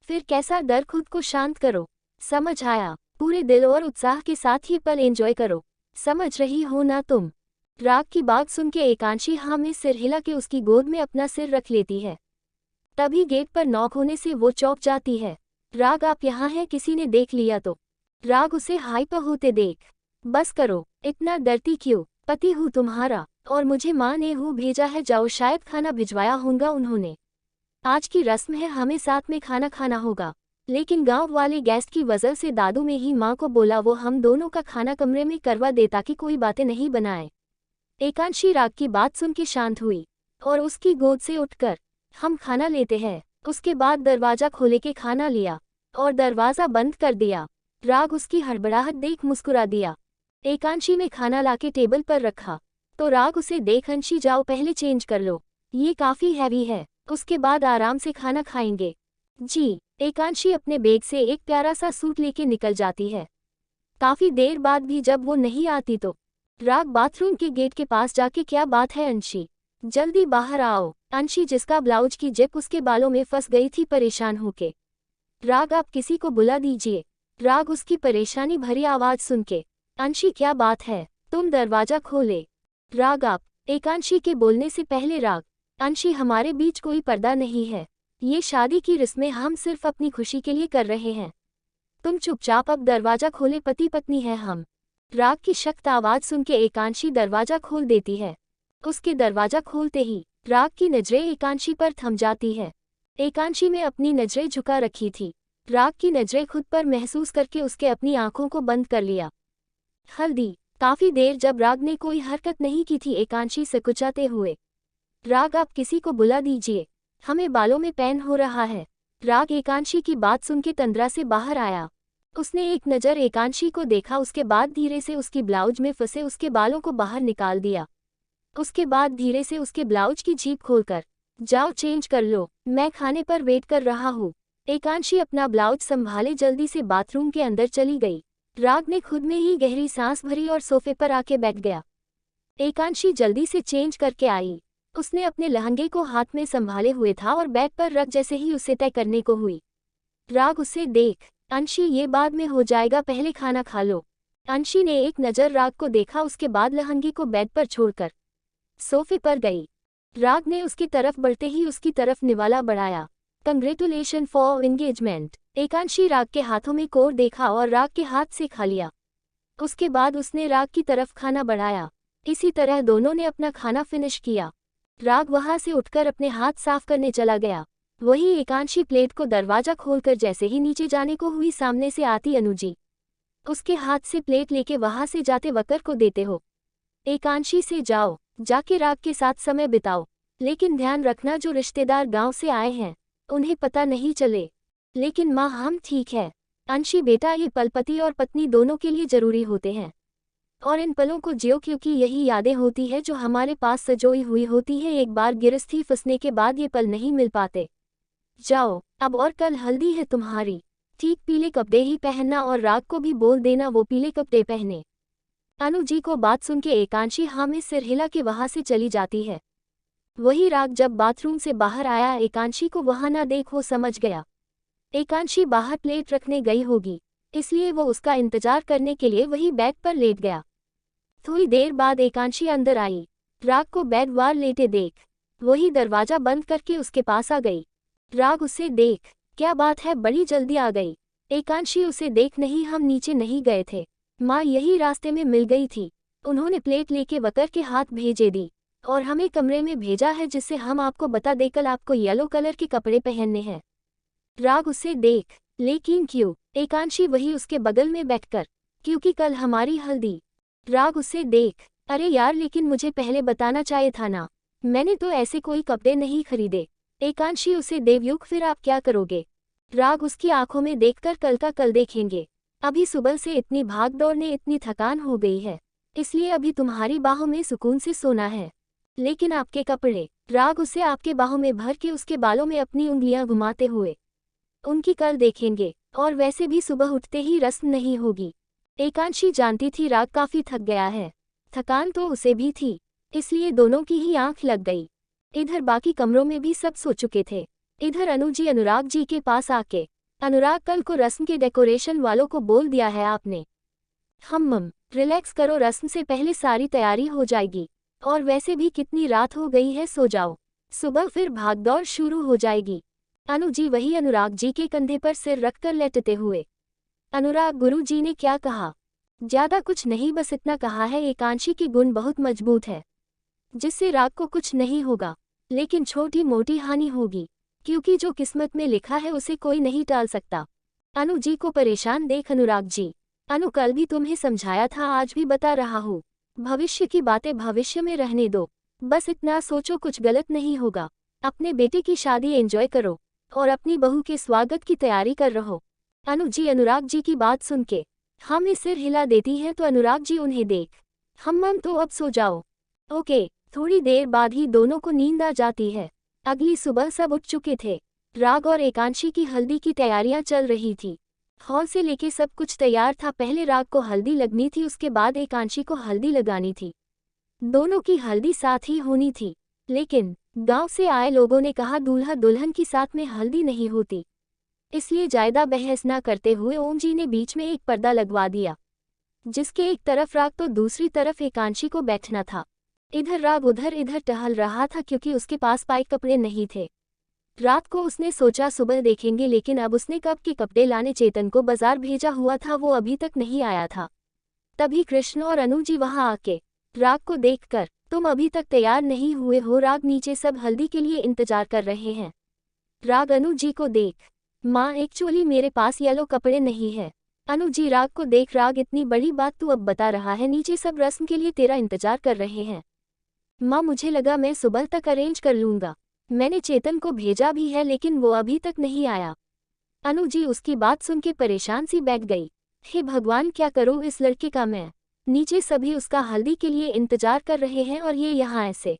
फिर कैसा डर, खुद को शांत करो, समझ आया? पूरे दिल और उत्साह के साथ ही पल एंजॉय करो, समझ रही हो ना तुम? राग की बात सुन के एकांशी हाँ में सिर हिला के उसकी गोद में अपना सिर रख लेती है। तभी गेट पर नॉक होने से वो चौंक जाती है। राग आप यहाँ हैं, किसी ने देख लिया तो? राग उसे हाइपर होते देख, बस करो, इतना डरती क्यों? पति हूँ तुम्हारा और मुझे माँ ने हूँ भेजा है, जाओ, शायद खाना भिजवाया होगा उन्होंने। आज की रस्म है, हमें साथ में खाना खाना होगा, लेकिन गांव वाले गेस्ट की वजह से दादू में ही माँ को बोला वो हम दोनों का खाना कमरे में करवा दे ताकि कोई बातें नहीं बनाए। एकांशी राग की बात सुन के शांत हुई और उसकी गोद से उठकर, हम खाना लेते हैं। उसके बाद दरवाजा खोले के खाना लिया और दरवाजा बंद कर दिया। राग उसकी हड़बड़ाहट देख मुस्कुरा दिया। एकांशी ने खाना लाके टेबल पर रखा तो राग उसे देख, अंशी जाओ पहले चेंज कर लो, ये काफी हैवी है, उसके बाद आराम से खाना खाएंगे। जी। एकांशी अपने बैग से एक प्यारा सा सूट लेके निकल जाती है। काफी देर बाद भी जब वो नहीं आती तो राग बाथरूम के गेट के पास जाके, क्या बात है अंशी, जल्दी बाहर आओ। अंशी जिसका ब्लाउज की जिप उसके बालों में फंस गई थी परेशान होके, राग आप किसी को बुला दीजिए। राग उसकी परेशानी भरी आवाज सुन के, अंशी क्या बात है, तुम दरवाजा खोले। राग आप। एकांशी के बोलने से पहले राग, अंशी हमारे बीच कोई पर्दा नहीं है, ये शादी की रस्में हम सिर्फ अपनी खुशी के लिए कर रहे हैं, तुम चुपचाप अब दरवाजा खोले, पति पत्नी है हम। राग की सख्त आवाज सुन के एकांशी दरवाजा खोल देती है। उसके दरवाजा खोलते ही राग की नजरें एकांशी पर थम जाती है। एकांशी में अपनी नजरें झुका रखी थी, राग की नजरें खुद पर महसूस करके उसके अपनी आंखों को बंद कर लिया। हल्दी। काफी देर जब राग ने कोई हरकत नहीं की थी, एकांशी से कुचाते हुए, राग आप किसी को बुला दीजिए, हमें बालों में पेन हो रहा है। राग एकांशी की बात सुन के तंद्रा से बाहर आया। उसने एक नज़र एकांशी को देखा, उसके बाद धीरे से उसकी ब्लाउज में फंसे उसके बालों को बाहर निकाल दिया। उसके बाद धीरे से उसके ब्लाउज की जीप खोलकर, जाओ चेंज कर लो, मैं खाने पर वेट कर रहा हूँ। एकांशी अपना ब्लाउज संभाले जल्दी से बाथरूम के अंदर चली गई। राग ने खुद में ही गहरी सांस भरी और सोफे पर आके बैठ गया। एकांशी जल्दी से चेंज करके आई। उसने अपने लहंगे को हाथ में संभाले हुए था और बेड पर रख जैसे ही उसे तय करने को हुई। राग उसे देख, अंशी ये बाद में हो जाएगा, पहले खाना खा लो। अंशी ने एक नज़र राग को देखा, उसके बाद लहंगे को बेड पर छोड़कर सोफे पर गई। राग ने उसकी तरफ बढ़ते ही उसकी तरफ निवाला बढ़ाया, कंग्रेचुलेशन फॉर एंगेजमेंट। एकांशी राग के हाथों में कोर देखा और राग के हाथ से खा लिया। उसके बाद उसने राग की तरफ खाना बढ़ाया। इसी तरह दोनों ने अपना खाना फिनिश किया। राग वहां से उठकर अपने हाथ साफ करने चला गया। वही एकांशी प्लेट को दरवाजा खोलकर जैसे ही नीचे जाने को हुई, सामने से आती अनुजी। उसके हाथ से प्लेट लेके वहां से जाते वकर को देते हो। एकांशी से जाओ, जाके राग के साथ समय बिताओ, लेकिन ध्यान रखना जो रिश्तेदार गांव से आए हैं उन्हें पता नहीं चले। लेकिन माँ हम ठीक है। अंशी बेटा, ये पल पति और पत्नी दोनों के लिए जरूरी होते हैं और इन पलों को जियो, क्योंकि यही यादें होती है जो हमारे पास सजोई हुई होती है। एक बार गिरस्थी फंसने के बाद ये पल नहीं मिल पाते। जाओ अब, और कल हल्दी है तुम्हारी, ठीक पीले कपड़े ही पहनना और राग को भी बोल देना वो पीले कपड़े पहने। अनु जी को बात सुन के एकांशी हाँ में सिर हिला के वहां से चली जाती है। वही राग जब बाथरूम से बाहर आया एकांशी को वहां ना देख वो समझ गया एकांशी बाहर प्लेट रखने गई होगी, इसलिए वो उसका इंतजार करने के लिए वही बेड पर लेट गया। थोड़ी देर बाद एकांशी अंदर आई, राग को बेड वार लेटे देख वही दरवाजा बंद करके उसके पास आ गई। राग उसे देख क्या बात है बड़ी जल्दी आ गई। एकांशी उसे देख नहीं हम नीचे नहीं गए थे, माँ यही रास्ते में मिल गई थी, उन्होंने प्लेट लेके वकर के हाथ भेजे दी और हमें कमरे में भेजा है जिससे हम आपको बता दे कल आपको येलो कलर के कपड़े पहनने हैं। राग उसे देख लेकिन क्यों? एकांशी वही उसके बगल में बैठकर क्योंकि कल हमारी हल्दी। राग उसे देख अरे यार लेकिन मुझे पहले बताना चाहिए था ना, मैंने तो ऐसे कोई कपड़े नहीं खरीदे। एकांशी उसे देवयुग फिर आप क्या करोगे? राग उसकी आंखों में देखकर कल का कल देखेंगे, अभी सुबह से इतनी भाग दौड़ ने इतनी थकान हो गई है, इसलिए अभी तुम्हारी बाहों में सुकून से सोना है। लेकिन आपके कपड़े? राग उसे आपके बाहों में भर के उसके बालों में अपनी उंगलियां घुमाते हुए उनकी कल देखेंगे, और वैसे भी सुबह उठते ही रस्म नहीं होगी। एकांशी जानती थी राग काफी थक गया है, थकान तो उसे भी थी, इसलिए दोनों की ही आंख लग गई। इधर बाकी कमरों में भी सब सो चुके थे। इधर अनु जी अनुराग जी के पास आके अनुराग कल को रस्म के डेकोरेशन वालों को बोल दिया है आपने। मम रिलैक्स करो, रस्म से पहले सारी तैयारी हो जाएगी, और वैसे भी कितनी रात हो गई है, सो जाओ, सुबह फिर भागदौड़ शुरू हो जाएगी। अनु जी वही अनुराग जी के कंधे पर सिर रखकर लेटते हुए। अनुराग गुरु जी ने क्या कहा? ज्यादा कुछ नहीं, बस इतना कहा है एकांशी की गुण बहुत मजबूत है, जिससे राग को कुछ नहीं होगा, लेकिन छोटी मोटी हानि होगी, क्योंकि जो किस्मत में लिखा है उसे कोई नहीं टाल सकता। अनु जी को परेशान देख अनुराग जी, अनु कल भी तुम्हें समझाया था, आज भी बता रहा हूँ, भविष्य की बातें भविष्य में रहने दो, बस इतना सोचो कुछ गलत नहीं होगा, अपने बेटे की शादी एंजॉय करो और अपनी बहू के स्वागत की तैयारी कर रहो। अनु जी अनुराग जी की बात सुन के हमें सिर हिला देती हैं तो अनुराग जी उन्हें देख हम तो अब सो जाओ। ओके। थोड़ी देर बाद ही दोनों को नींद आ जाती है। अगली सुबह सब उठ चुके थे। राग और एकांशी की हल्दी की तैयारियां चल रही थी। हॉल से लेके सब कुछ तैयार था, पहले राग को हल्दी लगनी थी, उसके बाद एकांशी को हल्दी लगानी थी। दोनों की हल्दी साथ ही होनी थी, लेकिन गांव से आए लोगों ने कहा दूल्हा दुल्हन की साथ में हल्दी नहीं होती, इसलिए ज्यादा बहस न करते हुए ओम जी ने बीच में एक पर्दा लगवा दिया, जिसके एक तरफ राग तो दूसरी तरफ एकांशी को बैठना था। इधर राग उधर इधर टहल रहा था क्योंकि उसके पास पाए कपड़े नहीं थे। रात को उसने सोचा सुबह देखेंगे, लेकिन अब उसने कब के कपड़े लाने चेतन को बाजार भेजा हुआ था, वो अभी तक नहीं आया था। तभी कृष्ण और अनु जी वहां आके राग को देखकर तुम अभी तक तैयार नहीं हुए हो? राग नीचे सब हल्दी के लिए इंतजार कर रहे हैं। राग अनु जी को देख माँ एक्चुअली मेरे पास येलो कपड़े नहीं है। अनु जी राग को देख राग इतनी बड़ी बात तू अब बता रहा है, नीचे सब रस्म के लिए तेरा इंतजार कर रहे हैं। माँ मुझे लगा मैं सुबह तक अरेंज कर लूंगा, मैंने चेतन को भेजा भी है लेकिन वो अभी तक नहीं आया। अनु जी उसकी बात सुन के परेशान सी बैठ गई। हे भगवान क्या करूं इस लड़के का मैं, नीचे सभी उसका हल्दी के लिए इंतजार कर रहे हैं और ये यहाँ ऐसे।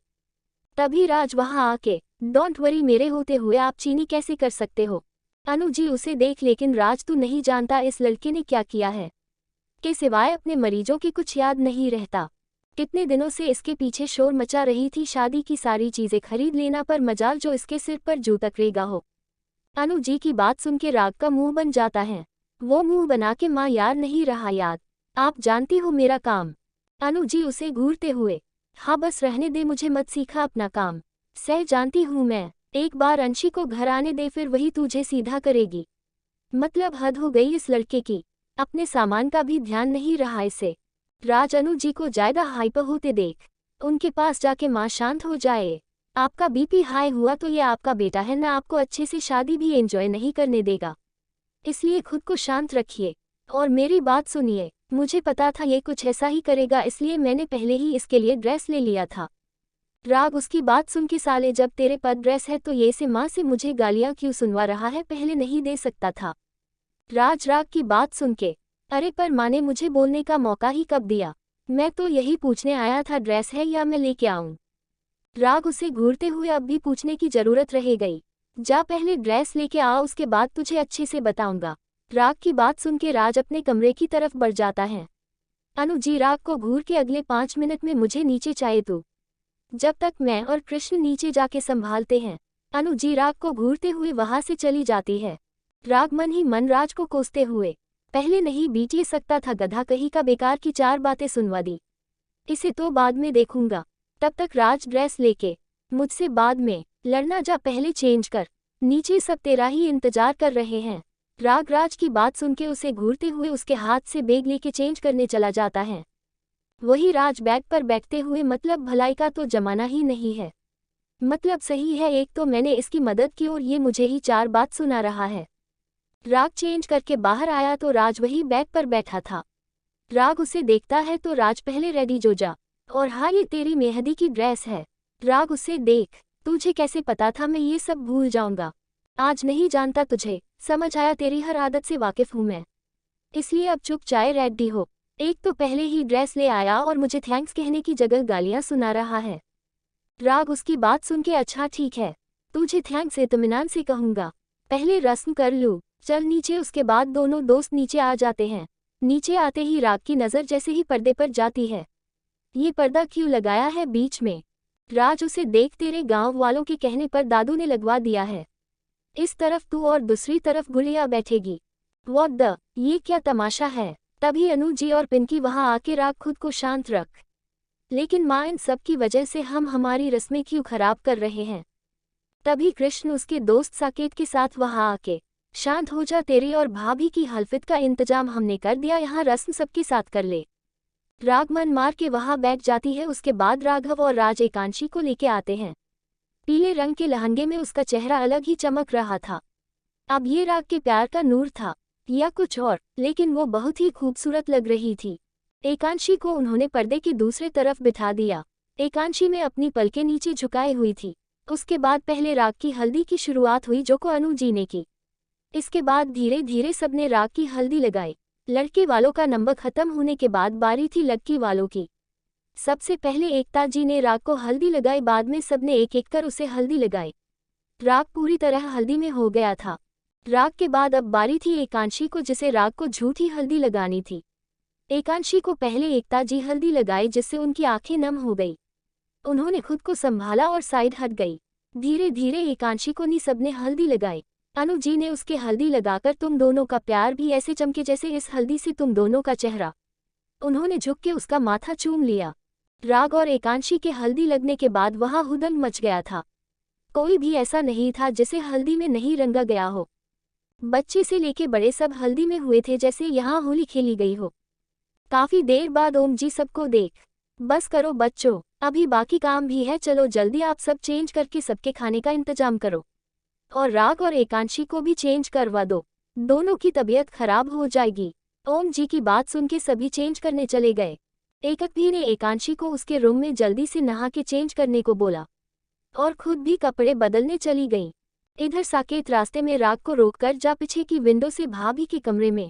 तभी राज वहां आके डोंट वरी, मेरे होते हुए आप चीनी कैसे कर सकते हो? अनु जी उसे देख लेकिन राज तू नहीं जानता इस लड़के ने क्या किया है, के सिवाय अपने मरीजों की कुछ याद नहीं रहता। कितने दिनों से इसके पीछे शोर मचा रही थी, शादी की सारी चीजें खरीद लेना, पर मजाल जो इसके सिर पर जू तकरेगा हो। अनु जी की बात सुन के राग का मुंह बन जाता है। वो मुंह बना के माँ यार नहीं रहा याद, आप जानती हो मेरा काम। अनु जी उसे घूरते हुए हाँ बस रहने दे, मुझे मत सिखा अपना काम, सह जानती हूँ मैं, एक बार अंशी को घर आने दे फिर वही तुझे सीधा करेगी। मतलब हद हो गई इस लड़के की, अपने सामान का भी ध्यान नहीं रहा इसे। राज अनु जी को ज्यादा हाइपर होते देख उनके पास जाके माँ शांत हो जाए, आपका बीपी हाई हुआ तो ये आपका बेटा है ना, आपको अच्छे से शादी भी एंजॉय नहीं करने देगा, इसलिए खुद को शांत रखिए और मेरी बात सुनिए। मुझे पता था ये कुछ ऐसा ही करेगा, इसलिए मैंने पहले ही इसके लिए ड्रेस ले लिया था। राग उसकी बात सुन के साले जब तेरे पास ड्रेस है तो ये से माँ से मुझे गालियाँ क्यों सुनवा रहा है, पहले नहीं दे सकता था? राज राग की बात सुन के अरे पर माँ ने मुझे बोलने का मौका ही कब दिया, मैं तो यही पूछने आया था ड्रेस है या मैं लेके आऊं। राग उसे घूरते हुए अब भी पूछने की जरूरत रह गई, जा पहले ड्रेस लेके आ, उसके बाद तुझे अच्छे से बताऊंगा। राग की बात सुन के राज अपने कमरे की तरफ बढ़ जाता है। अनु जी राग को घूर के अगले 5 मिनट में मुझे नीचे चाहिए तू। जब तक मैं और कृष्ण नीचे जाके संभालते हैं। अनु जी राग को घूरते हुए वहां से चली जाती है। राग मन ही मन राज को कोसते हुए, पहले नहीं बीट ये सकता था, गधा कहीं का, बेकार की 4 बातें सुनवा दी, इसे तो बाद में देखूंगा। तब तक राज ड्रेस लेके, मुझसे बाद में लड़ना, जा पहले चेंज कर, नीचे सब तेरा ही इंतजार कर रहे हैं। राग राज की बात सुन के उसे घूरते हुए उसके हाथ से बैग लेके चेंज करने चला जाता है। वही राज बैग पर बैठते हुए, मतलब भलाई का तो जमाना ही नहीं है, मतलब सही है, एक तो मैंने इसकी मदद की और ये मुझे ही 4 बात सुना रहा है। राग चेंज करके बाहर आया तो राज वही बैग पर बैठा था। राग उसे देखता है तो राज, पहले रेडी जो जा, और हाँ ये तेरी मेहंदी की ड्रेस है। राग उसे देख, तुझे कैसे पता था मैं ये सब भूल जाऊंगा? आज नहीं जानता तुझे, समझ आया, तेरी हर आदत से वाकिफ हूं मैं, इसलिए अब चुप चाय रेडी हो। एक तो पहले ही ड्रेस ले आया और मुझे थैंक्स कहने की जगह गालियां सुना रहा है। राग उसकी बात सुन के, अच्छा ठीक है, तुझे थैंक्स इत्मीनान से कहूंगा, पहले रस्म कर लूं, चल नीचे। उसके बाद दोनों दोस्त नीचे आ जाते हैं। नीचे आते ही राग की नज़र जैसे ही पर्दे पर जाती है, ये पर्दा क्यों लगाया है बीच में? राज उसे देख, तेरे गांव वालों के कहने पर दादू ने लगवा दिया है, इस तरफ तू और दूसरी तरफ गुड़िया बैठेगी। व्हाट द, ये क्या तमाशा है? तभी अनु जी और पिंकी वहां आके, राग खुद को शांत रख, लेकिन माँ इन सब की वजह से हम हमारी रस्में क्यों खराब कर रहे हैं? तभी कृष्ण उसके दोस्त साकेत के साथ वहां आके, शांत हो जा, तेरी और भाभी की हल्फत का इंतजाम हमने कर दिया, यहाँ रस्म सबके साथ कर ले। राग मन मार के वहां बैठ जाती है। उसके बाद राघव और राज एकांशी को लेके आते हैं। पीले रंग के लहंगे में उसका चेहरा अलग ही चमक रहा था। अब ये राग के प्यार का नूर था या कुछ और, लेकिन वो बहुत ही खूबसूरत लग रही थी। एकांशी को उन्होंने पर्दे की दूसरे तरफ बिठा दिया। एकांशी में अपनी पलकें नीचे झुकाए हुई थी। उसके बाद पहले राग की हल्दी की शुरुआत हुई, जो को अनु जी ने की। इसके बाद धीरे धीरे सबने राग की हल्दी लगाई। लड़के वालों का नंबर खत्म होने के बाद बारी थी लड़की वालों की। सबसे पहले एकता जी ने राग को हल्दी लगाई, बाद में सबने एक एक कर उसे हल्दी लगाई। राग पूरी तरह हल्दी में हो गया था। राग के बाद अब बारी थी एकांशी को, जिसे राग को झूठी हल्दी लगानी थी। एकांशी को पहले एकता जी हल्दी लगाई, जिससे उनकी आंखें नम हो गई। उन्होंने खुद को संभाला और साइड हट गई। धीरे धीरे एकांशी को नी सबने हल्दी लगाई। अनु जी ने उसके हल्दी लगाकर, तुम दोनों का प्यार भी ऐसे चमके जैसे इस हल्दी से तुम दोनों का चेहरा। उन्होंने झुक के उसका माथा चूम लिया। राग और एकांशी के हल्दी लगने के बाद वहां हुदंग मच गया था। कोई भी ऐसा नहीं था जिसे हल्दी में नहीं रंगा गया हो। बच्चे से लेके बड़े सब हल्दी में हुए थे, जैसे यहाँ होली खेली गई हो। काफी देर बाद ओम जी सबको देख, बस करो बच्चों, अभी बाकी काम भी है, चलो जल्दी आप सब चेंज करके सबके खाने का इंतजाम करो, और राग और एकांशी को भी चेंज करवा दो, दोनों की तबीयत खराब हो जाएगी। ओम जी की बात सुन के सभी चेंज करने चले गए। एकक भी ने एकांशी को उसके रूम में जल्दी से नहा के चेंज करने को बोला और खुद भी कपड़े बदलने चली गई। इधर साकेत रास्ते में राग को रोककर, जा पीछे की विंडो से भाभी के कमरे में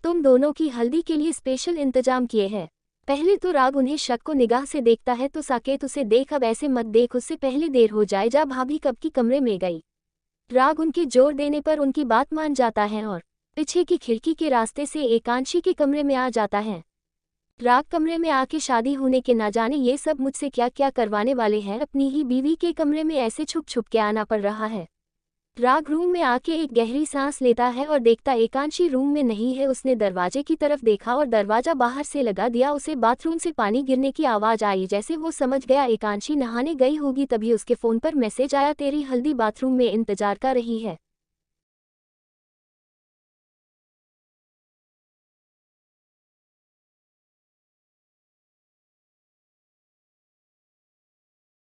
तुम दोनों की हल्दी के लिए स्पेशल इंतजाम किए हैं। पहले तो राग उन्हें शक को निगाह से देखता है तो साकेत उसे देख, अब ऐसे मत देख, उससे पहले देर हो जाए, जा भाभी कब की कमरे में गई। राग उनके जोर देने पर उनकी बात मान जाता है और पीछे की खिड़की के रास्ते से एकांशी के कमरे में आ जाता है। राग कमरे में आके, शादी होने के ना जाने ये सब मुझसे क्या क्या करवाने वाले हैं, अपनी ही बीवी के कमरे में ऐसे छुप छुप के आना पड़ रहा है। राग रूम में आके एक गहरी सांस लेता है और देखता एकांशी रूम में नहीं है। उसने दरवाजे की तरफ देखा और दरवाजा बाहर से लगा दिया। उसे बाथरूम से पानी गिरने की आवाज आई, जैसे वो समझ गया एकांशी नहाने गई होगी। तभी उसके फोन पर मैसेज आया, तेरी हल्दी बाथरूम में इंतजार कर रही है।